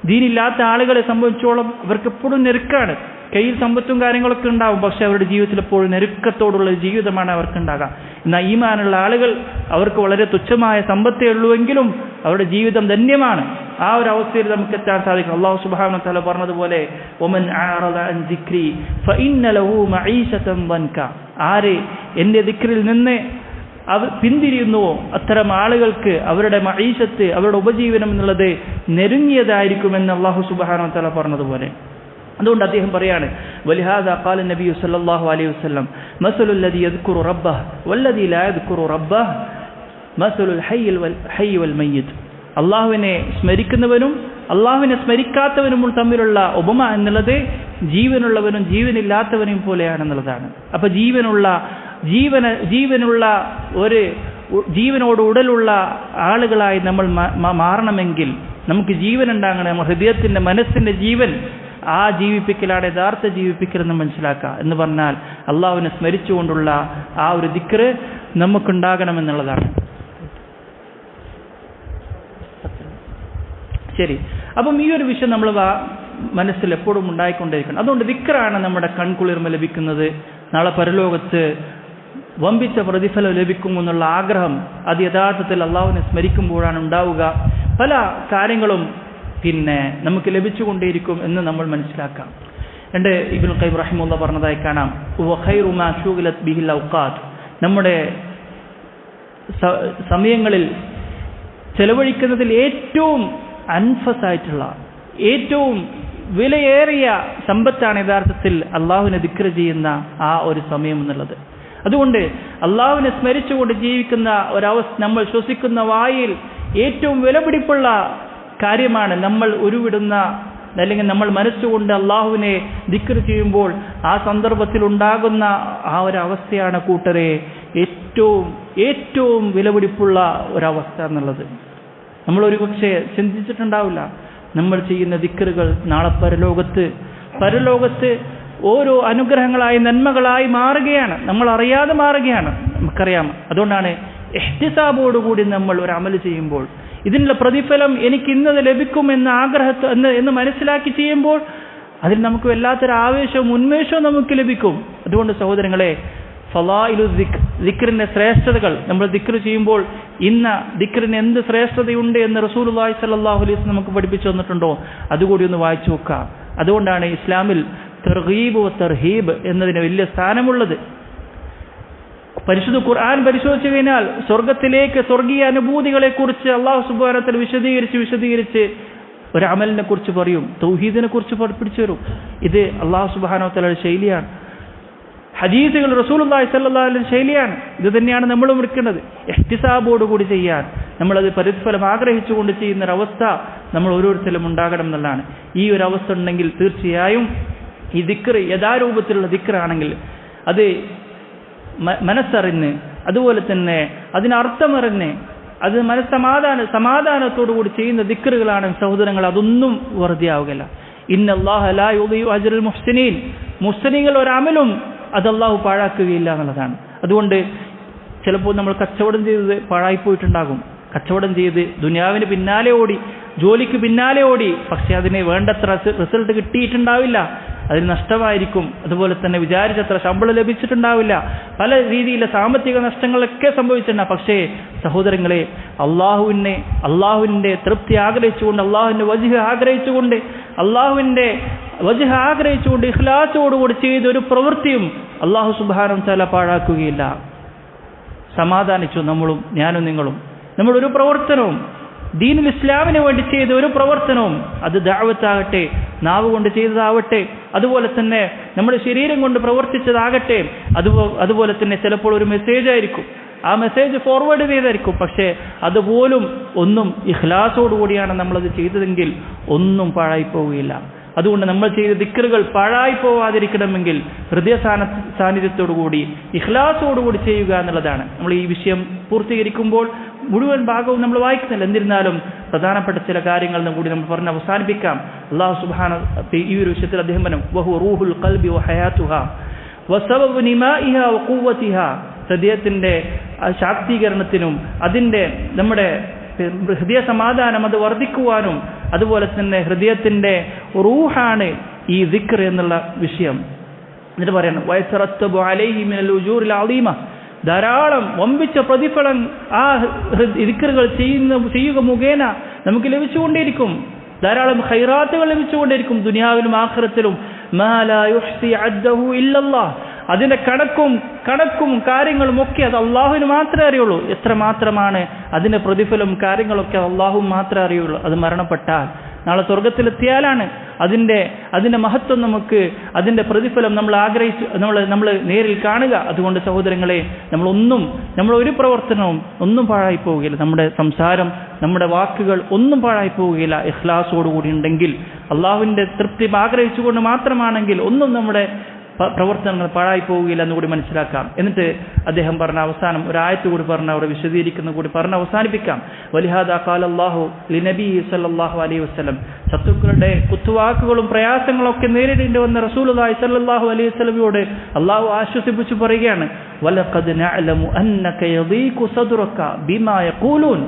ദീനില്ലാത്ത ആളുകളെ സംബന്ധിച്ചോളം അവർക്ക് എപ്പോഴും ഞെരുക്കാണ്. കയ്യിൽ സമ്പത്തും കാര്യങ്ങളൊക്കെ ഉണ്ടാവും, പക്ഷെ അവരുടെ ജീവിതത്തിൽ എപ്പോഴും ഞെരുക്കത്തോടുള്ള ജീവിതമാണ് അവർക്കുണ്ടാകുക. എന്നാൽ ഈമാനുള്ള ആളുകൾ, അവർക്ക് വളരെ തുച്ഛമായ സമ്പത്തേ ഉള്ളുവെങ്കിലും അവരുടെ ജീവിതം ധന്യമാണ്. ആ ഒരു അവസ്ഥയിൽ നമുക്ക് എത്താൻ സാധിക്കും. അല്ലാഹു സുബ്ഹാനഹു വ തആല പറഞ്ഞതുപോലെ വമൻ അഅറദ അൻ ദിക്രി ഫഇന്ന ലഹു മഈശതൻ ദൻക, ആരെ എൻ്റെ ദിക്റിൽ നിന്ന് പിന്തിരിയുന്നുവോ അത്തരം ആളുകൾക്ക് അവരുടെ മഈശത്ത്, അവരുടെ ഉപജീവനം എന്നുള്ളത് നെരുങ്ങിയതായിരിക്കുമെന്ന് അല്ലാഹു സുബ്ഹാനഹു വ തആല പറഞ്ഞതുപോലെ. അതുകൊണ്ട് അദ്ദേഹം പറയാണ്, വലിഹാദാ ഖാല നബി സല്ലല്ലാഹു അലൈഹി വസല്ലം മസലുൽ ലദി യദ്കുറു റബ്ബഹു വല്ലദി ലാ യദ്കുറു റബ്ബഹു മസലുൽ ഹയ്യ് വൽ മയ്യിത്ത്. അള്ളാഹുവിനെ സ്മരിക്കുന്നവനും അള്ളാഹുവിനെ സ്മരിക്കാത്തവനും തമ്മിലുള്ള ഉപമ എന്നുള്ളത് ജീവനുള്ളവനും ജീവനില്ലാത്തവനും പോലെയാണെന്നുള്ളതാണ്. അപ്പൊ ജീവനോട് ഉടലുള്ള ആളുകളായി നമ്മൾ മാറണമെങ്കിൽ നമുക്ക് ജീവൻ ഉണ്ടാകണം. നമ്മുടെ ഹൃദയത്തിന്റെ മനസ്സിന്റെ ജീവൻ, ആ ജീവിപ്പിക്കലാണ് യഥാർത്ഥ ജീവിപ്പിക്കൽ എന്ന് മനസ്സിലാക്കുക. എന്ന് പറഞ്ഞാൽ അള്ളാഹുവിനെ സ്മരിച്ചുകൊണ്ടുള്ള ആ ഒരു ദിക്ർ നമുക്കുണ്ടാകണമെന്നുള്ളതാണ്. ശരി, അപ്പം ഈ ഒരു വിഷയം നമ്മൾ മനസ്സിൽ എപ്പോഴും ഉണ്ടായിക്കൊണ്ടിരിക്കണം. അതുകൊണ്ട് ദിക്റാണ് നമ്മുടെ കൺകുളിർമ ലഭിക്കുന്നത്. നാളെ പരലോകത്ത് വമ്പിച്ച പ്രതിഫലം ലഭിക്കുമെന്നുള്ള ആഗ്രഹം അത് യഥാർത്ഥത്തിൽ അള്ളാഹുവിനെ സ്മരിക്കുമ്പോഴാണ് ഉണ്ടാവുക. പല കാര്യങ്ങളും നമുക്ക് ലഭിച്ചുകൊണ്ടേയിരിക്കും എന്ന് നമ്മൾ മനസ്സിലാക്കാം. ഇബ്നുൽ ഖയ്യിം റഹിമഹുല്ലാഹ് പറഞ്ഞതായി കാണാം, വഖൈറു മാ ശുഗിലത് ബിഹിൽ ഔഖാത്ത്, നമ്മുടെ സമയങ്ങളിൽ ചെലവഴിക്കുന്നതിൽ ഏറ്റവും അൻഫസായിട്ടുള്ള ഏറ്റവും വിലയേറിയ സമ്പത്താണ് യഥാർത്ഥത്തിൽ അള്ളാഹുവിനെ ദിക്ർ ചെയ്യുന്ന ആ ഒരു സമയം എന്നുള്ളത്. അതുകൊണ്ട് അള്ളാഹുവിനെ സ്മരിച്ചുകൊണ്ട് ജീവിക്കുന്ന ഒരവസ്ഥ, നമ്മൾ ശ്വസിക്കുന്ന വായിൽ ഏറ്റവും വിലപിടിപ്പുള്ള കാര്യമാണ് നമ്മൾ ഉരുവിടുന്ന, അല്ലെങ്കിൽ നമ്മൾ മനസ്സുകൊണ്ട് അള്ളാഹുവിനെ ദിക്ർ ചെയ്യുമ്പോൾ ആ സന്ദർഭത്തിൽ ഉണ്ടാകുന്ന ആ ഒരു അവസ്ഥയാണ് കൂട്ടരെ ഏറ്റവും വിലപിടിപ്പുള്ള ഒരവസ്ഥ എന്നുള്ളത്. നമ്മൾ ഒരു പക്ഷേ ചിന്തിച്ചിട്ടുണ്ടാവില്ല. നമ്മൾ ചെയ്യുന്ന ദിക്റുകൾ നാളെ പരലോകത്ത് ഓരോ അനുഗ്രഹങ്ങളായി നന്മകളായി മാറുകയാണ്. നമ്മൾ അറിയാതെ മാറുകയാണ്, നമുക്കറിയാം. അതുകൊണ്ടാണ് ഇഹ്തിസാബോടുകൂടി നമ്മൾ ഒരു അമൽ ചെയ്യുമ്പോൾ ഇതിനുള്ള പ്രതിഫലം എനിക്ക് ഇന്നത് ലഭിക്കുമെന്ന എന്ന് മനസ്സിലാക്കി ചെയ്യുമ്പോൾ അതിൽ നമുക്ക് വല്ലാത്തൊരു ആവേശവും ഉന്മേഷവും നമുക്ക് ലഭിക്കും. അതുകൊണ്ട് സഹോദരങ്ങളെ, ഫളായിലു ദിക്റിന്റെ ശ്രേഷ്ഠതകൾ, നമ്മൾ ദിക്ർ ചെയ്യുമ്പോൾ ഇന്ന ദിക്റിന് എന്ത് ശ്രേഷ്ഠതയുണ്ട് എന്ന് റസൂലുള്ളാഹി സ്വല്ലല്ലാഹു അലൈഹി വസല്ലം നമുക്ക് പഠിപ്പിച്ചു തന്നിട്ടുണ്ടോ, അതുകൂടി ഒന്ന് വായിച്ചു നോക്കുക. അതുകൊണ്ടാണ് ഇസ്ലാമിൽ തർഗീബ് വ തർഹീബ് എന്നതിന് വലിയ സ്ഥാനമുള്ളത്. പരിശുദ്ധ ഖുർആൻ പരിശോധിച്ചു കഴിഞ്ഞാൽ സ്വർഗീയ അനുഭൂതികളെ കുറിച്ച് അല്ലാഹു സുബ്ഹാനഹു വ തആല വിശദീകരിച്ച് ഒരു അമലിനെ കുറിച്ച് പറയും, തൗഹീദിനെ കുറിച്ച് പഠിപ്പിച്ചു തരും. ഇത് അല്ലാഹു സുബ്ഹാനഹു വ തആലയുടെ ശൈലിയാണ്. ഹദീസുകൾ റസൂലുള്ളാഹി സ്വല്ലല്ലാഹു അലൈഹി വസല്ലം ശൈലിയാണ്. ഇത് തന്നെയാണ് നമ്മളും എടുക്കേണ്ടത്. ഇഹ്തിസാബോടുകൂടി ചെയ്യാൻ, നമ്മളത് പ്രതിഫലം ആഗ്രഹിച്ചുകൊണ്ട് ചെയ്യുന്നൊരവസ്ഥ നമ്മൾ ഓരോരുത്തരും ഉണ്ടാകണം എന്നുള്ളതാണ്. ഈ ഒരു അവസ്ഥ ഉണ്ടെങ്കിൽ തീർച്ചയായും ഈ ദിക്ർ യഥാരൂപത്തിലുള്ള ദിക്റാണെങ്കിൽ അത് മനസ്സറിഞ്ഞ്, അതുപോലെ തന്നെ അതിനർത്ഥമറിഞ്ഞ്, അത് സമാധാനത്തോടുകൂടി ചെയ്യുന്ന ദിക്റുകളാണ് സഹോദരങ്ങൾ. അതൊന്നും വെറുതെ ആവുകയില്ല. ഇന്നല്ലാഹ ലാ യുദീഉ അജ്റൽ മുഹ്സിനീൻ, മുഹ്സിനീങ്ങൾ ഒരമലും അത് അല്ലാഹു പാഴാക്കുകയില്ല എന്നുള്ളതാണ്. അതുകൊണ്ട് ചിലപ്പോൾ നമ്മൾ കച്ചവടം ചെയ്തത് പാഴായിപ്പോയിട്ടുണ്ടാകും. കച്ചവടം ചെയ്ത് ദുനിയാവിന് പിന്നാലെ ഓടി, ജോലിക്ക് പിന്നാലെ ഓടി, പക്ഷെ അതിന് വേണ്ടത്ര റിസൾട്ട് കിട്ടിയിട്ടുണ്ടാവില്ല, അതിന് നഷ്ടമായിരിക്കും. അതുപോലെ തന്നെ വിചാരിച്ചത്ര ശമ്പളം ലഭിച്ചിട്ടുണ്ടാവില്ല, പല രീതിയിലെ സാമ്പത്തിക നഷ്ടങ്ങളൊക്കെ സംഭവിച്ചിട്ടുണ്ടാകും. പക്ഷേ സഹോദരങ്ങളെ, അള്ളാഹുവിൻ്റെ തൃപ്തി ആഗ്രഹിച്ചുകൊണ്ട്, അള്ളാഹുവിൻ്റെ വജ്ഹ് ആഗ്രഹിച്ചുകൊണ്ട് ഇഖ്ലാസോടുകൂടി ചെയ്ത ഒരു പ്രവൃത്തിയും അള്ളാഹു സുബ്ഹാനഹു വ തആല പാഴാക്കുകയില്ല. സമാധാനിച്ചു ഞാനും നിങ്ങളും. നമ്മളൊരു പ്രവർത്തനവും ദീനുൽ ഇസ്ലാമിന് വേണ്ടി ചെയ്ത ഒരു പ്രവർത്തനവും, അത് ദഅവത്താകട്ടെ, നാവ് കൊണ്ട് ചെയ്തതാവട്ടെ, അതുപോലെ തന്നെ നമ്മുടെ ശരീരം കൊണ്ട് പ്രവർത്തിച്ചതാകട്ടെ, അതുപോലെ തന്നെ ചിലപ്പോൾ ഒരു മെസ്സേജ് ആയിരിക്കും, ആ മെസ്സേജ് ഫോർവേഡ് ചെയ്തായിരിക്കും, പക്ഷേ അതുപോലും ഒന്നും ഇഖ്ലാസോടുകൂടിയാണ് നമ്മളത് ചെയ്തതെങ്കിൽ ഒന്നും പാഴായി പോവുകയില്ല. അതുകൊണ്ട് നമ്മൾ ചെയ്ത ദിക്റുകൾ പാഴായി പോവാതിരിക്കണമെങ്കിൽ ഹൃദയ സാന്നിധ്യത്തോടുകൂടി ഇഖ്ലാസോടുകൂടി ചെയ്യുക എന്നുള്ളതാണ്. നമ്മൾ ഈ വിഷയം പൂർത്തീകരിക്കുമ്പോൾ മുഴുവൻ ഭാഗവും നമ്മൾ വായിക്കുന്നില്ല, എന്നിരുന്നാലും പ്രധാനപ്പെട്ട ചില കാര്യങ്ങൾ കൂടി നമ്മൾ പറഞ്ഞ് അവസാനിപ്പിക്കാം. അല്ലാഹു സുബ്ഹാനഹു ഈ ഒരു വിഷയത്തിൽ അദ്ദേഹം പറഞ്ഞു, വഹു റൂഹുൽ ഖൽബി വഹയാതുഹാ വസബബു നിമാഇഹാ വഖുവതിഹാ, ഹൃദയത്തിന്റെ ശാക്തീകരണത്തിനും അതിന്റെ നമ്മുടെ ഹൃദയ സമാധാനം അത് വർദ്ധിക്കുവാനും അതുപോലെ തന്നെ ഹൃദയത്തിന്റെ റൂഹാണ് ഈ ദിക്ർ എന്നുള്ള വിഷയം. എന്നിട്ട് പറയണം, വയതറത്തബു അലൈഹി മിനൽ ഉജൂറിൽ അളീമ, ധാരാളം വമ്പിച്ച പ്രതിഫലം ആ ദിക്റുകൾ ചെയ്യുക മുഖേന നമുക്ക് ലഭിച്ചുകൊണ്ടേയിരിക്കും. ധാരാളം ഖൈറാത്തുകൾ ലഭിച്ചുകൊണ്ടേയിരിക്കും ദുനിയാവിലും ആഖിറത്തിലും. മാ ലാ യുഹ്സി അദ്ദഹു ഇല്ലല്ലാഹ്, അതിന്റെ കണക്കും കാര്യങ്ങളും ഒക്കെ അത് അള്ളാഹുവിന് മാത്രമേ അറിയുള്ളൂ. എത്ര മാത്രമാണ് അതിന്റെ പ്രതിഫലം കാര്യങ്ങളൊക്കെ അള്ളാഹു മാത്രമേ അറിയുള്ളൂ. അത് മരണപ്പെട്ടാൽ നാളെ സ്വർഗത്തിലെത്തിയാലാണ് അതിന്റെ മഹത്വം നമുക്ക്, അതിന്റെ പ്രതിഫലം നമ്മൾ ആഗ്രഹിച്ച് നമ്മൾ നേരിൽ കാണുക. അതുകൊണ്ട് സഹോദരങ്ങളെ, നമ്മൾ ഒരു പ്രവർത്തനവും ഒന്നും പാഴായി പോവുകയില്ല. നമ്മുടെ സംസാരം, നമ്മുടെ വാക്കുകൾ ഒന്നും പാഴായി പോവുകയില്ല. ഇഖ്ലാസോടുകൂടി ഉണ്ടെങ്കിൽ, അള്ളാഹുവിന്റെ തൃപ്തി ആഗ്രഹിച്ചുകൊണ്ട് മാത്രമാണെങ്കിൽ ഒന്നും നമ്മുടെ പ്രവർത്തനങ്ങൾ പാഴായി പോവുകയില്ല എന്നുകൂടി മനസ്സിലാക്കാം. എന്നിട്ട് അദ്ദേഹം പറഞ്ഞ അവസാനം ഒരു ആയത്ത് കൂടി പറഞ്ഞ് അവിടെ വിശദീകരിക്കുന്ന കൂടി പറഞ്ഞ് അവസാനിപ്പിക്കാം. വലിഹാദാ ഖാലല്ലാഹു ലിനബിഹി സല്ലല്ലാഹു അലൈഹി വസല്ലം, ശത്രുക്കളുടെ കുത്തുവാക്കുകളും പ്രയാസങ്ങളൊക്കെ നേരിടേണ്ടി വന്ന റസൂലുള്ളാഹി സല്ലല്ലാഹു അലൈഹി വസല്ലമയോട് അള്ളാഹു ആശ്വസിപ്പിച്ചു പറയുകയാണ്, വലഖദ് നഅലമു അന്നക യദീഖു സദ്റുക ബിമാ യഖൂലൂൻ,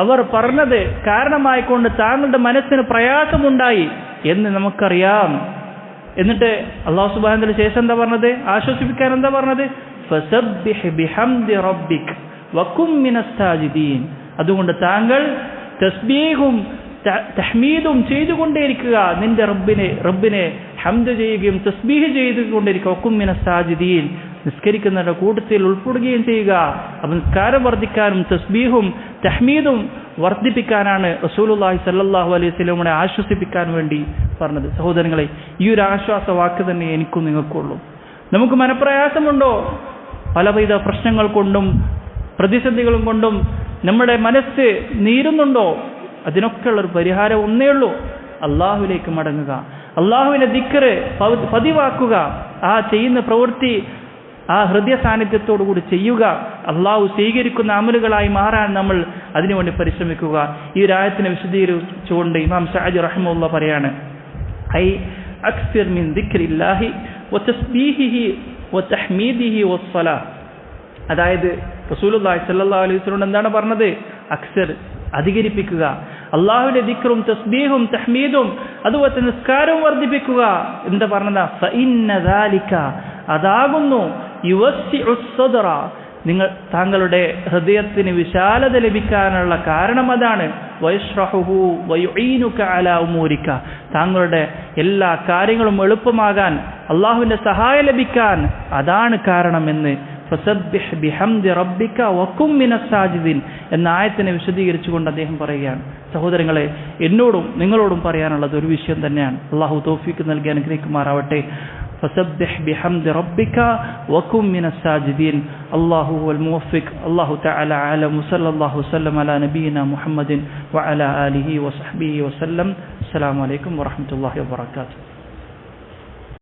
അവർ പറഞ്ഞത് കാരണമായിക്കൊണ്ട് താങ്കളുടെ മനസ്സിന് പ്രയാസമുണ്ടായി എന്ന് നമുക്കറിയാം. എന്നിട്ട് അല്ലാഹു സുബ്ഹാനഹു വ തആല ശേഷം എന്താ പറഞ്ഞത്? ആശ്വസിപ്പിക്കാൻ എന്താ പറഞ്ഞത്? ഫസബ്ബിഹ് ബിഹംദി റബ്ബിക വകും മിനസ് സാജിദീൻ, അതുകൊണ്ട് താങ്കൾ തസ്ബീഹും തഹ്മീദും ചെയ്തുകൊണ്ടേയിരിക്കുക, നിന്റെ റബ്ബിനെ ഹംദ് ചെയ്യുകയും തസ്ബീഹ് ചെയ്തുകൊണ്ടിരിക്കുക. വകും മിനസ് സാജിദീൻ, നിസ്കരിക്കുന്നവരുടെ കൂട്ടത്തിൽ ഉൾപ്പെടുകയും ചെയ്യുക. അപ്പം നിസ്കാരം വർദ്ധിക്കാനും തസ്ബീഹും തഹ്മീദും വർദ്ധിപ്പിക്കാനാണ് റസൂലുള്ളാഹി സ്വല്ലല്ലാഹു അലൈഹി വസല്ലമയെ ആശ്വസിപ്പിക്കാൻ വേണ്ടി പറഞ്ഞത്. സഹോദരങ്ങളെ, ഈ ഒരു ആശ്വാസ വാക്ക് തന്നെ എനിക്കും നിങ്ങൾക്കുള്ളൂ. നമുക്ക് മനപ്രയാസമുണ്ടോ? പലവിധ പ്രശ്നങ്ങൾ കൊണ്ടും പ്രതിസന്ധികളും കൊണ്ടും നമ്മുടെ മനസ്സ് നീറുന്നുണ്ടോ? അതിനൊക്കെയുള്ളൊരു പരിഹാരം ഒന്നേ ഉള്ളൂ, അള്ളാഹുവിലേക്ക് മടങ്ങുക, അള്ളാഹുവിന്റെ ദിക്ർ പതിവാക്കുക, ആ ചെയ്യുന്ന പ്രവൃത്തി ആ ഹൃദയ സാന്നിധ്യത്തോടു കൂടി ചെയ്യുക. അള്ളാഹു സ്വീകരിക്കുന്ന അമലുകളായി മാറാൻ നമ്മൾ അതിനുവേണ്ടി പരിശ്രമിക്കുക. ഈ ഒരു ആയത്തിനെ വിശദീകരിച്ചുകൊണ്ട് ഇമാം സഅദി റഹിമഹുല്ലാഹ് പറയാണ്, ഐ അക്സിർ മിൻ ദിക്രില്ലാഹി വതസ്ബീഹിഹി വതഹ്മീദിഹി വസ്സലാഹ്, അതായത് റസൂലുള്ളാഹി സ്വല്ലല്ലാഹു അലൈഹി വസല്ലം എന്താണ് പറഞ്ഞത്? അക്സർ, അധികരിപ്പിക്കുക, അള്ളാഹുവിന്റെ ദിക്റും തസ്ബീഹും തഹ്മീദും അതുപോലെ നിസ്കാരവും വർദ്ധിപ്പിക്കുക. എന്താ പറഞ്ഞത്? ഫഇന്ന ദാലിക, അതാകുന്നു യുവസ്സിഉ സദ്റ, താങ്കളുടെ ഹൃദയത്തിന് വിശാലത ലഭിക്കാനുള്ള കാരണം അതാണ്. വയശ്റഹുഹു വയുഈനുക അലാ ഉമൂരിക, താങ്കളുടെ എല്ലാ കാര്യങ്ങളും എളുപ്പമാകാൻ, അള്ളാഹുവിന്റെ സഹായം ലഭിക്കാൻ അതാണ് കാരണമെന്ന് ഫസബ്ബിഹ് ബിഹംദി റബ്ബിക വകും മിനസ് സാജിദീൻ എന്ന ആയത്തിനെ വിശദീകരിച്ചുകൊണ്ട് അദ്ദേഹം പറയുകയാണ്. സഹോദരങ്ങളെ, എന്നോടും നിങ്ങളോടും പറയാനുള്ളത് ഒരു വിഷയം തന്നെയാണ്. അള്ളാഹു തൗഫീഖ് നൽകി അനുഗ്രഹിക്കുമാറാവട്ടെ. فسبح بحمد ربك وكن من الساجدين. الله هو الموفق. الله تعالى أعلم. صلى الله وسلم على نبينا محمد وعلى آله وصحبه وسلم. السلام عليكم ورحمة الله وبركاته.